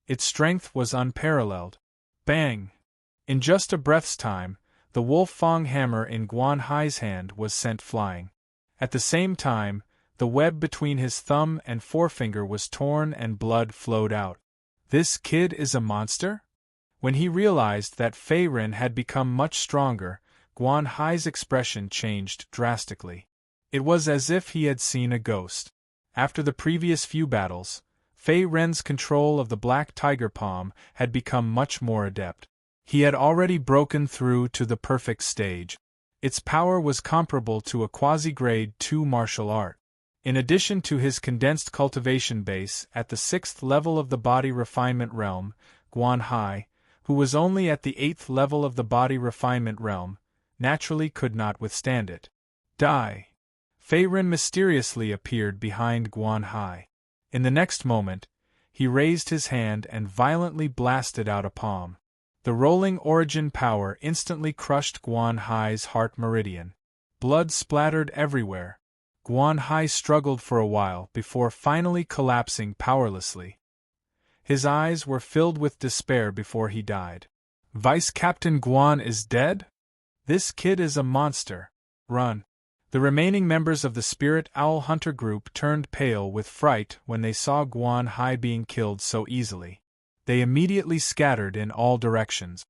Its strength was unparalleled. Bang! In just a breath's time, the Wolf Fang hammer in Guan Hai's hand was sent flying. At the same time, the web between his thumb and forefinger was torn and blood flowed out. This kid is a monster? When he realized that Fei Ren had become much stronger, Guan Hai's expression changed drastically. It was as if he had seen a ghost. After the previous few battles, Fei Ren's control of the black tiger palm had become much more adept. He had already broken through to the perfect stage. Its power was comparable to a quasi-grade 2 martial art. In addition to his condensed cultivation base at the 6th level of the body refinement realm, Guan Hai, who was only at the 8th level of the body refinement realm, naturally could not withstand it. Die! Fei Ren mysteriously appeared behind Guan Hai. In the next moment, he raised his hand and violently blasted out a palm. The rolling origin power instantly crushed Guan Hai's heart meridian. Blood splattered everywhere. Guan Hai struggled for a while before finally collapsing powerlessly. His eyes were filled with despair before he died. Vice Captain Guan is dead? This kid is a monster. Run. The remaining members of the Spirit Owl Hunter group turned pale with fright when they saw Guan Hai being killed so easily. They immediately scattered in all directions.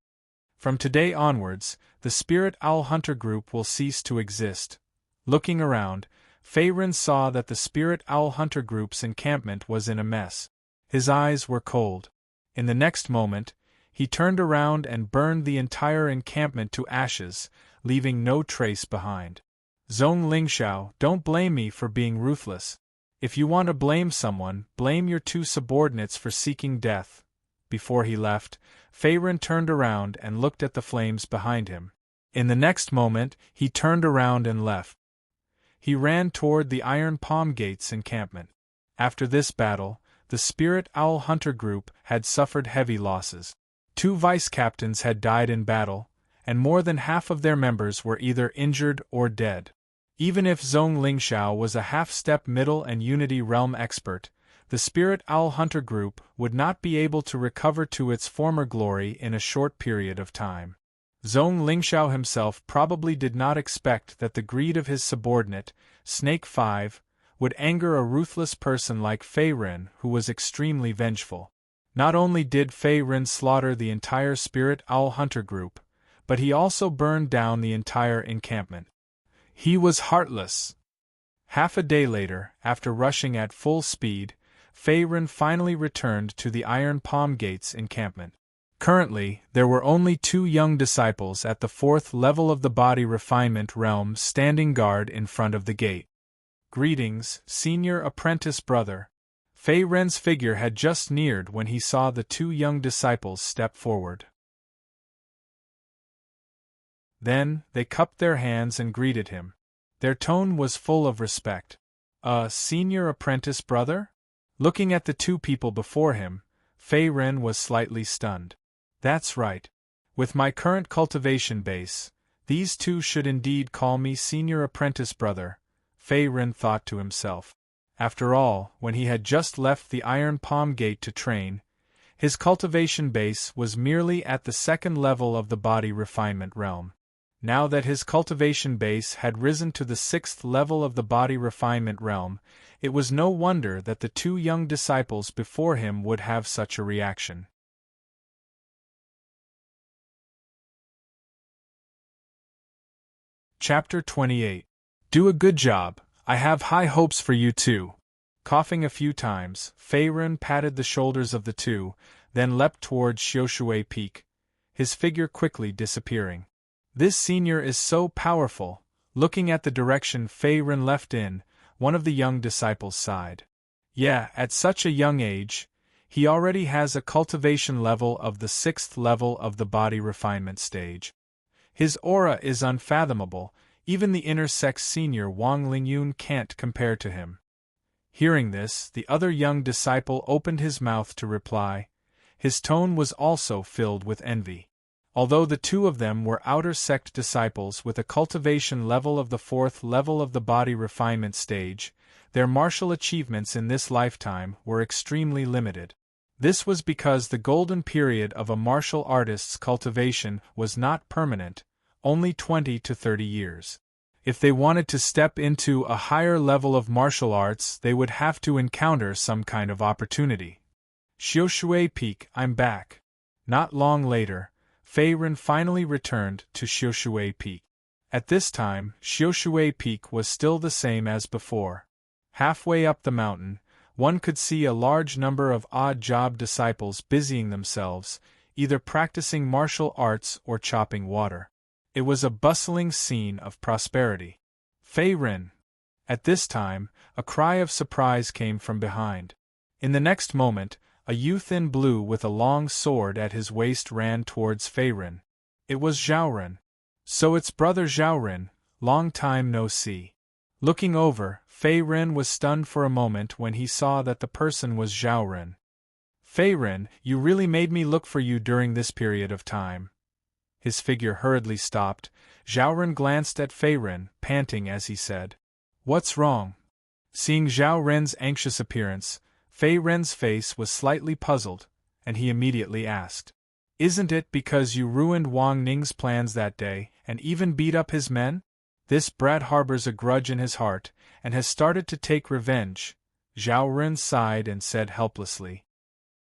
From today onwards, the Spirit Owl Hunter group will cease to exist. Looking around, Fei Ren saw that the Spirit Owl Hunter group's encampment was in a mess. His eyes were cold. In the next moment, he turned around and burned the entire encampment to ashes, leaving no trace behind. Zhong Lingxiao, don't blame me for being ruthless. If you want to blame someone, blame your two subordinates for seeking death. Before he left, Fei Ren turned around and looked at the flames behind him. In the next moment, he turned around and left. He ran toward the Iron Palm Gates encampment. After this battle, the Spirit Owl Hunter group had suffered heavy losses. 2 vice-captains had died in battle, and more than half of their members were either injured or dead. Even if Zhong Lingxiao was a half-step middle and Unity Realm expert, the Spirit Owl Hunter group would not be able to recover to its former glory in a short period of time. Zhong Lingxiao himself probably did not expect that the greed of his subordinate, Snake 5, would anger a ruthless person like Fei Ren, who was extremely vengeful. Not only did Fei Ren slaughter the entire Spirit Owl Hunter group, but he also burned down the entire encampment. He was heartless. Half a day later, after rushing at full speed, Fei Ren finally returned to the Iron Palm Gates encampment. Currently, there were only 2 young disciples at the 4th level of the body refinement realm standing guard in front of the gate. Greetings, senior apprentice brother. Fei Ren's figure had just neared when he saw the 2 young disciples step forward. Then, they cupped their hands and greeted him. Their tone was full of respect. Senior apprentice brother? Looking at the 2 people before him, Fei Ren was slightly stunned. That's right. With my current cultivation base, these 2 should indeed call me senior apprentice brother, Fei Ren thought to himself. After all, when he had just left the Iron Palm Gate to train, his cultivation base was merely at the 2nd level of the body refinement realm. Now that his cultivation base had risen to the 6th level of the body refinement realm, it was no wonder that the 2 young disciples before him would have such a reaction. Chapter 28. Do a good job. I have high hopes for you too. Coughing a few times, Fei Ren patted the shoulders of the 2, then leapt towards Xiushui Peak, his figure quickly disappearing. This senior is so powerful. Looking at the direction Fei Ren left in, one of the young disciples sighed. Yeah, at such a young age, he already has a cultivation level of the 6th level of the body refinement stage. His aura is unfathomable, even the inner-sex senior Wang Lingyun can't compare to him. Hearing this, the other young disciple opened his mouth to reply. His tone was also filled with envy. Although the 2 of them were outer sect disciples with a cultivation level of the 4th level of the body refinement stage, their martial achievements in this lifetime were extremely limited. This was because the golden period of a martial artist's cultivation was not permanent, only 20 to 30 years. If they wanted to step into a higher level of martial arts, they would have to encounter some kind of opportunity. Xiushui Peak, I'm back. Not long later, Fei Ren finally returned to Xiushui Peak. At this time, Xiushui Peak was still the same as before. Halfway up the mountain, one could see a large number of odd-job disciples busying themselves, either practicing martial arts or chopping water. It was a bustling scene of prosperity. Fei Ren. At this time, a cry of surprise came from behind. In the next moment, a youth in blue with a long sword at his waist ran towards Fei Ren. It was Zhao Ren. So it's brother Zhao Ren, long time no see. Looking over, Fei Ren was stunned for a moment when he saw that the person was Zhao Ren. Fei Ren, you really made me look for you during this period of time. His figure hurriedly stopped. Zhao Ren glanced at Fei Ren, panting as he said, "What's wrong?" Seeing Zhao Ren's anxious appearance, Fei Ren's face was slightly puzzled, and he immediately asked, "Isn't it because you ruined Wang Ning's plans that day, and even beat up his men? This brat harbors a grudge in his heart, and has started to take revenge." Zhao Ren sighed and said helplessly,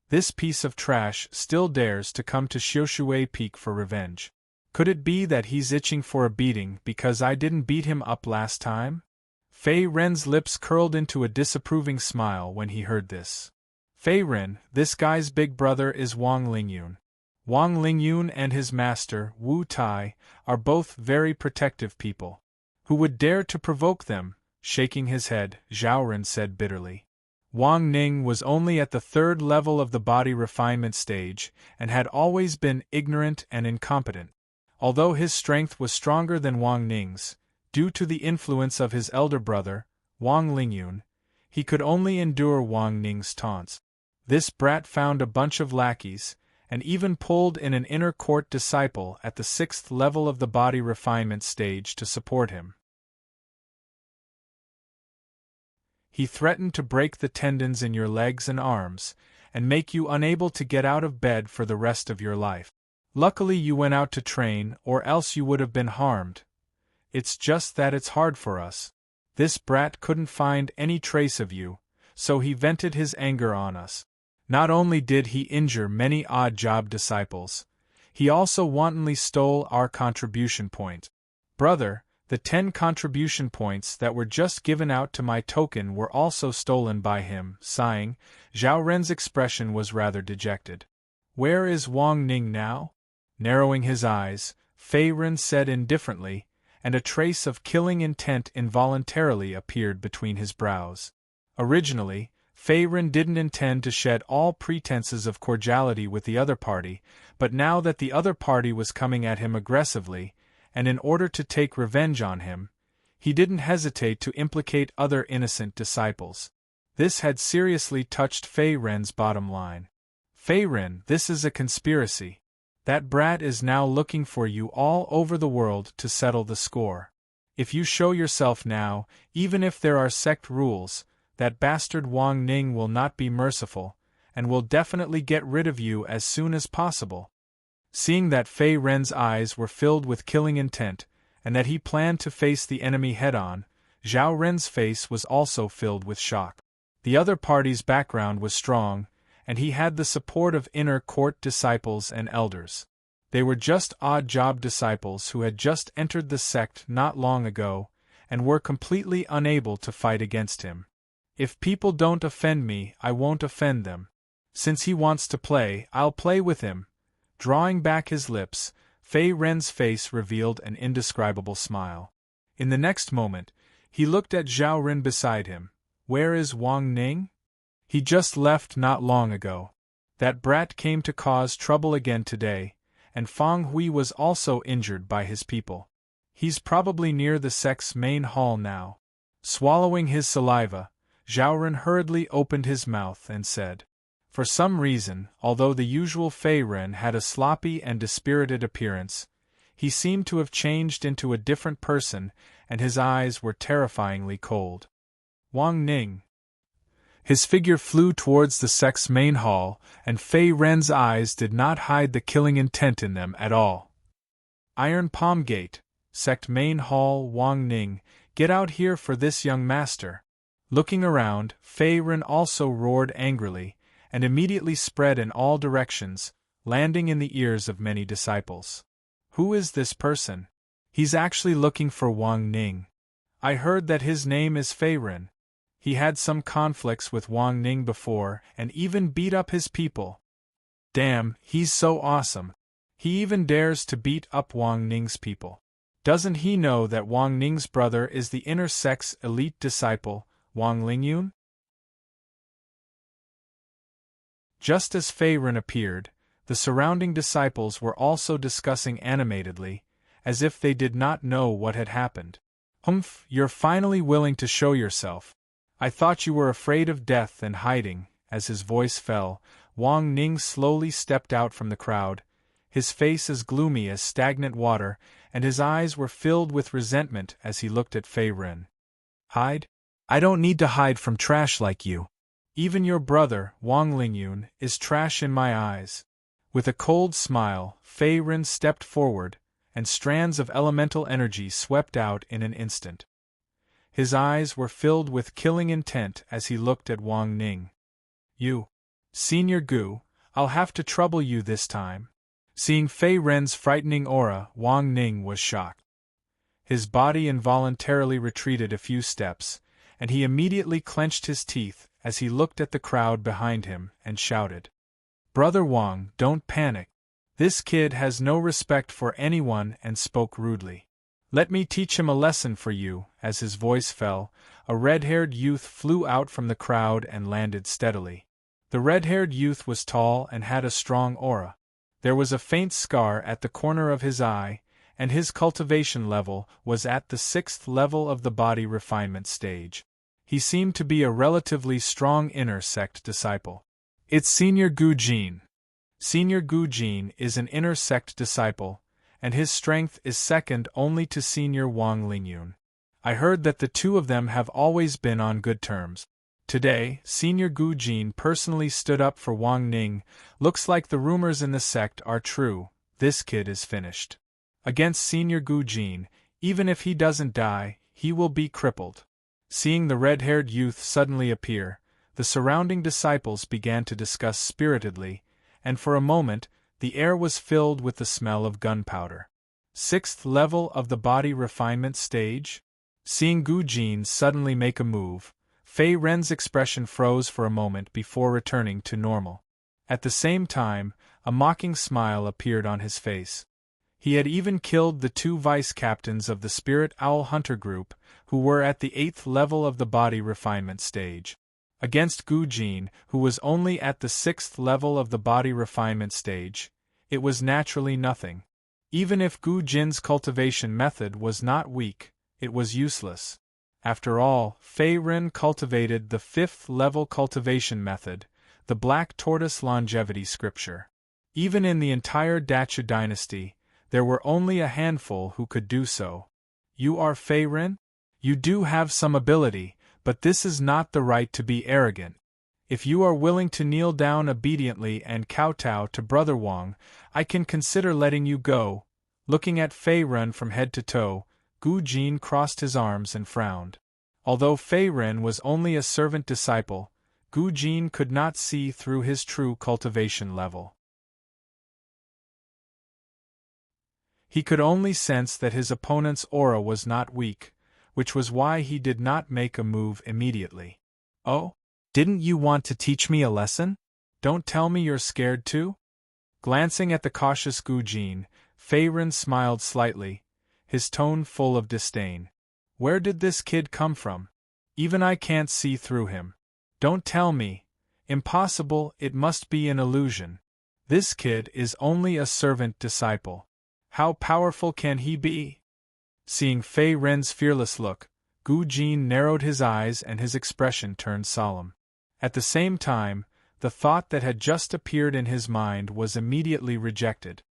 "This piece of trash still dares to come to Xiushui Peak for revenge. Could it be that he's itching for a beating because I didn't beat him up last time?" Fei Ren's lips curled into a disapproving smile when he heard this. "Fei Ren, this guy's big brother is Wang Lingyun. Wang Lingyun and his master, Wu Tai, are both very protective people. Who would dare to provoke them?" Shaking his head, Zhao Ren said bitterly. Wang Ning was only at the 3rd level of the body refinement stage, and had always been ignorant and incompetent. Although his strength was stronger than Wang Ning's, due to the influence of his elder brother, Wang Lingyun, he could only endure Wang Ning's taunts. This brat found a bunch of lackeys, and even pulled in an inner court disciple at the 6th level of the body refinement stage to support him. He threatened to break the tendons in your legs and arms, and make you unable to get out of bed for the rest of your life. Luckily you went out to train, or else you would have been harmed. It's just that it's hard for us. This brat couldn't find any trace of you, so he vented his anger on us. Not only did he injure many odd job disciples, he also wantonly stole our contribution point. Brother, the 10 contribution points that were just given out to my token were also stolen by him." Sighing, Zhao Ren's expression was rather dejected. "Where is Wang Ning now?" Narrowing his eyes, Fei Ren said indifferently, and a trace of killing intent involuntarily appeared between his brows. Originally, Fei Ren didn't intend to shed all pretenses of cordiality with the other party, but now that the other party was coming at him aggressively, and in order to take revenge on him, he didn't hesitate to implicate other innocent disciples. This had seriously touched Fei Ren's bottom line. "Fei Ren, this is a conspiracy. That brat is now looking for you all over the world to settle the score. If you show yourself now, even if there are sect rules, that bastard Wang Ning will not be merciful, and will definitely get rid of you as soon as possible." Seeing that Fei Ren's eyes were filled with killing intent, and that he planned to face the enemy head-on, Zhao Ren's face was also filled with shock. The other party's background was strong, and he had the support of inner court disciples and elders. They were just odd job disciples who had just entered the sect not long ago, and were completely unable to fight against him. "If people don't offend me, I won't offend them. Since he wants to play, I'll play with him." Drawing back his lips, Fei Ren's face revealed an indescribable smile. In the next moment, he looked at Zhao Ren beside him. "Where is Wang Ning?" "He just left not long ago. That brat came to cause trouble again today, and Fang Hui was also injured by his people. He's probably near the sect's main hall now." Swallowing his saliva, Zhao Ren hurriedly opened his mouth and said, For some reason, although the usual Fei Ren had a sloppy and dispirited appearance, he seemed to have changed into a different person, and his eyes were terrifyingly cold. Wang Ning. His figure flew towards the sect's main hall, and Fei Ren's eyes did not hide the killing intent in them at all. Iron Palm Gate, sect main hall. Wang Ning, get out here for this young master. Looking around, Fei Ren also roared angrily, and immediately spread in all directions, landing in the ears of many disciples. Who is this person? He's actually looking for Wang Ning. I heard that his name is Fei Ren. He had some conflicts with Wang Ning before, and even beat up his people. Damn, he's so awesome. He even dares to beat up Wang Ning's people. Doesn't he know that Wang Ning's brother is the inner sect's elite disciple, Wang Lingyun? Just as Fei Ren appeared, the surrounding disciples were also discussing animatedly, as if they did not know what had happened. Humph, you're finally willing to show yourself. I thought you were afraid of death and hiding. As his voice fell, Wang Ning slowly stepped out from the crowd, his face as gloomy as stagnant water, and his eyes were filled with resentment as he looked at Fei Ren. Hide? I don't need to hide from trash like you. Even your brother, Wang Lingyun, is trash in my eyes. With a cold smile, Fei Ren stepped forward, and strands of elemental energy swept out in an instant. His eyes were filled with killing intent as he looked at Wang Ning. You, Senior Gu, I'll have to trouble you this time. Seeing Fei Ren's frightening aura, Wang Ning was shocked. His body involuntarily retreated a few steps, and he immediately clenched his teeth as he looked at the crowd behind him and shouted, "Brother Wang, don't panic. This kid has no respect for anyone," and spoke rudely. "Let me teach him a lesson for you." As his voice fell, a red-haired youth flew out from the crowd and landed steadily. The red-haired youth was tall and had a strong aura. There was a faint scar at the corner of his eye, and his cultivation level was at the 6th level of the body refinement stage. He seemed to be a relatively strong inner sect disciple. It's Senior Gu Jin. Senior Gu Jin is an inner sect disciple, and his strength is second only to Senior Wang Lingyun. I heard that the two of them have always been on good terms. Today, Senior Gu Jin personally stood up for Wang Ning. Looks like the rumors in the sect are true. This kid is finished. Against Senior Gu Jin, even if he doesn't die, he will be crippled. Seeing the red-haired youth suddenly appear, the surrounding disciples began to discuss spiritedly, and for a moment, the air was filled with the smell of gunpowder. 6th level of the body refinement stage? Seeing Gu Jin suddenly make a move, Fei Ren's expression froze for a moment before returning to normal. At the same time, a mocking smile appeared on his face. He had even killed the two vice-captains of the Spirit Owl Hunter group, who were at the 8th level of the body refinement stage. Against Gu Jin, who was only at the 6th level of the body refinement stage, it was naturally nothing. Even if Gu Jin's cultivation method was not weak, it was useless. After all, Fei Ren cultivated the 5th level cultivation method, the Black Tortoise Longevity Scripture. Even in the entire Dachu dynasty, there were only a handful who could do so. You are Fei Ren? You do have some ability, but this is not the right to be arrogant. If you are willing to kneel down obediently and kowtow to Brother Wang, I can consider letting you go. Looking at Fei Ren from head to toe, Gu Jin crossed his arms and frowned. Although Fei Ren was only a servant disciple, Gu Jin could not see through his true cultivation level. He could only sense that his opponent's aura was not weak, which was why he did not make a move immediately. "Oh? Didn't you want to teach me a lesson? Don't tell me you're scared too?" Glancing at the cautious Gu Jin, Fei Ren smiled slightly, his tone full of disdain. "Where did this kid come from? Even I can't see through him. Don't tell me. Impossible, it must be an illusion. This kid is only a servant disciple. How powerful can he be?" Seeing Fei Ren's fearless look, Gu Jin narrowed his eyes and his expression turned solemn. At the same time, the thought that had just appeared in his mind was immediately rejected.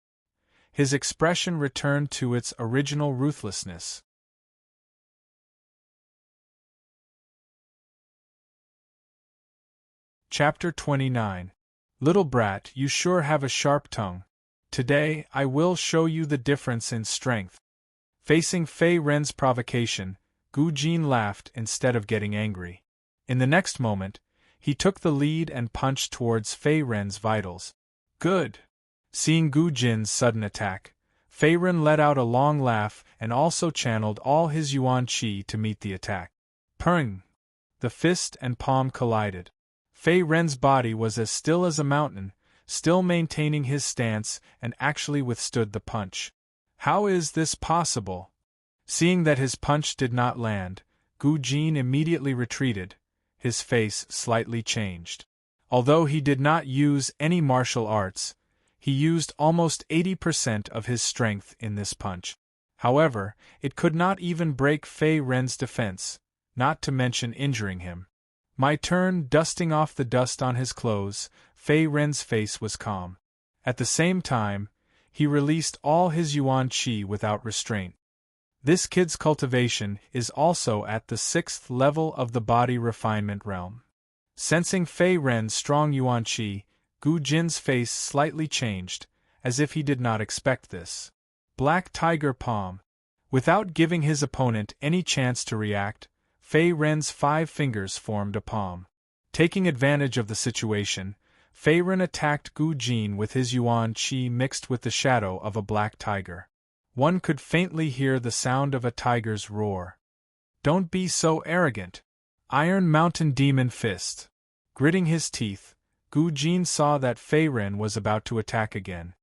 His expression returned to its original ruthlessness. Chapter 29. Little brat, you sure have a sharp tongue. Today, I will show you the difference in strength. Facing Fei Ren's provocation, Gu Jin laughed instead of getting angry. In the next moment, he took the lead and punched towards Fei Ren's vitals. Good! Seeing Gu Jin's sudden attack, Fei Ren let out a long laugh and also channeled all his yuan qi to meet the attack. Purring! The fist and palm collided. Fei Ren's body was as still as a mountain, still maintaining his stance and actually withstood the punch. How is this possible? Seeing that his punch did not land, Gu Jin immediately retreated, his face slightly changed. Although he did not use any martial arts, he used almost 80% of his strength in this punch. However, it could not even break Fei Ren's defense, not to mention injuring him. My turn. Dusting off the dust on his clothes, Fei Ren's face was calm. At the same time, he released all his yuan qi without restraint. This kid's cultivation is also at the 6th level of the body refinement realm. Sensing Fei Ren's strong yuan qi, Gu Jin's face slightly changed, as if he did not expect this. Black Tiger Palm. Without giving his opponent any chance to react, Fei Ren's 5 fingers formed a palm. Taking advantage of the situation, Fei Ren attacked Gu Jin with his yuan qi mixed with the shadow of a black tiger. One could faintly hear the sound of a tiger's roar. Don't be so arrogant. Iron Mountain Demon Fist. Gritting his teeth, Gu Jin saw that Fei Ren was about to attack again.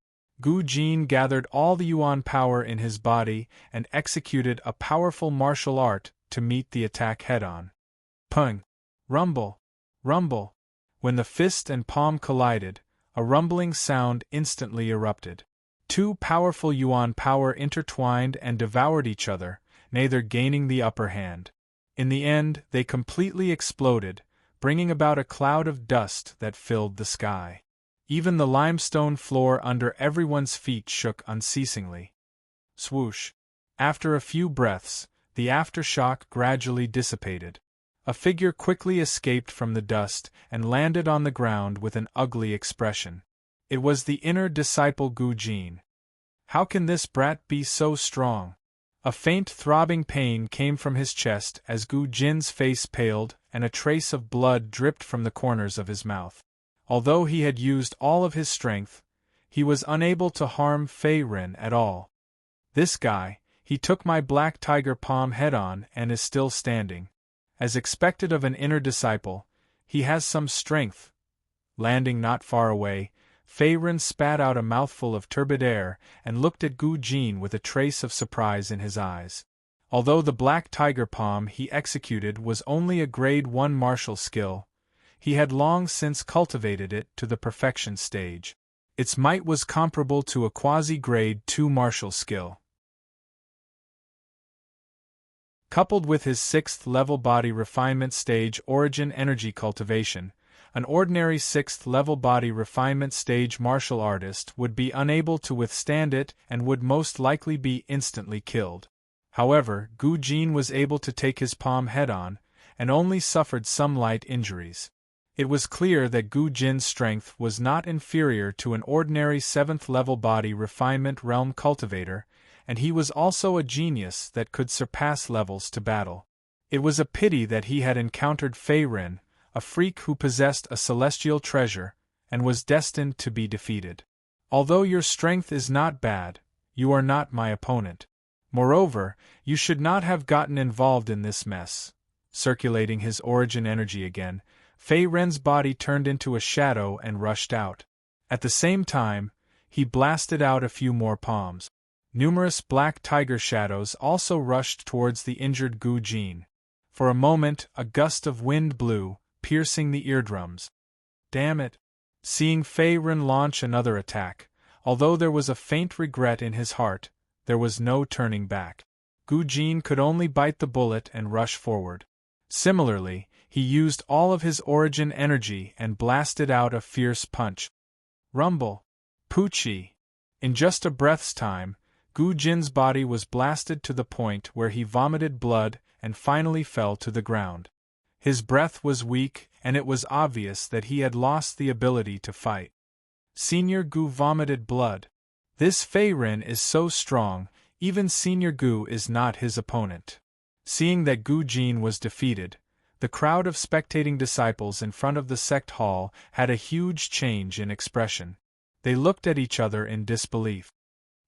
Gu Jin gathered all the yuan power in his body and executed a powerful martial art to meet the attack head-on. Pung! Rumble! Rumble! When the fist and palm collided, a rumbling sound instantly erupted. 2 powerful yuan power intertwined and devoured each other, neither gaining the upper hand. In the end, they completely exploded, bringing about a cloud of dust that filled the sky. Even the limestone floor under everyone's feet shook unceasingly. Swoosh! After a few breaths, the aftershock gradually dissipated. A figure quickly escaped from the dust and landed on the ground with an ugly expression. It was the inner disciple Gu Jin. How can this brat be so strong? A faint throbbing pain came from his chest as Gu Jin's face paled and a trace of blood dripped from the corners of his mouth. Although he had used all of his strength, he was unable to harm Fei Ren at all. This guy, he took my black tiger palm head-on and is still standing. As expected of an inner disciple, he has some strength. Landing not far away, Fei Ren spat out a mouthful of turbid air and looked at Gu Jin with a trace of surprise in his eyes. Although the black tiger palm he executed was only a grade 1 martial skill, he had long since cultivated it to the perfection stage. Its might was comparable to a quasi-grade 2 martial skill. Coupled with his 6th level body refinement stage origin energy cultivation, an ordinary 6th level body refinement stage martial artist would be unable to withstand it and would most likely be instantly killed. However, Gu Jin was able to take his palm head-on, and only suffered some light injuries. It was clear that Gu Jin's strength was not inferior to an ordinary 7th level body refinement realm cultivator, and he was also a genius that could surpass levels to battle. It was a pity that he had encountered Fei Ren, a freak who possessed a celestial treasure, and was destined to be defeated. Although your strength is not bad, you are not my opponent. Moreover, you should not have gotten involved in this mess. Circulating his origin energy again, Fei Ren's body turned into a shadow and rushed out. At the same time, he blasted out a few more palms. Numerous black tiger shadows also rushed towards the injured Gu Jin. For a moment, a gust of wind blew, piercing the eardrums. Damn it! Seeing Fei Ren launch another attack, although there was a faint regret in his heart, there was no turning back. Gu Jin could only bite the bullet and rush forward. Similarly, he used all of his origin energy and blasted out a fierce punch. Rumble! Poochie! In just a breath's time, Gu Jin's body was blasted to the point where he vomited blood and finally fell to the ground. His breath was weak, and it was obvious that he had lost the ability to fight. Senior Gu vomited blood. This Fei Ren is so strong, even Senior Gu is not his opponent. Seeing that Gu Jin was defeated, the crowd of spectating disciples in front of the sect hall had a huge change in expression. They looked at each other in disbelief.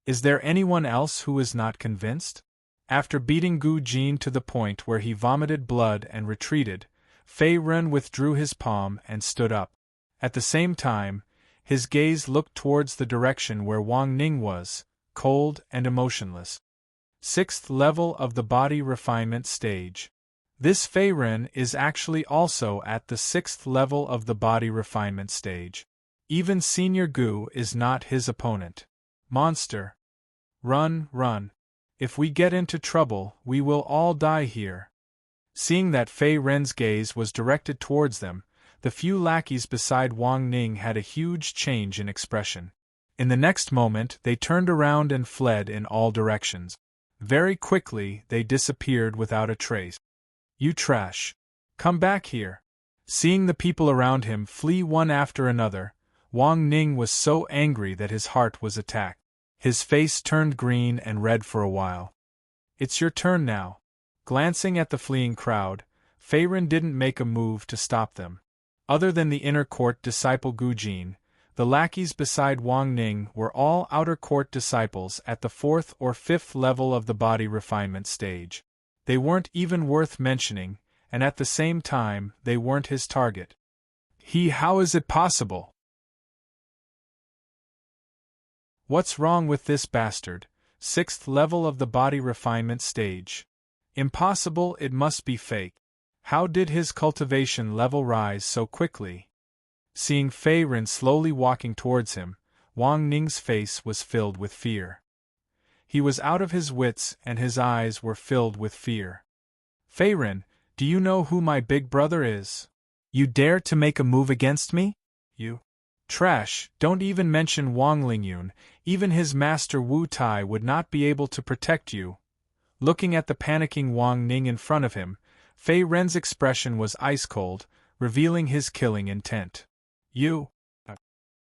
Is there anyone else who is not convinced? After beating Gu Jin to the point where he vomited blood and retreated, Fei Ren withdrew his palm and stood up. At the same time, his gaze looked towards the direction where Wang Ning was, cold and emotionless. 6th level of the body refinement stage. This Fei Ren is actually also at the 6th level of the body refinement stage. Even Senior Gu is not his opponent. Monster! Run, run! If we get into trouble, we will all die here. Seeing that Fei Ren's gaze was directed towards them, the few lackeys beside Wang Ning had a huge change in expression. In the next moment they turned around and fled in all directions. Very quickly they disappeared without a trace. You trash! Come back here! Seeing the people around him flee one after another, Wang Ning was so angry that his heart was attacked. His face turned green and red for a while. It's your turn now. Glancing at the fleeing crowd, Fei Ren didn't make a move to stop them. Other than the inner court disciple Gu Jin, the lackeys beside Wang Ning were all outer court disciples at the 4th or 5th level of the body refinement stage. They weren't even worth mentioning, and at the same time they weren't his target. How is it possible? What's wrong with this bastard? 6th level of the body refinement stage. Impossible, it must be fake. How did his cultivation level rise so quickly? Seeing Fei Ren slowly walking towards him, Wang Ning's face was filled with fear. He was out of his wits and his eyes were filled with fear. Fei Ren, do you know who my big brother is? You dare to make a move against me? You trash! Don't even mention Wang Lingyun, even his master Wu Tai would not be able to protect you. Looking at the panicking Wang Ning in front of him, Fei Ren's expression was ice-cold, revealing his killing intent. You!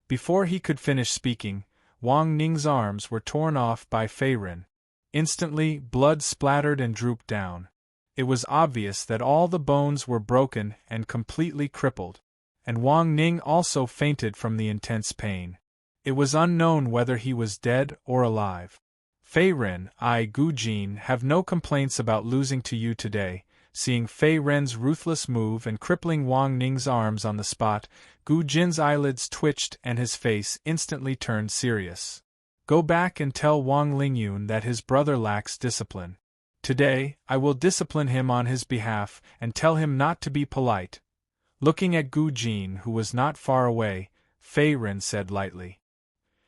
Before he could finish speaking, Wang Ning's arms were torn off by Fei Ren. Instantly, blood splattered and drooped down. It was obvious that all the bones were broken and completely crippled, and Wang Ning also fainted from the intense pain. It was unknown whether he was dead or alive. Fei Ren, Gu Jin, have no complaints about losing to you today. Seeing Fei Ren's ruthless move and crippling Wang Ning's arms on the spot, Gu Jin's eyelids twitched and his face instantly turned serious. Go back and tell Wang Lingyun that his brother lacks discipline. Today, I will discipline him on his behalf and tell him not to be polite. Looking at Gu Jin, who was not far away, Fei Ren said lightly.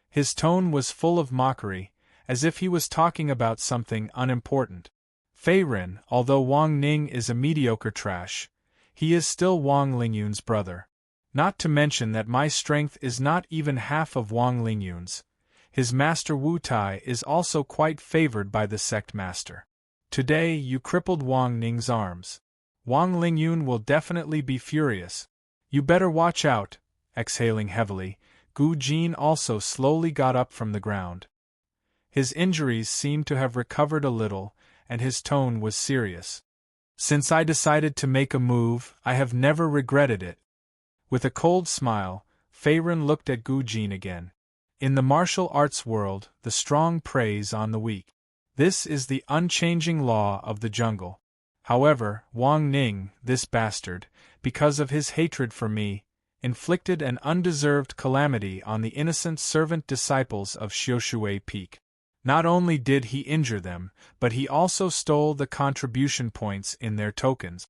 His tone was full of mockery, as if he was talking about something unimportant. Fei Ren, although Wang Ning is a mediocre trash, he is still Wang Lingyun's brother. Not to mention that my strength is not even half of Wang Lingyun's. His master Wu Tai is also quite favored by the sect master. Today you crippled Wang Ning's arms. Wang Lingyun will definitely be furious. You better watch out. Exhaling heavily, Gu Jin also slowly got up from the ground. His injuries seemed to have recovered a little, and his tone was serious. Since I decided to make a move, I have never regretted it. With a cold smile, Fei Ren looked at Gu Jin again. In the martial arts world, the strong preys on the weak. This is the unchanging law of the jungle. However, Wang Ning, this bastard, because of his hatred for me, inflicted an undeserved calamity on the innocent servant disciples of Xiushui Peak. Not only did he injure them, but he also stole the contribution points in their tokens.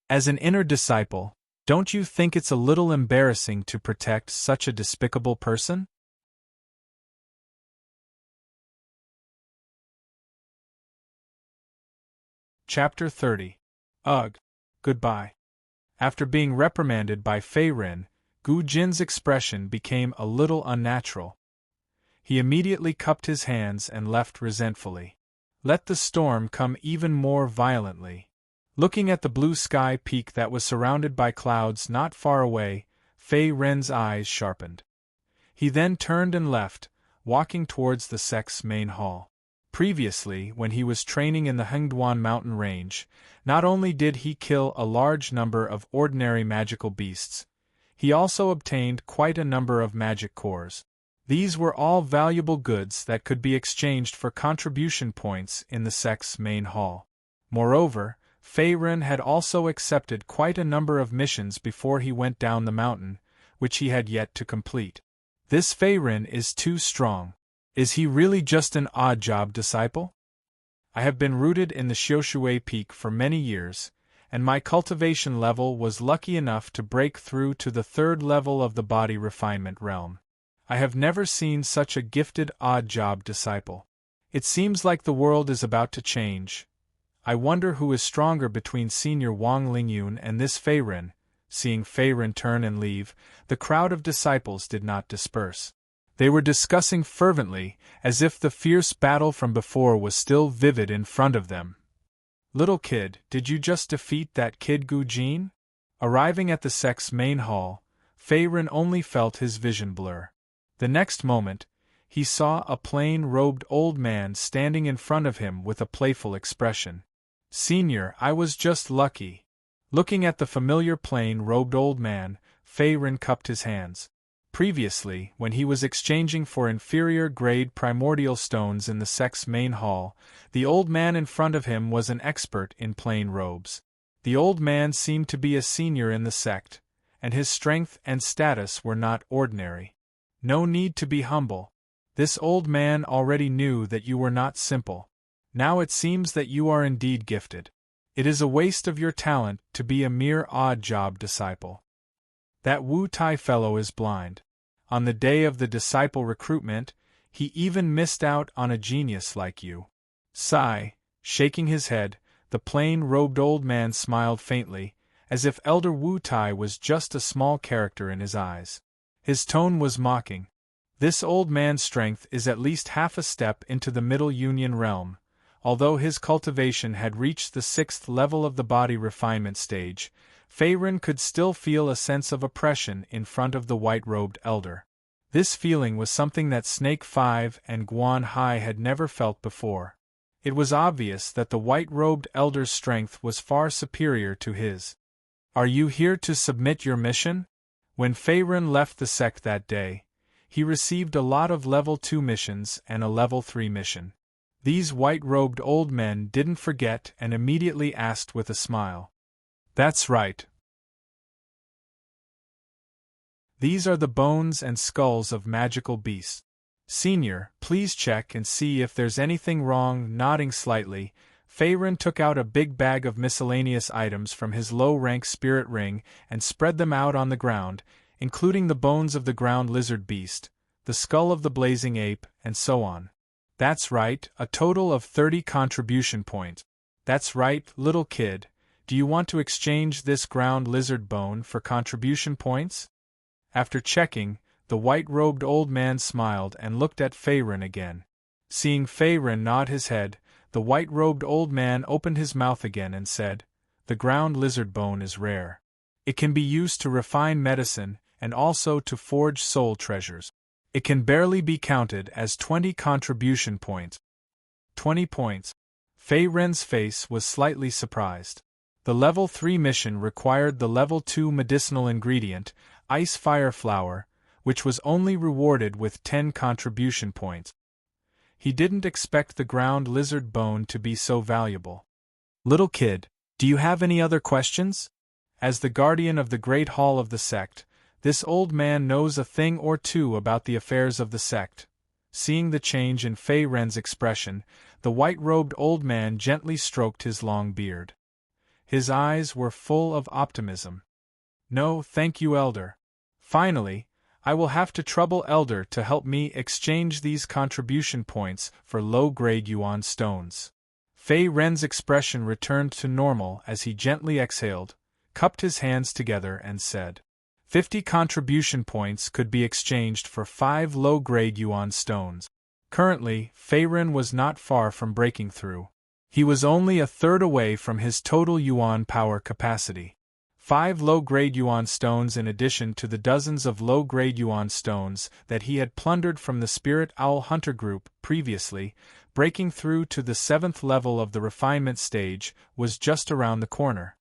As an inner disciple, don't you think it's a little embarrassing to protect such a despicable person? Chapter 30. Ugh. Goodbye. After being reprimanded by Fei Ren, Gu Jin's expression became a little unnatural. He immediately cupped his hands and left resentfully. Let the storm come even more violently. Looking at the blue sky peak that was surrounded by clouds not far away, Fei Ren's eyes sharpened. He then turned and left, walking towards the sect's main hall. Previously, when he was training in the Hengduan mountain range, not only did he kill a large number of ordinary magical beasts, he also obtained quite a number of magic cores. These were all valuable goods that could be exchanged for contribution points in the sect's main hall. Moreover, Fei Ren had also accepted quite a number of missions before he went down the mountain, which he had yet to complete. This Fei Ren is too strong. Is he really just an odd job disciple? I have been rooted in the Xiushui Peak for many years, and my cultivation level was lucky enough to break through to the 3rd level of the body refinement realm. I have never seen such a gifted odd job disciple. It seems like the world is about to change. I wonder who is stronger between Senior Wang Lingyun and this Fei Ren. Seeing Fei Ren turn and leave, the crowd of disciples did not disperse. They were discussing fervently, as if the fierce battle from before was still vivid in front of them. Little kid, did you just defeat that kid Gu Jin? Arriving at the sect's main hall, Fei Ren only felt his vision blur. The next moment, he saw a plain-robed old man standing in front of him with a playful expression. Senior, I was just lucky. Looking at the familiar plain-robed old man, Fei Ren cupped his hands. Previously, when he was exchanging for inferior-grade primordial stones in the sect's main hall, the old man in front of him was an expert in plain robes. The old man seemed to be a senior in the sect, and his strength and status were not ordinary. No need to be humble. This old man already knew that you were not simple. Now it seems that you are indeed gifted. It is a waste of your talent to be a mere odd-job disciple. That Wu Tai fellow is blind. On the day of the disciple recruitment, he even missed out on a genius like you. Sigh, shaking his head, the plain-robed old man smiled faintly, as if Elder Wu Tai was just a small character in his eyes. His tone was mocking. This old man's strength is at least half a step into the Middle Union realm. Although his cultivation had reached the 6th level of the body refinement stage, Fei Ren could still feel a sense of oppression in front of the white-robed elder. This feeling was something that Snake 5 and Guan Hai had never felt before. It was obvious that the white-robed elder's strength was far superior to his. Are you here to submit your mission? When Fei Ren left the sect that day, he received a lot of level 2 missions and a level 3 mission. These white-robed old men didn't forget and immediately asked with a smile. That's right. These are the bones and skulls of magical beasts. Senior, please check and see if there's anything wrong. Nodding slightly, Fei Ren took out a big bag of miscellaneous items from his low-rank spirit ring and spread them out on the ground, including the bones of the ground lizard beast, the skull of the blazing ape, and so on. That's right, a total of 30 contribution points. That's right, little kid. Do you want to exchange this ground lizard bone for contribution points? After checking, the white-robed old man smiled and looked at Fei Ren again. Seeing Fei Ren nod his head, the white-robed old man opened his mouth again and said, "The ground lizard bone is rare. It can be used to refine medicine and also to forge soul treasures. It can barely be counted as 20 contribution points." 20 points. Fei Ren's face was slightly surprised. The level 3 mission required the level 2 medicinal ingredient, Ice Fire Flower, which was only rewarded with 10 contribution points. He didn't expect the ground lizard bone to be so valuable. Little kid, do you have any other questions? As the guardian of the Great Hall of the sect, this old man knows a thing or two about the affairs of the sect. Seeing the change in Fei Ren's expression, the white-robed old man gently stroked his long beard. His eyes were full of optimism. No, thank you, Elder. Finally, I will have to trouble Elder to help me exchange these contribution points for low-grade yuan stones. Fei Ren's expression returned to normal as he gently exhaled, cupped his hands together and said, 50 contribution points could be exchanged for 5 low-grade yuan stones. Currently, Fei Ren was not far from breaking through. He was only a third away from his total yuan power capacity. 5 low-grade yuan stones in addition to the dozens of low-grade yuan stones that he had plundered from the Spirit Owl Hunter group previously, breaking through to the 7th level of the refinement stage, was just around the corner.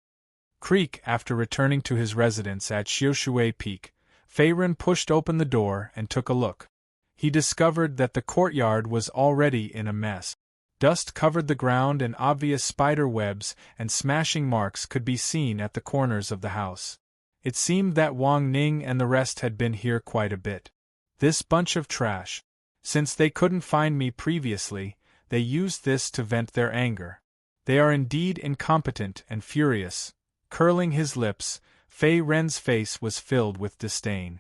Creak. After returning to his residence at Xiushui Peak, Fei Ren pushed open the door and took a look. He discovered that the courtyard was already in a mess. Dust covered the ground and obvious spider webs and smashing marks could be seen at the corners of the house. It seemed that Wang Ning and the rest had been here quite a bit. This bunch of trash. Since they couldn't find me previously, they used this to vent their anger. They are indeed incompetent and furious. Curling his lips, Fei Ren's face was filled with disdain.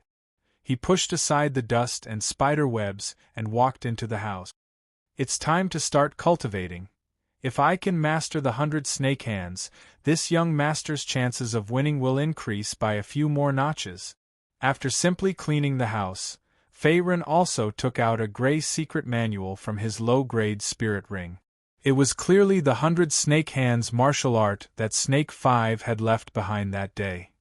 He pushed aside the dust and spider webs and walked into the house. It's time to start cultivating. If I can master the 100 snake hands, this young master's chances of winning will increase by a few more notches. After simply cleaning the house, Faerun also took out a gray secret manual from his low-grade spirit ring. It was clearly the 100 snake hands martial art that Snake 5 had left behind that day.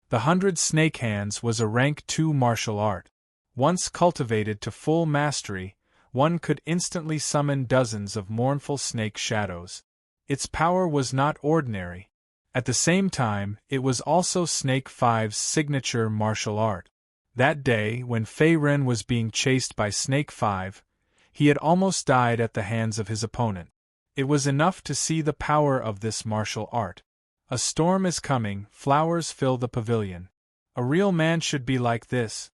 The 100 snake hands was a rank 2 martial art. Once cultivated to full mastery, one could instantly summon dozens of mournful snake shadows. Its power was not ordinary. At the same time, it was also Snake 5's signature martial art. That day, when Faerun was being chased by Snake 5, he had almost died at the hands of his opponent. It was enough to see the power of this martial art. A storm is coming, flowers fill the pavilion. A real man should be like this.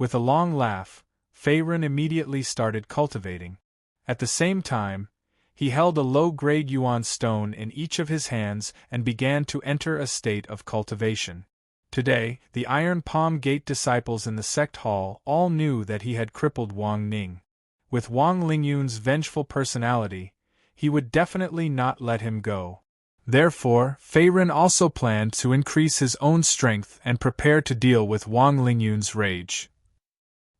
With a long laugh, Faerun immediately started cultivating. At the same time, he held a low-grade yuan stone in each of his hands and began to enter a state of cultivation. Today, the Iron Palm Gate disciples in the sect hall all knew that he had crippled Wang Ning. With Wang Lingyun's vengeful personality, he would definitely not let him go. Therefore, Faerun also planned to increase his own strength and prepare to deal with Wang Lingyun's rage.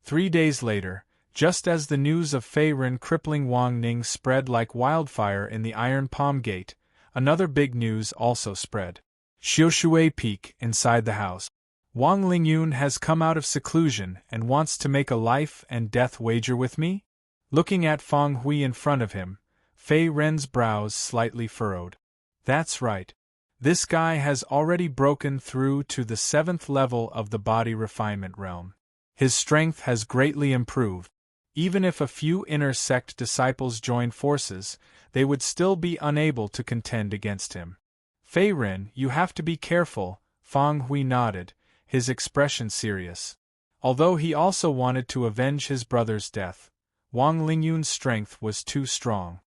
3 days later, just as the news of Faerun crippling Wang Ning spread like wildfire in the Iron Palm Gate, another big news also spread. Xiushui Peak, inside the house. Wang Lingyun has come out of seclusion and wants to make a life and death wager with me? Looking at Feng Hui in front of him, Faerun's brows slightly furrowed. That's right. This guy has already broken through to the 7th level of the body refinement realm. His strength has greatly improved. Even if a few inner sect disciples join forces, they would still be unable to contend against him. Faerun, you have to be careful, Feng Hui nodded, his expression serious. Although he also wanted to avenge his brother's death, Wang Lingyun's strength was too strong.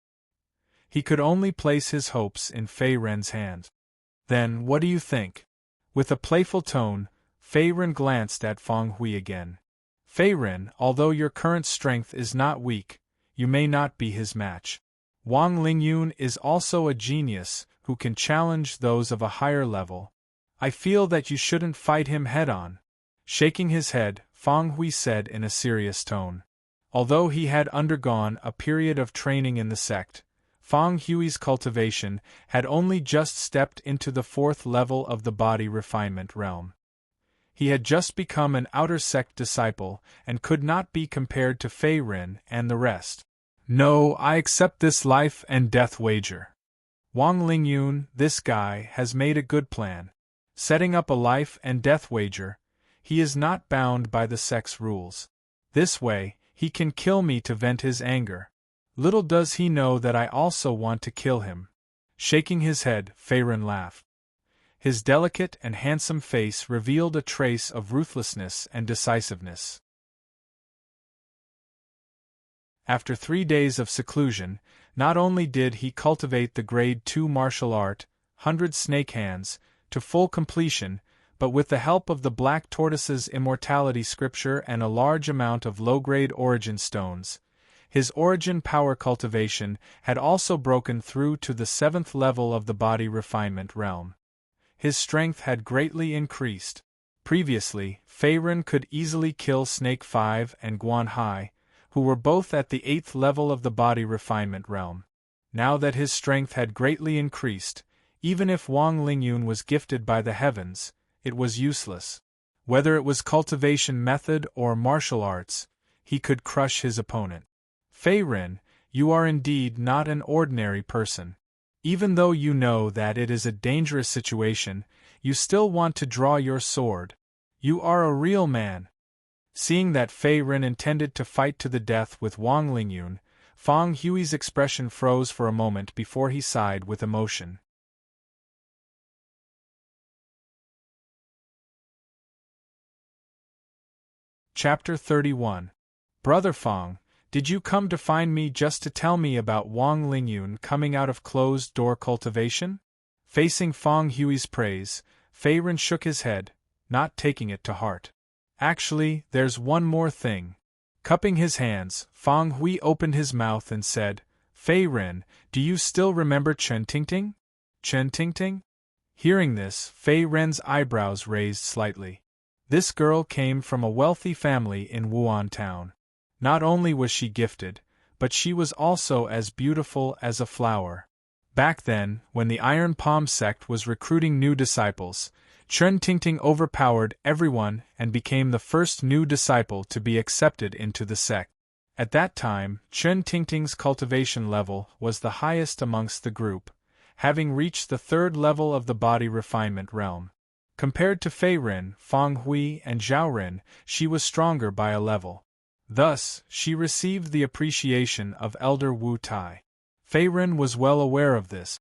He could only place his hopes in Faerun's hands. Then, what do you think? With a playful tone, Faerun glanced at Feng Hui again. Faerun, although your current strength is not weak, you may not be his match. Wang Lingyun is also a genius who can challenge those of a higher level. I feel that you shouldn't fight him head-on. Shaking his head, Feng Hui said in a serious tone. Although he had undergone a period of training in the sect, Feng Hui's cultivation had only just stepped into the 4th level of the body refinement realm. He had just become an outer sect disciple and could not be compared to Faerun and the rest. No, I accept this life and death wager. Wang Lingyun, this guy, has made a good plan. Setting up a life and death wager, he is not bound by the sect's rules. This way, he can kill me to vent his anger. Little does he know that I also want to kill him. Shaking his head, Faerun laughed. His delicate and handsome face revealed a trace of ruthlessness and decisiveness. After 3 days of seclusion, not only did he cultivate the Grade 2 martial art, 100 snake hands, to full completion, but with the help of the Black Tortoise's immortality scripture and a large amount of low-grade origin stones, his origin power cultivation had also broken through to the 7th level of the body refinement realm. His strength had greatly increased. Previously, Faerun could easily kill Snake 5 and Guan Hai, who were both at the 8th level of the body refinement realm. Now that his strength had greatly increased, even if Wang Lingyun was gifted by the heavens, it was useless. Whether it was cultivation method or martial arts, he could crush his opponent. Faerun, you are indeed not an ordinary person. Even though you know that it is a dangerous situation, you still want to draw your sword. You are a real man. Seeing that Faerun intended to fight to the death with Wang Lingyun, Feng Hui's expression froze for a moment before he sighed with emotion. Chapter 31. Brother Feng, did you come to find me just to tell me about Wang Lingyun coming out of closed-door cultivation? Facing Feng Hui's praise, Faerun shook his head, not taking it to heart. Actually, there's one more thing. Cupping his hands, Fang Hui opened his mouth and said, "Fei Ren, do you still remember Chen Tingting?" "Chen Tingting?" Hearing this, Fei Ren's eyebrows raised slightly. This girl came from a wealthy family in Wuan town. Not only was she gifted, but she was also as beautiful as a flower. Back then, when the Iron Palm sect was recruiting new disciples, Chen Tingting overpowered everyone and became the first new disciple to be accepted into the sect. At that time, Chen Tingting's cultivation level was the highest amongst the group, having reached the 3rd level of the body refinement realm. Compared to Fei Ren, Fang Hui, and Zhao Ren, she was stronger by a level. Thus, she received the appreciation of Elder Wu Tai. Fei Ren was well aware of this.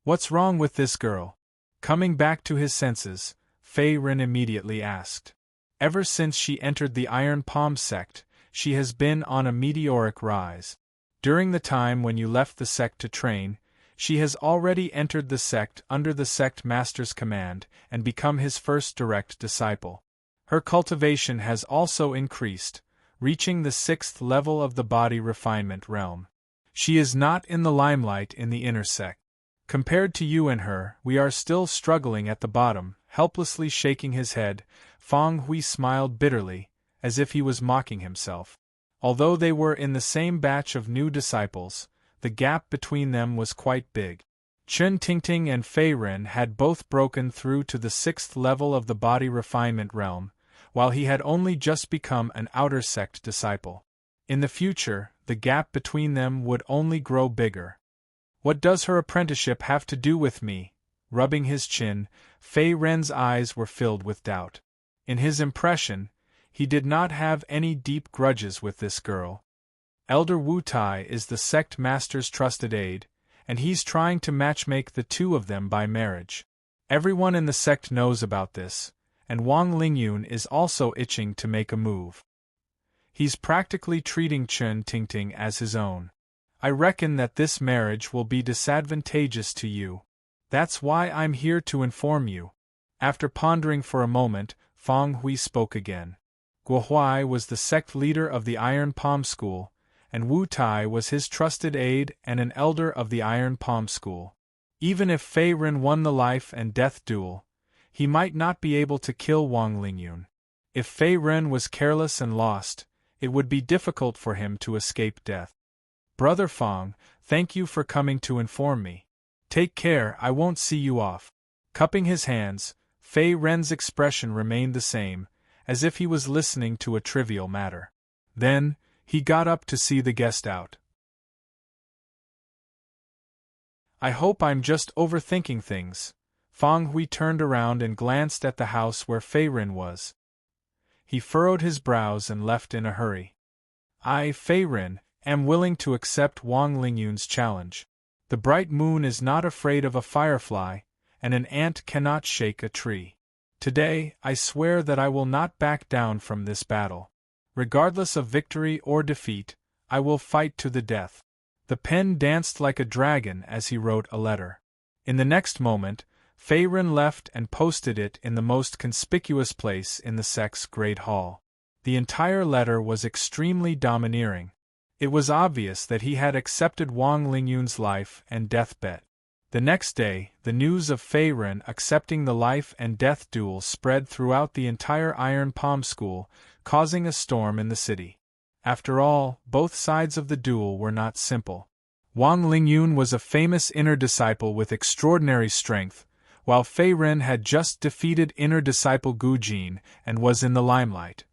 "What's wrong with this girl?" Coming back to his senses, Fei Ren immediately asked. Ever since she entered the Iron Palm sect, she has been on a meteoric rise. During the time when you left the sect to train, she has already entered the sect under the sect master's command and become his first direct disciple. Her cultivation has also increased, reaching the 6th level of the body refinement realm. She is not in the limelight in the inner sect. Compared to you and her, we are still struggling at the bottom. Helplessly shaking his head, Fang Hui smiled bitterly, as if he was mocking himself. Although they were in the same batch of new disciples, the gap between them was quite big. Chen Tingting and Fei Ren had both broken through to the 6th level of the body refinement realm, while he had only just become an outer sect disciple. In the future, the gap between them would only grow bigger. "What does her apprenticeship have to do with me?" Rubbing his chin, Fei Ren's eyes were filled with doubt. In his impression, he did not have any deep grudges with this girl. Elder Wu Tai is the sect master's trusted aide, and he's trying to matchmake the two of them by marriage. Everyone in the sect knows about this, and Wang Lingyun is also itching to make a move. He's practically treating Chen Tingting as his own. I reckon that this marriage will be disadvantageous to you. That's why I'm here to inform you. After pondering for a moment, Fang Hui spoke again. Guo Huai was the sect leader of the Iron Palm School, and Wu Tai was his trusted aide and an elder of the Iron Palm School. Even if Fei Ren won the life and death duel, he might not be able to kill Wang Lingyun. If Fei Ren was careless and lost, it would be difficult for him to escape death. "Brother Fang, thank you for coming to inform me. Take care, I won't see you off." Cupping his hands, Fei Ren's expression remained the same, as if he was listening to a trivial matter. Then, he got up to see the guest out. "I hope I'm just overthinking things." Fang Hui turned around and glanced at the house where Fei Ren was. He furrowed his brows and left in a hurry. "I, Fei Ren, am willing to accept Wang Lingyun's challenge. The bright moon is not afraid of a firefly, and an ant cannot shake a tree. Today, I swear that I will not back down from this battle. Regardless of victory or defeat, I will fight to the death." The pen danced like a dragon as he wrote a letter. In the next moment, Fei Ren left and posted it in the most conspicuous place in the sect's great hall. The entire letter was extremely domineering. It was obvious that he had accepted Wang Lingyun's life and death bet. The next day, the news of Fei Ren accepting the life and death duel spread throughout the entire Iron Palm School, causing a storm in the city. After all, both sides of the duel were not simple. Wang Lingyun was a famous inner disciple with extraordinary strength, while Fei Ren had just defeated inner disciple Gu Jin and was in the limelight.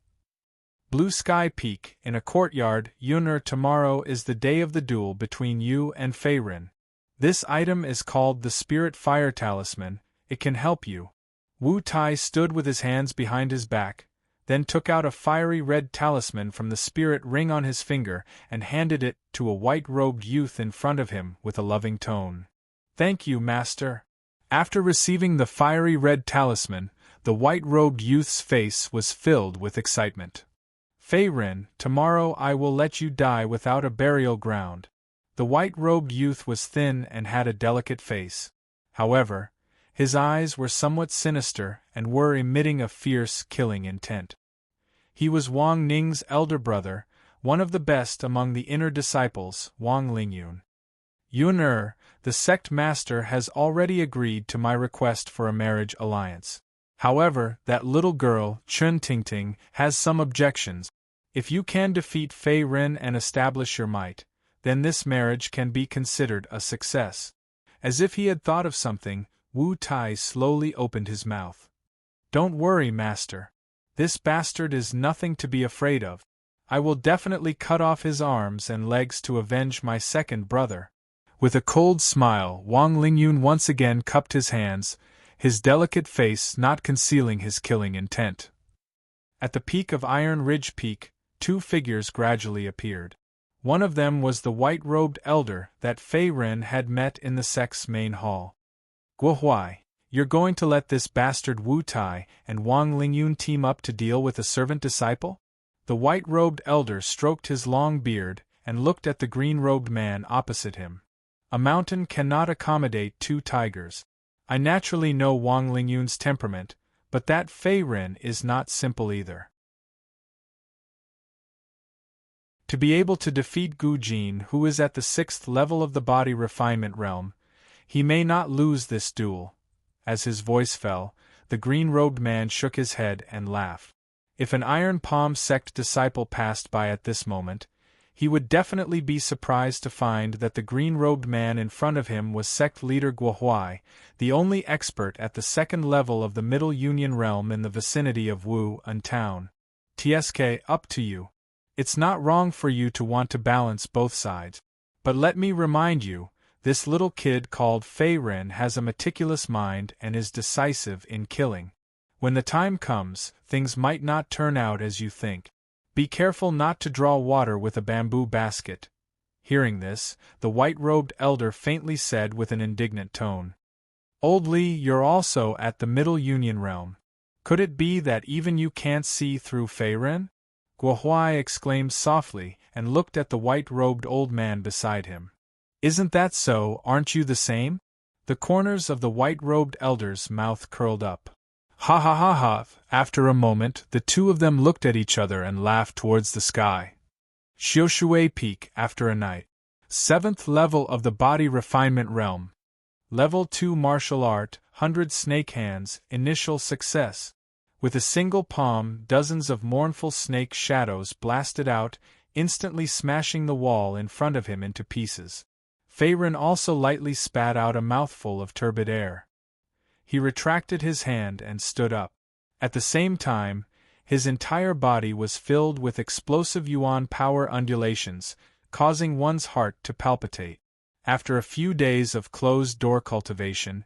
Blue Sky Peak, in a courtyard. Yun'er, tomorrow is the day of the duel between you and Fei Ren. This item is called the Spirit Fire Talisman. It can help you. Wu Tai stood with his hands behind his back, then took out a fiery red talisman from the spirit ring on his finger and handed it to a white-robed youth in front of him with a loving tone. "Thank you, Master." After receiving the fiery red talisman, the white-robed youth's face was filled with excitement. "Fei Ren, tomorrow I will let you die without a burial ground." The white-robed youth was thin and had a delicate face. However, his eyes were somewhat sinister and were emitting a fierce, killing intent. He was Wang Ning's elder brother, one of the best among the inner disciples, Wang Lingyun. Yun the sect master has already agreed to my request for a marriage alliance. However, that little girl, Chun Tingting, has some objections. If you can defeat Fei Ren and establish your might, then this marriage can be considered a success. As if he had thought of something, Wu Tai slowly opened his mouth. Don't worry, master. This bastard is nothing to be afraid of. I will definitely cut off his arms and legs to avenge my second brother. With a cold smile, Wang Lingyun once again cupped his hands, his delicate face not concealing his killing intent. At the peak of Iron Ridge Peak, two figures gradually appeared. One of them was the white-robed elder that Fei Ren had met in the sect's main hall. Guohuai, you're going to let this bastard Wu Tai and Wang Lingyun team up to deal with a servant disciple? The white-robed elder stroked his long beard and looked at the green-robed man opposite him. A mountain cannot accommodate two tigers. I naturally know Wang Lingyun's temperament, but that Fei Ren is not simple either. To be able to defeat Gu Jin, who is at the 6th level of the body refinement realm, he may not lose this duel. As his voice fell, the green-robed man shook his head and laughed. If an Iron Palm sect disciple passed by at this moment, he would definitely be surprised to find that the green-robed man in front of him was sect leader Guohuai, the only expert at the 2nd level of the Middle Union realm in the vicinity of Wu An town. TSK, up to you. It's not wrong for you to want to balance both sides. But let me remind you, this little kid called Fei Ren has a meticulous mind and is decisive in killing. When the time comes, things might not turn out as you think. Be careful not to draw water with a bamboo basket. Hearing this, the white-robed elder faintly said with an indignant tone. Old Li, you're also at the Middle Union realm. Could it be that even you can't see through Fei Ren? Guohuai exclaimed softly and looked at the white-robed old man beside him. Isn't that so? Aren't you the same? The corners of the white-robed elder's mouth curled up. Ha ha ha ha! After a moment, the two of them looked at each other and laughed towards the sky. Xiushui Peak, after a night. 7th level of the body refinement realm. Level 2 martial art, 100 snake hands, initial success. With a single palm, dozens of mournful snake shadows blasted out, instantly smashing the wall in front of him into pieces. Fei Ren also lightly spat out a mouthful of turbid air. He retracted his hand and stood up. At the same time, his entire body was filled with explosive yuan power undulations, causing one's heart to palpitate. After a few days of closed-door cultivation,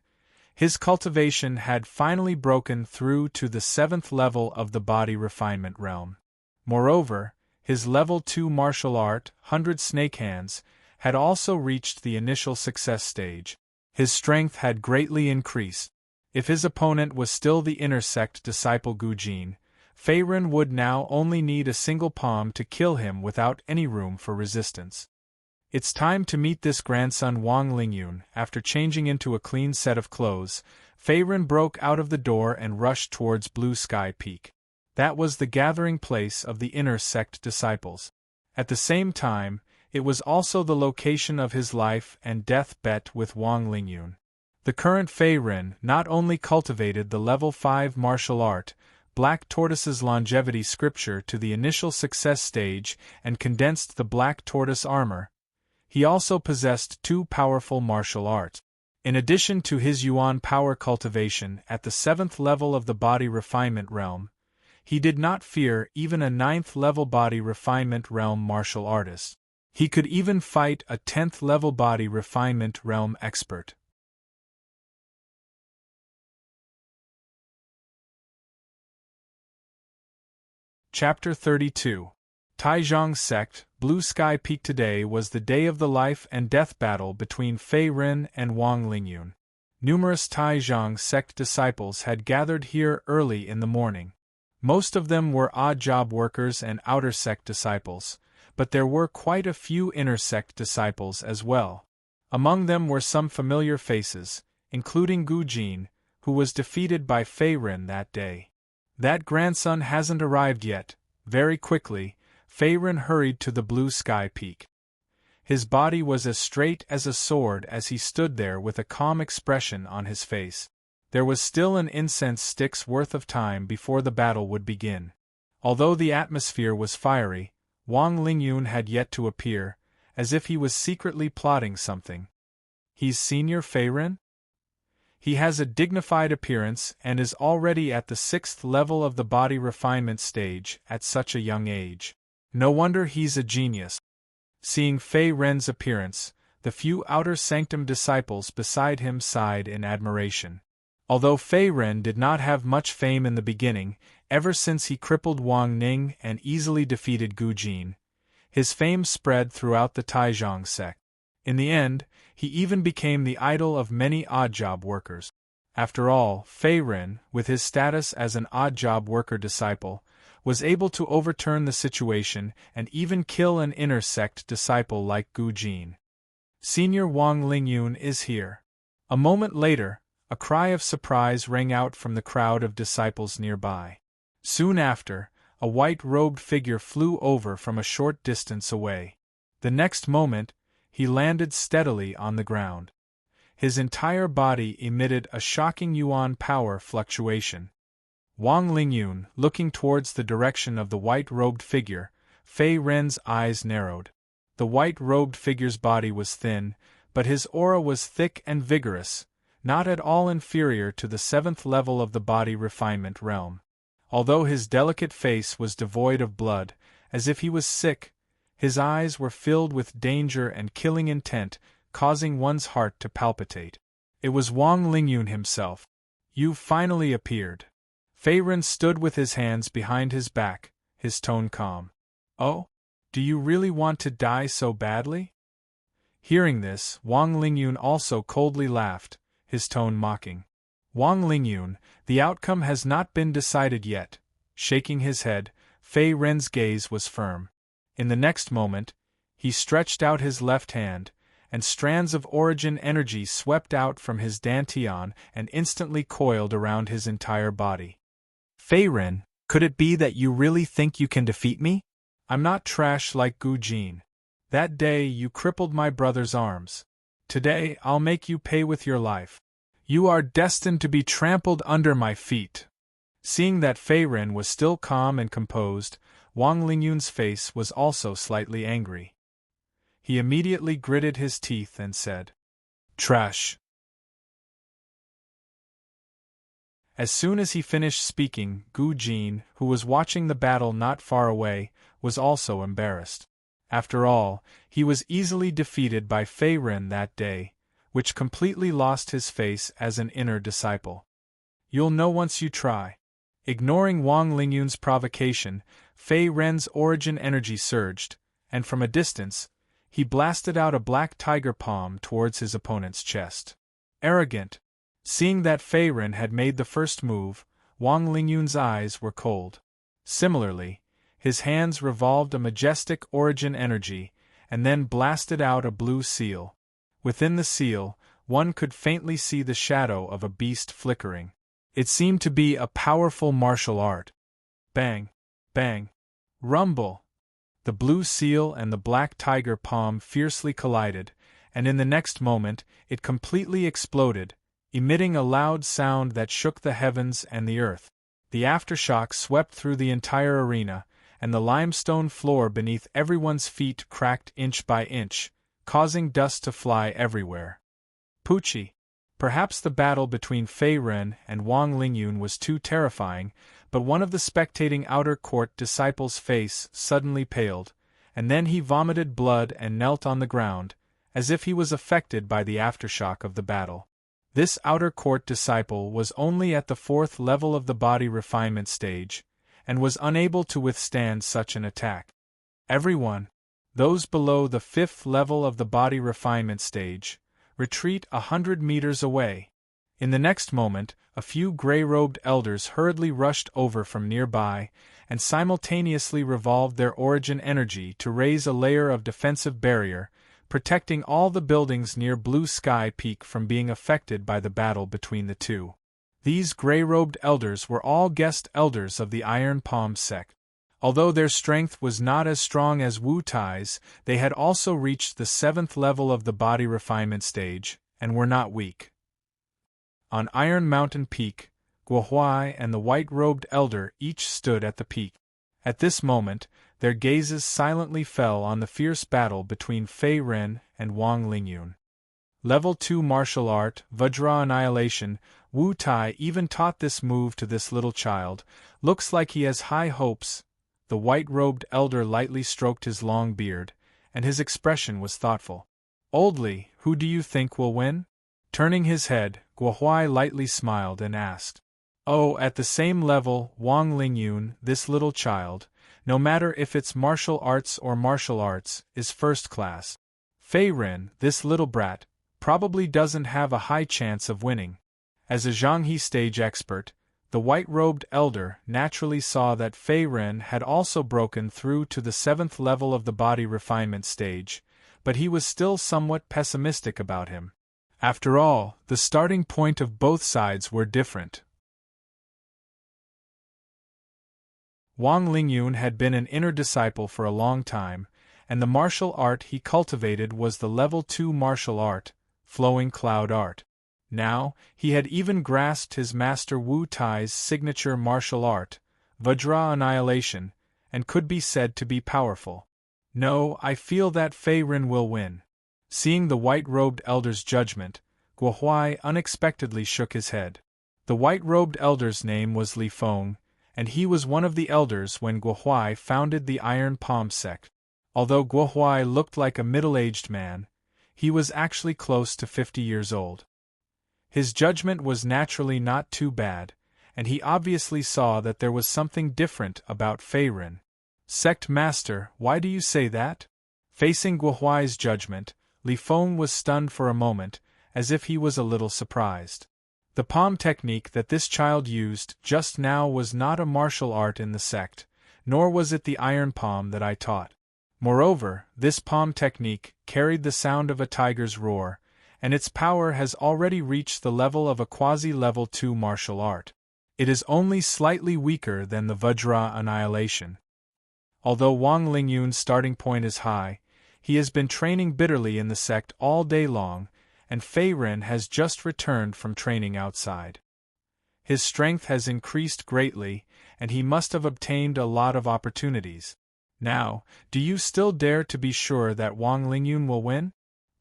his cultivation had finally broken through to the 7th level of the body refinement realm. Moreover, his level 2 martial art, 100 snake hands, had also reached the initial success stage. His strength had greatly increased. If his opponent was still the inner sect disciple Gu Jin, Fei Ren would now only need a single palm to kill him without any room for resistance. It's time to meet this grandson Wang Lingyun. After changing into a clean set of clothes, Fei Ren broke out of the door and rushed towards Blue Sky Peak. That was the gathering place of the inner sect disciples. At the same time, it was also the location of his life and death bet with Wang Lingyun. The current Fei Ren not only cultivated the level 5 martial art, Black Tortoise's longevity scripture to the initial success stage and condensed the Black Tortoise armor, he also possessed 2 powerful martial arts. In addition to his yuan power cultivation at the 7th level of the body refinement realm, he did not fear even a 9th level body refinement realm martial artist. He could even fight a 10th level body refinement realm expert. Chapter 32. Taizhong Sect, Blue Sky Peak. Today was the day of the life and death battle between Fei Ren and Wang Lingyun. Numerous Taizhong Sect disciples had gathered here early in the morning. Most of them were odd job workers and outer sect disciples, but there were quite a few inner sect disciples as well. Among them were some familiar faces, including Gu Jin, who was defeated by Fei Ren that day. That grandson hasn't arrived yet. Very quickly, Faerun hurried to the blue sky peak. His body was as straight as a sword as he stood there with a calm expression on his face. There was still an incense stick's worth of time before the battle would begin. Although the atmosphere was fiery, Wang Lingyun had yet to appear, as if he was secretly plotting something. He's Senior Faerun? He has a dignified appearance and is already at the 6th level of the body refinement stage at such a young age. No wonder he's a genius. Seeing Fei Ren's appearance, the few outer sanctum disciples beside him sighed in admiration. Although Fei Ren did not have much fame in the beginning, ever since he crippled Wang Ning and easily defeated Gu Jin, his fame spread throughout the Taizhong sect. In the end, he even became the idol of many odd-job workers. After all, Fei Ren, with his status as an odd-job worker disciple, was able to overturn the situation and even kill an inner sect disciple like Gu Jin. Senior Wang Lingyun is here. A moment later, a cry of surprise rang out from the crowd of disciples nearby. Soon after, a white-robed figure flew over from a short distance away. The next moment, he landed steadily on the ground. His entire body emitted a shocking yuan power fluctuation. Wang Lingyun, looking towards the direction of the white-robed figure, Fei Ren's eyes narrowed. The white-robed figure's body was thin, but his aura was thick and vigorous, not at all inferior to the 7th level of the body refinement realm. Although his delicate face was devoid of blood, as if he was sick, his eyes were filled with danger and killing intent, causing one's heart to palpitate. It was Wang Lingyun himself. "You've finally appeared." Fei Ren stood with his hands behind his back, his tone calm. "Oh? Do you really want to die so badly?" Hearing this, Wang Lingyun also coldly laughed, his tone mocking. "Wang Lingyun, the outcome has not been decided yet." Shaking his head, Fei Ren's gaze was firm. In the next moment, he stretched out his left hand, and strands of origin energy swept out from his dantian and instantly coiled around his entire body. "Fei Ren, could it be that you really think you can defeat me? I'm not trash like Gu Jin. That day you crippled my brother's arms. Today I'll make you pay with your life. You are destined to be trampled under my feet." Seeing that Fei Ren was still calm and composed, Wang Lingyun's face was also slightly angry. He immediately gritted his teeth and said, "Trash." As soon as he finished speaking, Gu Jin, who was watching the battle not far away, was also embarrassed. After all, he was easily defeated by Fei Ren that day, which completely lost his face as an inner disciple. "You'll know once you try." Ignoring Wang Lingyun's provocation, Fei Ren's origin energy surged, and from a distance, he blasted out a black tiger palm towards his opponent's chest. Arrogant! Seeing that Fei Ren had made the first move, Wang Lingyun's eyes were cold. Similarly, his hands revolved a majestic origin energy, and then blasted out a blue seal. Within the seal, one could faintly see the shadow of a beast flickering. It seemed to be a powerful martial art. Bang! Bang! Rumble! The blue seal and the black tiger palm fiercely collided, and in the next moment, it completely exploded, emitting a loud sound that shook the heavens and the earth. The aftershock swept through the entire arena, and the limestone floor beneath everyone's feet cracked inch by inch, causing dust to fly everywhere. Poochie! Perhaps the battle between Fei Ren and Wang Lingyun was too terrifying, but one of the spectating outer court disciples' face suddenly paled, and then he vomited blood and knelt on the ground, as if he was affected by the aftershock of the battle. This outer court disciple was only at the 4th level of the body refinement stage, and was unable to withstand such an attack. Everyone, those below the 5th level of the body refinement stage, retreat 100 meters away. In the next moment, a few gray-robed elders hurriedly rushed over from nearby, and simultaneously revolved their origin energy to raise a layer of defensive barrier, protecting all the buildings near Blue Sky Peak from being affected by the battle between the two. These gray-robed elders were all guest elders of the Iron Palm sect. Although their strength was not as strong as Wu Tai's, they had also reached the 7th level of the body refinement stage, and were not weak. On Iron Mountain Peak, Guo Huai and the white-robed elder each stood at the peak. At this moment, their gazes silently fell on the fierce battle between Fei Ren and Wang Lingyun. Level 2 martial art, Vajra Annihilation. Wu Tai even taught this move to this little child. Looks like he has high hopes. The white-robed elder lightly stroked his long beard, and his expression was thoughtful. Oldly, who do you think will win? Turning his head, Guo Huai lightly smiled and asked. Oh, at the same level, Wang Lingyun, this little child, no matter if it's martial arts or martial arts, is first class. Fei Ren, this little brat, probably doesn't have a high chance of winning. As a Zhanghe stage expert, the white-robed elder naturally saw that Fei Ren had also broken through to the 7th level of the body refinement stage, but he was still somewhat pessimistic about him. After all, the starting point of both sides were different. Wang Lingyun had been an inner disciple for a long time, and the martial art he cultivated was the level 2 martial art, flowing cloud art. Now, he had even grasped his master Wu Tai's signature martial art, Vajra Annihilation, and could be said to be powerful. No, I feel that Fei Ren will win. Seeing the white-robed elder's judgment, Guo Huai unexpectedly shook his head. The white-robed elder's name was Li Feng, and he was one of the elders when Guo Huai founded the Iron Palm sect. Although Guo Huai looked like a middle-aged man, he was actually close to 50 years old. His judgment was naturally not too bad, and he obviously saw that there was something different about Fei Ren. Sect Master, why do you say that? Facing Guo Huai's judgment, Li Feng was stunned for a moment, as if he was a little surprised. The palm technique that this child used just now was not a martial art in the sect, nor was it the iron palm that I taught. Moreover, this palm technique carried the sound of a tiger's roar, and its power has already reached the level of a quasi-level 2 martial art. It is only slightly weaker than the Vajra Annihilation. Although Wang Lingyun's starting point is high, he has been training bitterly in the sect all day long, and Fei Ren has just returned from training outside. His strength has increased greatly, and he must have obtained a lot of opportunities. Now, do you still dare to be sure that Wang Lingyun will win?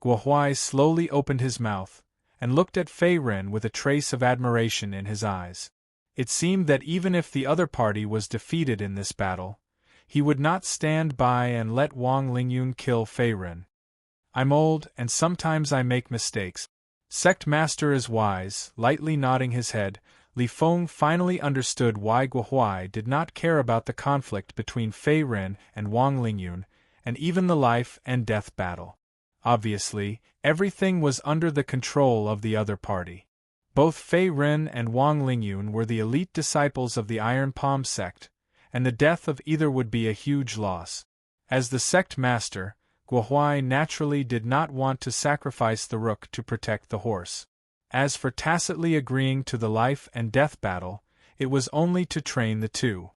Guo Huai slowly opened his mouth, and looked at Fei Ren with a trace of admiration in his eyes. It seemed that even if the other party was defeated in this battle, he would not stand by and let Wang Lingyun kill Fei Ren. I'm old, and sometimes I make mistakes. Sect Master is wise. Lightly nodding his head, Li Feng finally understood why Guo Huai did not care about the conflict between Fei Ren and Wang Lingyun, and even the life and death battle. Obviously, everything was under the control of the other party. Both Fei Ren and Wang Lingyun were the elite disciples of the Iron Palm sect, and the death of either would be a huge loss. As the sect master, Guo Huai naturally did not want to sacrifice the rook to protect the horse. As for tacitly agreeing to the life and death battle, it was only to train the two.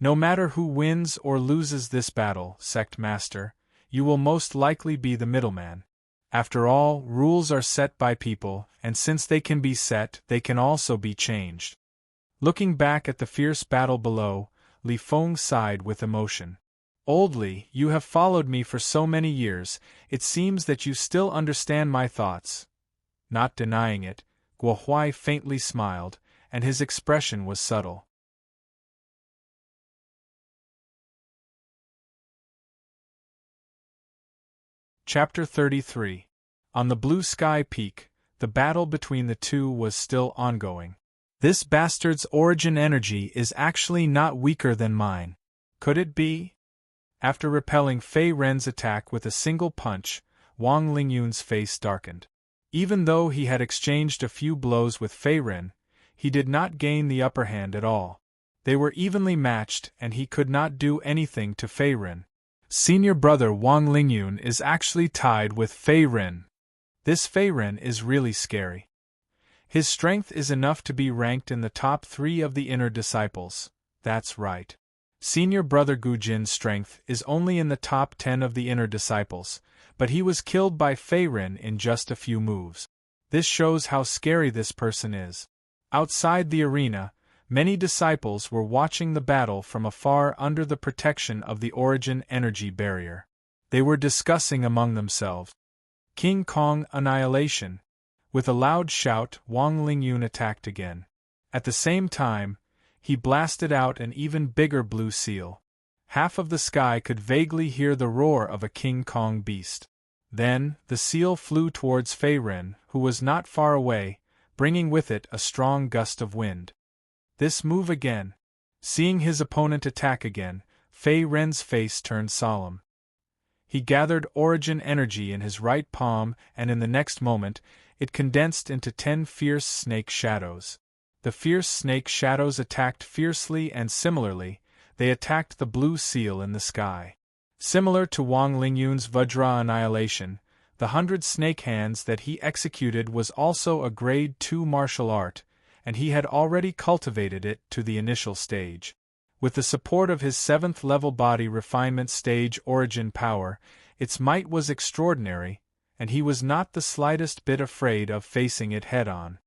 No matter who wins or loses this battle, sect master, you will most likely be the middleman. After all, rules are set by people, and since they can be set, they can also be changed. Looking back at the fierce battle below, Li Feng sighed with emotion. Old Li, you have followed me for so many years, it seems that you still understand my thoughts. Not denying it, Guo Huai faintly smiled, and his expression was subtle. Chapter 33. On the Blue Sky Peak, the battle between the two was still ongoing. This bastard's origin energy is actually not weaker than mine. Could it be? After repelling Fei Ren's attack with a single punch, Wang Lingyun's face darkened. Even though he had exchanged a few blows with Fei Ren, he did not gain the upper hand at all. They were evenly matched and he could not do anything to Fei Ren. Senior brother Wang Lingyun is actually tied with Fei Ren. This Fei Ren is really scary. His strength is enough to be ranked in the top 3 of the inner disciples. That's right. Senior brother Gu Jin's strength is only in the top 10 of the inner disciples, but he was killed by Fei Ren in just a few moves. This shows how scary this person is. Outside the arena, many disciples were watching the battle from afar under the protection of the Origin energy barrier. They were discussing among themselves. King Kong Annihilation. With a loud shout, Wang Lingyun attacked again. At the same time, he blasted out an even bigger blue seal. Half of the sky could vaguely hear the roar of a King Kong beast. Then, the seal flew towards Fei Ren, who was not far away, bringing with it a strong gust of wind. This move again. Seeing his opponent attack again, Fei Ren's face turned solemn. He gathered Origin energy in his right palm, and in the next moment, it condensed into 10 fierce snake shadows. The fierce snake shadows attacked fiercely, and similarly, they attacked the blue seal in the sky. Similar to Wang Lingyun's Vajra Annihilation, the 100 snake hands that he executed was also a grade 2 martial art, and he had already cultivated it to the initial stage. With the support of his 7th level body refinement stage Origin power, its might was extraordinary, and he was not the slightest bit afraid of facing it head-on.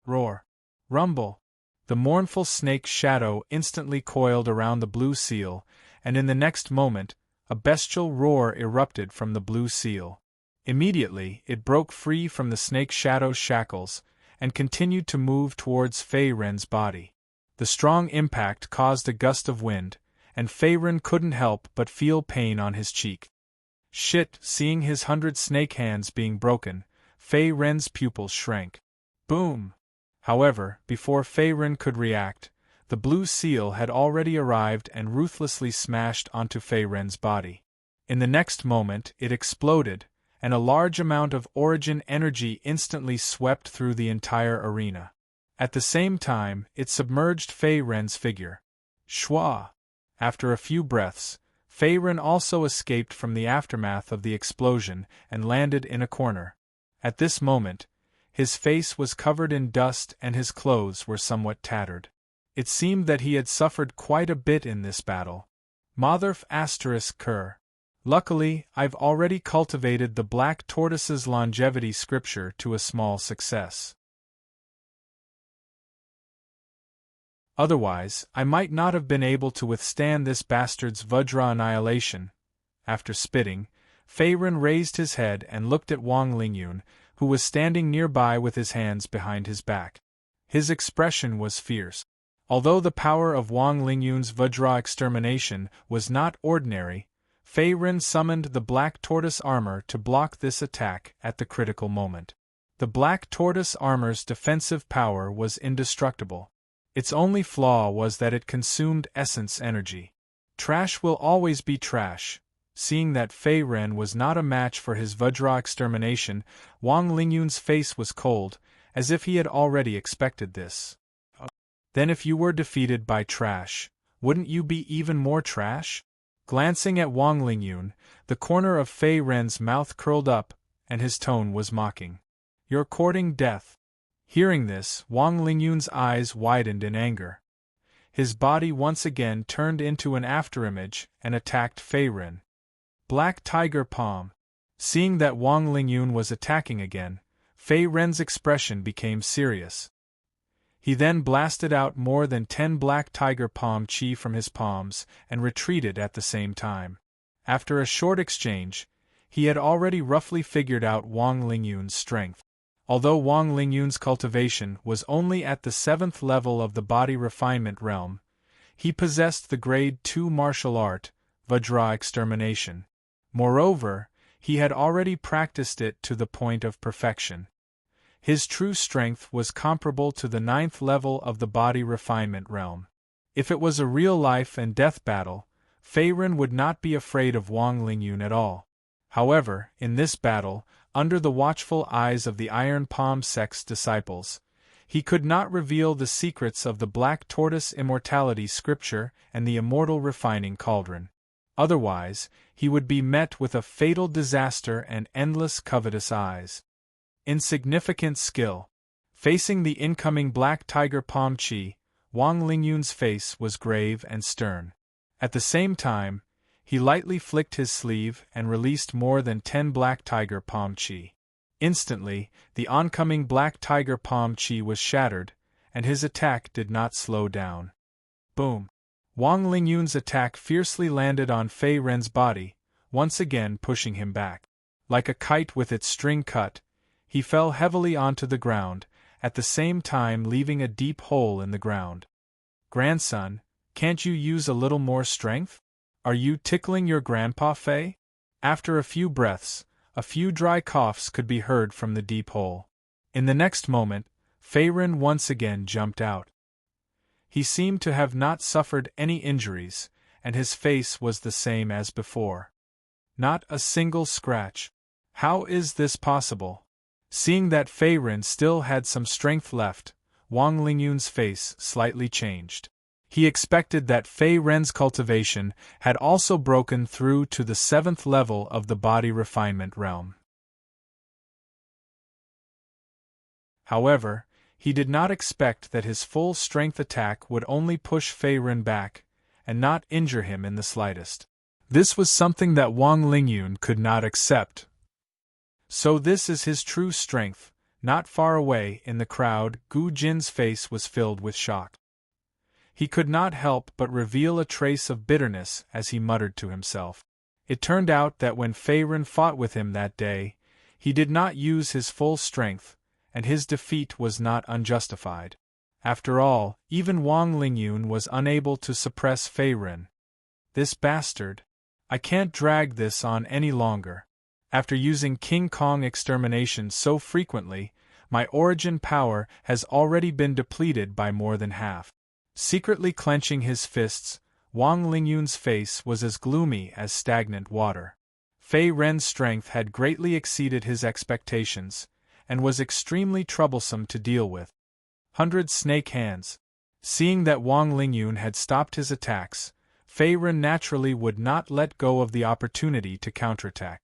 Roar! Rumble! The mournful snake's shadow instantly coiled around the blue seal, and in the next moment, a bestial roar erupted from the blue seal. Immediately, it broke free from the snake shadow's shackles, and continued to move towards Fei Ren's body. The strong impact caused a gust of wind, and Fei Ren couldn't help but feel pain on his cheek. Shit! Seeing his 100 snake hands being broken, Fei Ren's pupils shrank. Boom! However, before Fei Ren could react, the blue seal had already arrived and ruthlessly smashed onto Fei Ren's body. In the next moment, it exploded, and a large amount of Origin energy instantly swept through the entire arena. At the same time, it submerged Fei Ren's figure. Shwa! After a few breaths, Fei Ren also escaped from the aftermath of the explosion and landed in a corner. At this moment, his face was covered in dust and his clothes were somewhat tattered. It seemed that he had suffered quite a bit in this battle. Motherf ****. Luckily, I've already cultivated the Black Tortoise's longevity scripture to a small success. Otherwise, I might not have been able to withstand this bastard's Vajra Annihilation. After spitting, Fei Ren raised his head and looked at Wang Lingyun, who was standing nearby with his hands behind his back. His expression was fierce. Although the power of Wang Lingyun's Vajra extermination was not ordinary, Fei Ren summoned the Black Tortoise armor to block this attack at the critical moment. The Black Tortoise armor's defensive power was indestructible. Its only flaw was that it consumed essence energy. Trash will always be trash. Seeing that Fei Ren was not a match for his Vajra extermination, Wang Lingyun's face was cold, as if he had already expected this. Then if you were defeated by trash, wouldn't you be even more trash? Glancing at Wang Lingyun, the corner of Fei Ren's mouth curled up, and his tone was mocking. You're courting death. Hearing this, Wang Lingyun's eyes widened in anger. His body once again turned into an afterimage and attacked Fei Ren. Black Tiger Palm. Seeing that Wang Lingyun was attacking again, Fei Ren's expression became serious. He then blasted out more than 10 Black Tiger Palm chi from his palms and retreated at the same time. After a short exchange, he had already roughly figured out Wang Lingyun's strength. Although Wang Lingyun's cultivation was only at the 7th level of the body refinement realm, he possessed the grade 2 martial art, Vajra extermination. Moreover, he had already practiced it to the point of perfection. His true strength was comparable to the 9th level of the body refinement realm. If it was a real life and death battle, Fei Ren would not be afraid of Wang Lingyun at all. However, in this battle, under the watchful eyes of the Iron Palm sect's disciples, he could not reveal the secrets of the Black Tortoise immortality scripture and the immortal refining cauldron. Otherwise, he would be met with a fatal disaster and endless covetous eyes. Insignificant skill. Facing the incoming Black Tiger Palm chi, Wang Lingyun's face was grave and stern. At the same time, he lightly flicked his sleeve and released more than 10 black tiger palm chi. Instantly, the oncoming black tiger palm chi was shattered, and his attack did not slow down. Boom! Wang Lingyun's attack fiercely landed on Fei Ren's body, once again pushing him back. Like a kite with its string cut, he fell heavily onto the ground, at the same time leaving a deep hole in the ground. "Grandson, can't you use a little more strength? Are you tickling your grandpa, Fei?" After a few breaths, a few dry coughs could be heard from the deep hole. In the next moment, Fei Ren once again jumped out. He seemed to have not suffered any injuries, and his face was the same as before. Not a single scratch. How is this possible? Seeing that Fei Ren still had some strength left, Wang Lingyun's face slightly changed. He expected that Fei Ren's cultivation had also broken through to the 7th level of the body refinement realm. However, he did not expect that his full strength attack would only push Fei Ren back, and not injure him in the slightest. This was something that Wang Lingyun could not accept. So this is his true strength. Not far away in the crowd, Gu Jin's face was filled with shock. He could not help but reveal a trace of bitterness as he muttered to himself. It turned out that when Fei Ren fought with him that day, he did not use his full strength, and his defeat was not unjustified. After all, even Wang Lingyun was unable to suppress Fei Ren. This bastard! I can't drag this on any longer. After using King Kong extermination so frequently, my origin power has already been depleted by more than half. Secretly clenching his fists, Wang Lingyun's face was as gloomy as stagnant water. Fei Ren's strength had greatly exceeded his expectations, and was extremely troublesome to deal with. 100 snake hands. Seeing that Wang Lingyun had stopped his attacks, Fei Ren naturally would not let go of the opportunity to counterattack.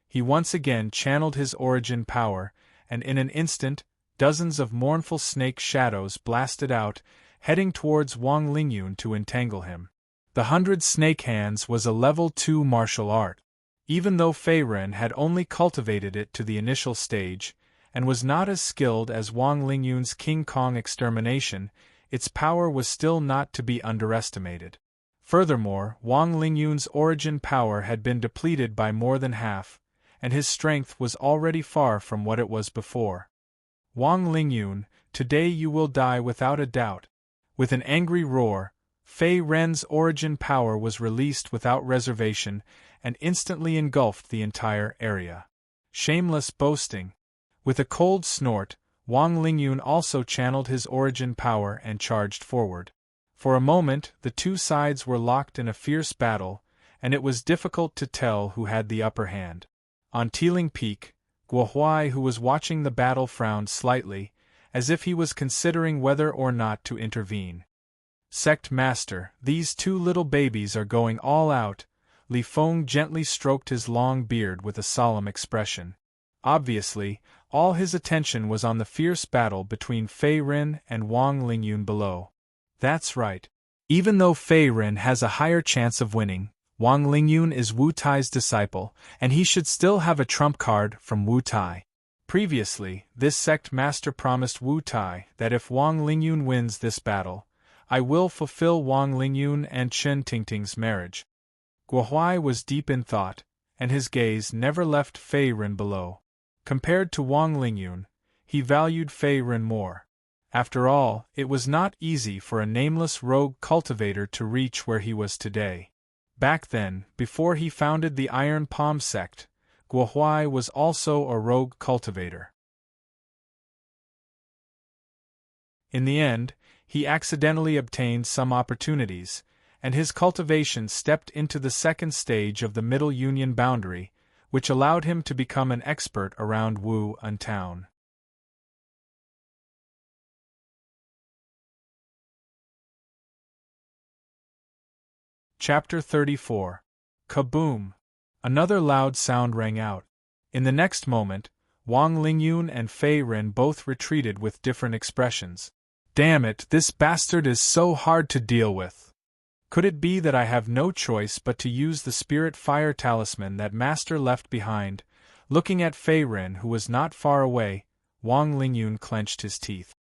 He once again channeled his origin power, and in an instant, dozens of mournful snake shadows blasted out, heading towards Wang Lingyun to entangle him. The 100 snake hands was a level 2 martial art. Even though Fei Ren had only cultivated it to the initial stage, and was not as skilled as Wang Lingyun's King Kong extermination, its power was still not to be underestimated. Furthermore, Wang Lingyun's origin power had been depleted by more than half, and his strength was already far from what it was before. "Wang Lingyun, today you will die without a doubt." With an angry roar, Fei Ren's origin power was released without reservation and instantly engulfed the entire area. Shameless boasting! With a cold snort, Wang Lingyun also channeled his origin power and charged forward. For a moment, the two sides were locked in a fierce battle, and it was difficult to tell who had the upper hand. On Teeling Peak, Guohuai, who was watching the battle, frowned slightly, as if he was considering whether or not to intervene. "Sect Master, these two little babies are going all out." Li Feng gently stroked his long beard with a solemn expression. Obviously, all his attention was on the fierce battle between Fei Ren and Wang Lingyun below. That's right. Even though Fei Ren has a higher chance of winning, Wang Lingyun is Wu Tai's disciple, and he should still have a trump card from Wu Tai. Previously, this sect master promised Wu Tai that if Wang Lingyun wins this battle, I will fulfill Wang Lingyun and Chen Tingting's marriage. Guohuai was deep in thought, and his gaze never left Fei Ren below. Compared to Wang Lingyun, he valued Fei Ren more. After all, it was not easy for a nameless rogue cultivator to reach where he was today. Back then, before he founded the Iron Palm sect, Guohuai was also a rogue cultivator. In the end, he accidentally obtained some opportunities, and his cultivation stepped into the second stage of the Middle Union boundary, which allowed him to become an expert around Wu-Un town. Chapter 34. Kaboom! Another loud sound rang out. In the next moment, Wang Lingyun and Fei Ren both retreated with different expressions. "Damn it, this bastard is so hard to deal with!" Could it be that I have no choice but to use the spirit fire talisman that Master left behind? Looking at Fei Ren, who was not far away, Wang Lingyun clenched his teeth.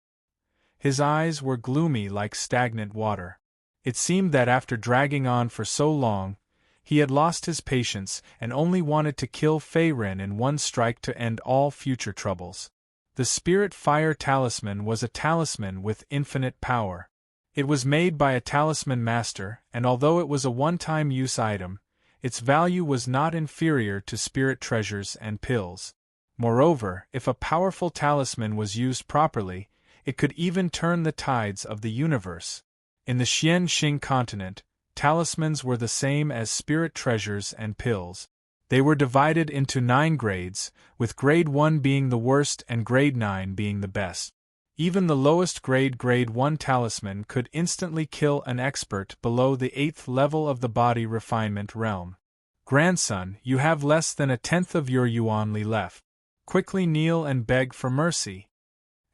His eyes were gloomy like stagnant water. It seemed that after dragging on for so long, he had lost his patience and only wanted to kill Fei Ren in one strike to end all future troubles. The spirit fire talisman was a talisman with infinite power. It was made by a talisman master, and although it was a one-time use item, its value was not inferior to spirit treasures and pills. Moreover, if a powerful talisman was used properly, it could even turn the tides of the universe. In the Xian Xing continent, talismans were the same as spirit treasures and pills. They were divided into 9 grades, with grade 1 being the worst and grade 9 being the best. Even the lowest grade 1 talisman could instantly kill an expert below the 8th level of the body refinement realm. Grandson, you have less than 1/10 of your yuanli left. Quickly kneel and beg for mercy.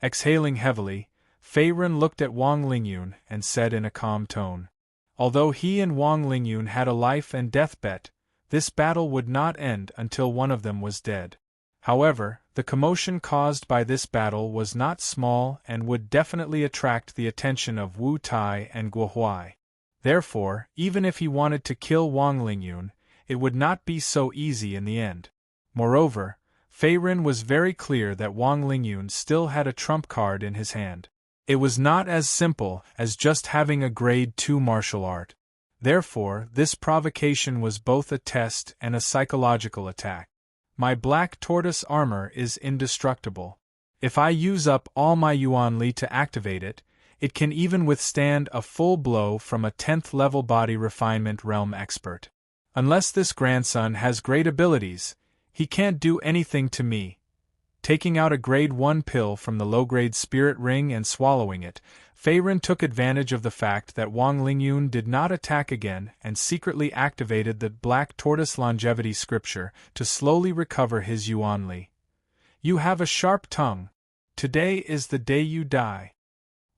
Exhaling heavily, Fei Ren looked at Wang Lingyun and said in a calm tone. Although he and Wang Lingyun had a life and death bet, this battle would not end until one of them was dead. However, the commotion caused by this battle was not small and would definitely attract the attention of Wu Tai and Guo Huai. Therefore, even if he wanted to kill Wang Lingyun, it would not be so easy in the end. Moreover, Fei Ren was very clear that Wang Lingyun still had a trump card in his hand. It was not as simple as just having a grade 2 martial art. Therefore, this provocation was both a test and a psychological attack. My black tortoise armor is indestructible. If I use up all my yuanli to activate it, it can even withstand a full blow from a 10th level body refinement realm expert. Unless this grandson has great abilities, he can't do anything to me. Taking out a grade 1 pill from the low-grade spirit ring and swallowing it, Fei Ren took advantage of the fact that Wang Lingyun did not attack again and secretly activated the Black Tortoise Longevity Scripture to slowly recover his yuanli. You have a sharp tongue. Today is the day you die.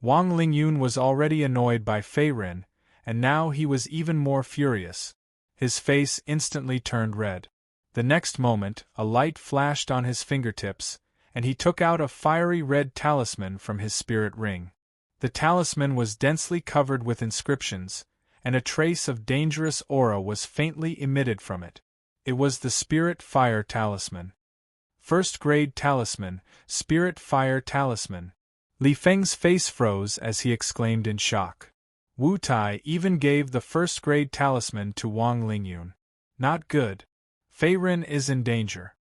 Wang Lingyun was already annoyed by Fei Ren, and now he was even more furious. His face instantly turned red. The next moment, a light flashed on his fingertips, and he took out a fiery red talisman from his spirit ring. The talisman was densely covered with inscriptions, and a trace of dangerous aura was faintly emitted from it. It was the Spirit Fire Talisman. First grade talisman, Spirit Fire Talisman. Li Feng's face froze as he exclaimed in shock. Wu Tai even gave the first grade talisman to Wang Lingyun. Not good. Fei Ren is in danger.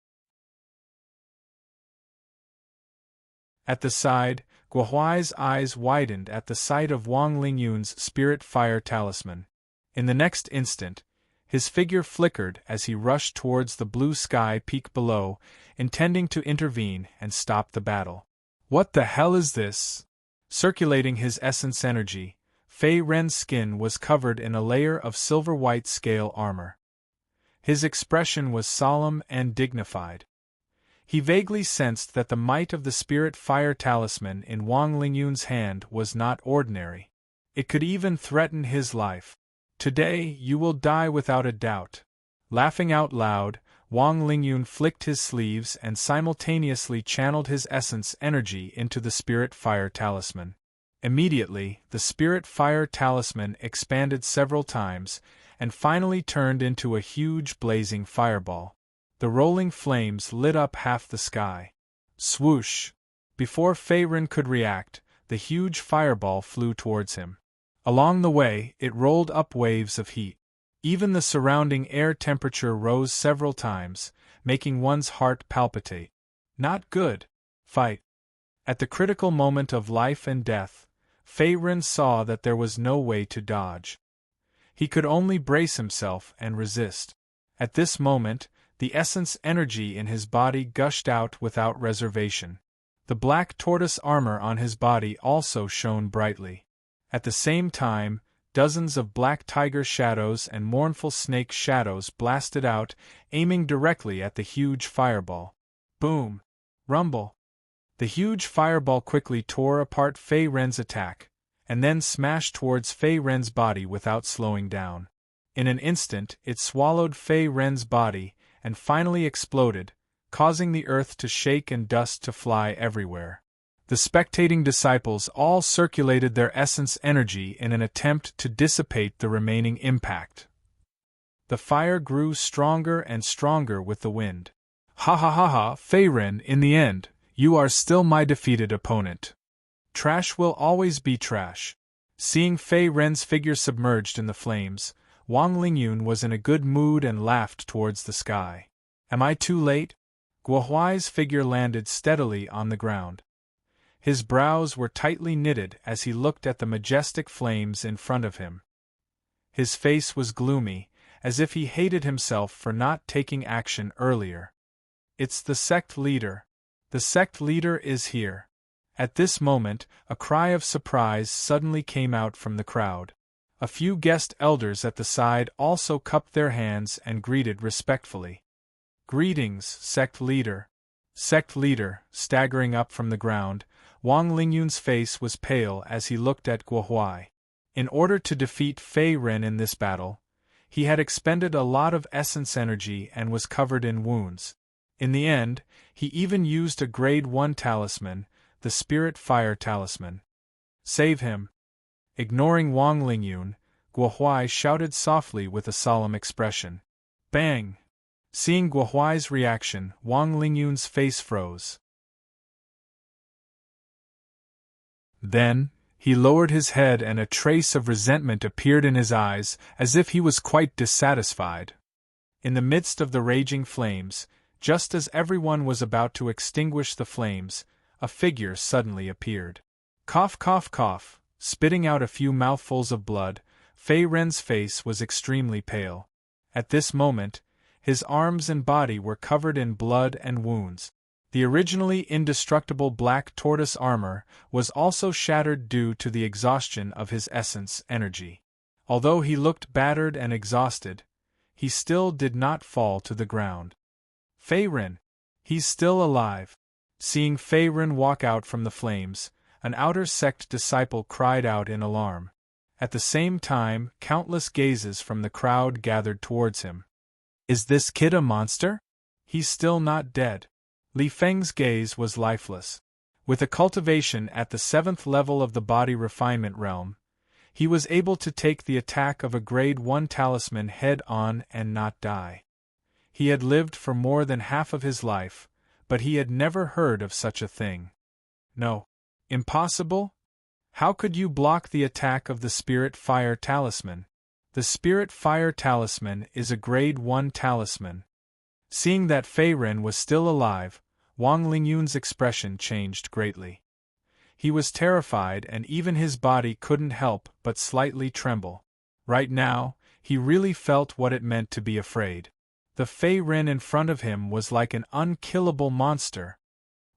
At the side, Guo Huai's eyes widened at the sight of Wang Lingyun's Spirit Fire Talisman. In the next instant, his figure flickered as he rushed towards the blue sky peak below, intending to intervene and stop the battle. What the hell is this? Circulating his essence energy, Fei Ren's skin was covered in a layer of silver-white scale armor. His expression was solemn and dignified. He vaguely sensed that the might of the Spirit Fire Talisman in Wang Lingyun's hand was not ordinary. It could even threaten his life. Today you will die without a doubt. Laughing out loud, Wang Lingyun flicked his sleeves and simultaneously channeled his essence energy into the Spirit Fire Talisman. Immediately, the Spirit Fire Talisman expanded several times, and finally turned into a huge blazing fireball. The rolling flames lit up half the sky. Swoosh! Before Fei Ren could react, the huge fireball flew towards him. Along the way, it rolled up waves of heat. Even the surrounding air temperature rose several times, making one's heart palpitate. Not good. Fight. At the critical moment of life and death, Fei Ren saw that there was no way to dodge. He could only brace himself and resist. At this moment, the essence energy in his body gushed out without reservation. The black tortoise armor on his body also shone brightly. At the same time, dozens of black tiger shadows and mournful snake shadows blasted out, aiming directly at the huge fireball. Boom! Rumble! The huge fireball quickly tore apart Fei Ren's attack, and then smashed towards Fei Ren's body without slowing down. In an instant, it swallowed Fei Ren's body, and finally exploded, causing the earth to shake and dust to fly everywhere. The spectating disciples all circulated their essence energy in an attempt to dissipate the remaining impact. The fire grew stronger and stronger with the wind. Ha ha ha ha, Fei Ren, in the end, you are still my defeated opponent. Trash will always be trash. Seeing Fei Ren's figure submerged in the flames, Wang Lingyun was in a good mood and laughed towards the sky. Am I too late? Guohuai's figure landed steadily on the ground. His brows were tightly knitted as he looked at the majestic flames in front of him. His face was gloomy, as if he hated himself for not taking action earlier. It's the sect leader. The sect leader is here. At this moment, a cry of surprise suddenly came out from the crowd. A few guest elders at the side also cupped their hands and greeted respectfully. Greetings, sect leader. Sect leader, staggering up from the ground, Wang Lingyun's face was pale as he looked at Guohuai. In order to defeat Fei Ren in this battle, he had expended a lot of essence energy and was covered in wounds. In the end, he even used a grade 1 talisman, the Spirit Fire Talisman. Save him. Ignoring Wang Lingyun, Guohuai shouted softly with a solemn expression. Bang! Seeing Guohuai's reaction, Wang Lingyun's face froze. Then, he lowered his head and a trace of resentment appeared in his eyes, as if he was quite dissatisfied. In the midst of the raging flames, just as everyone was about to extinguish the flames, a figure suddenly appeared. Cough cough cough, spitting out a few mouthfuls of blood, Fei Ren's face was extremely pale. At this moment, his arms and body were covered in blood and wounds. The originally indestructible black tortoise armor was also shattered due to the exhaustion of his essence energy. Although he looked battered and exhausted, he still did not fall to the ground. Fei Ren, he's still alive. Seeing Fei Ren walk out from the flames, an outer sect disciple cried out in alarm. At the same time, countless gazes from the crowd gathered towards him. Is this kid a monster? He's still not dead. Li Feng's gaze was lifeless. With a cultivation at the 7th level of the body refinement realm, he was able to take the attack of a grade 1 talisman head-on and not die. He had lived for more than half of his life, but he had never heard of such a thing. No. Impossible? How could you block the attack of the Spirit Fire Talisman? The Spirit Fire Talisman is a grade 1 talisman. Seeing that Fei Ren was still alive, Wang Lingyun's expression changed greatly. He was terrified and even his body couldn't help but slightly tremble. Right now, he really felt what it meant to be afraid. The Fei Ren in front of him was like an unkillable monster.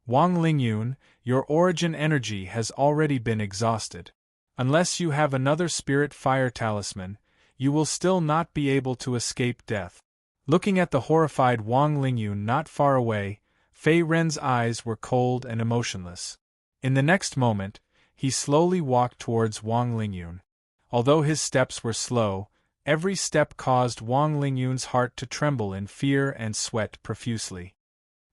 Wang Lingyun, your origin energy has already been exhausted. Unless you have another Spirit Fire Talisman, you will still not be able to escape death. Looking at the horrified Wang Lingyun not far away, Fei Ren's eyes were cold and emotionless. In the next moment, he slowly walked towards Wang Lingyun. Although his steps were slow, every step caused Wang Lingyun's heart to tremble in fear and sweat profusely.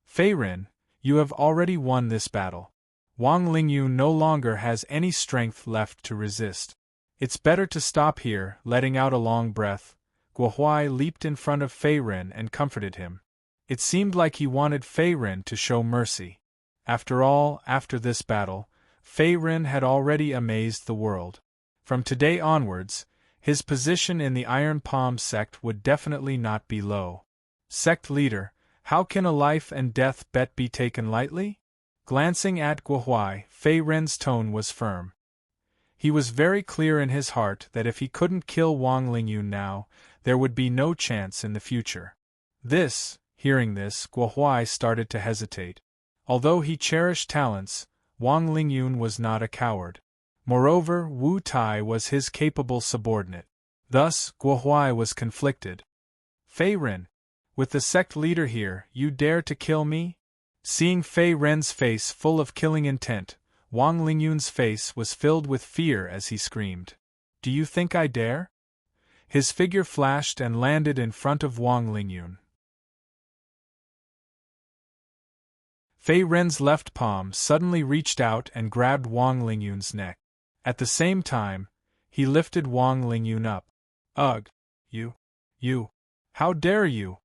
Fei Ren, you have already won this battle. Wang Lingyun no longer has any strength left to resist. It's better to stop here. Letting out a long breath, Guohuai leaped in front of Fei Ren and comforted him. It seemed like he wanted Fei Ren to show mercy. After all, after this battle, Fei Ren had already amazed the world. From today onwards, his position in the Iron Palm sect would definitely not be low. Sect leader, how can a life and death bet be taken lightly? Glancing at Guohuai, Fei Ren's tone was firm. He was very clear in his heart that if he couldn't kill Wang Lingyun now, there would be no chance in the future. Hearing this, Guohuai started to hesitate. Although he cherished talents, Wang Lingyun was not a coward. Moreover, Wu Tai was his capable subordinate. Thus, Guohuai was conflicted. Fei Ren, with the sect leader here, you dare to kill me? Seeing Fei Ren's face full of killing intent, Wang Lingyun's face was filled with fear as he screamed. Do you think I dare? His figure flashed and landed in front of Wang Lingyun. Fei Ren's left palm suddenly reached out and grabbed Wang Lingyun's neck. At the same time, he lifted Wang Lingyun up. Ugh! You! How dare you!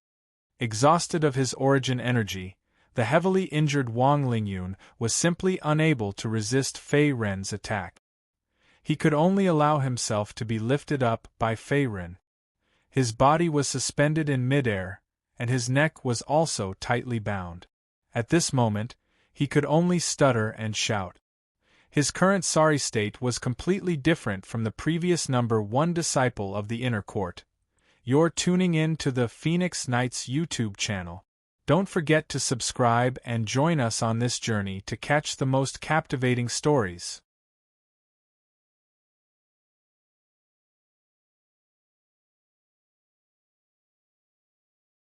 Exhausted of his origin energy, the heavily injured Wang Lingyun was simply unable to resist Fei Ren's attack. He could only allow himself to be lifted up by Fei Ren. His body was suspended in midair, and his neck was also tightly bound. At this moment, he could only stutter and shout. His current sorry state was completely different from the previous number 1 disciple of the inner court. You're tuning in to the Phoenix Knights YouTube channel. Don't forget to subscribe and join us on this journey to catch the most captivating stories.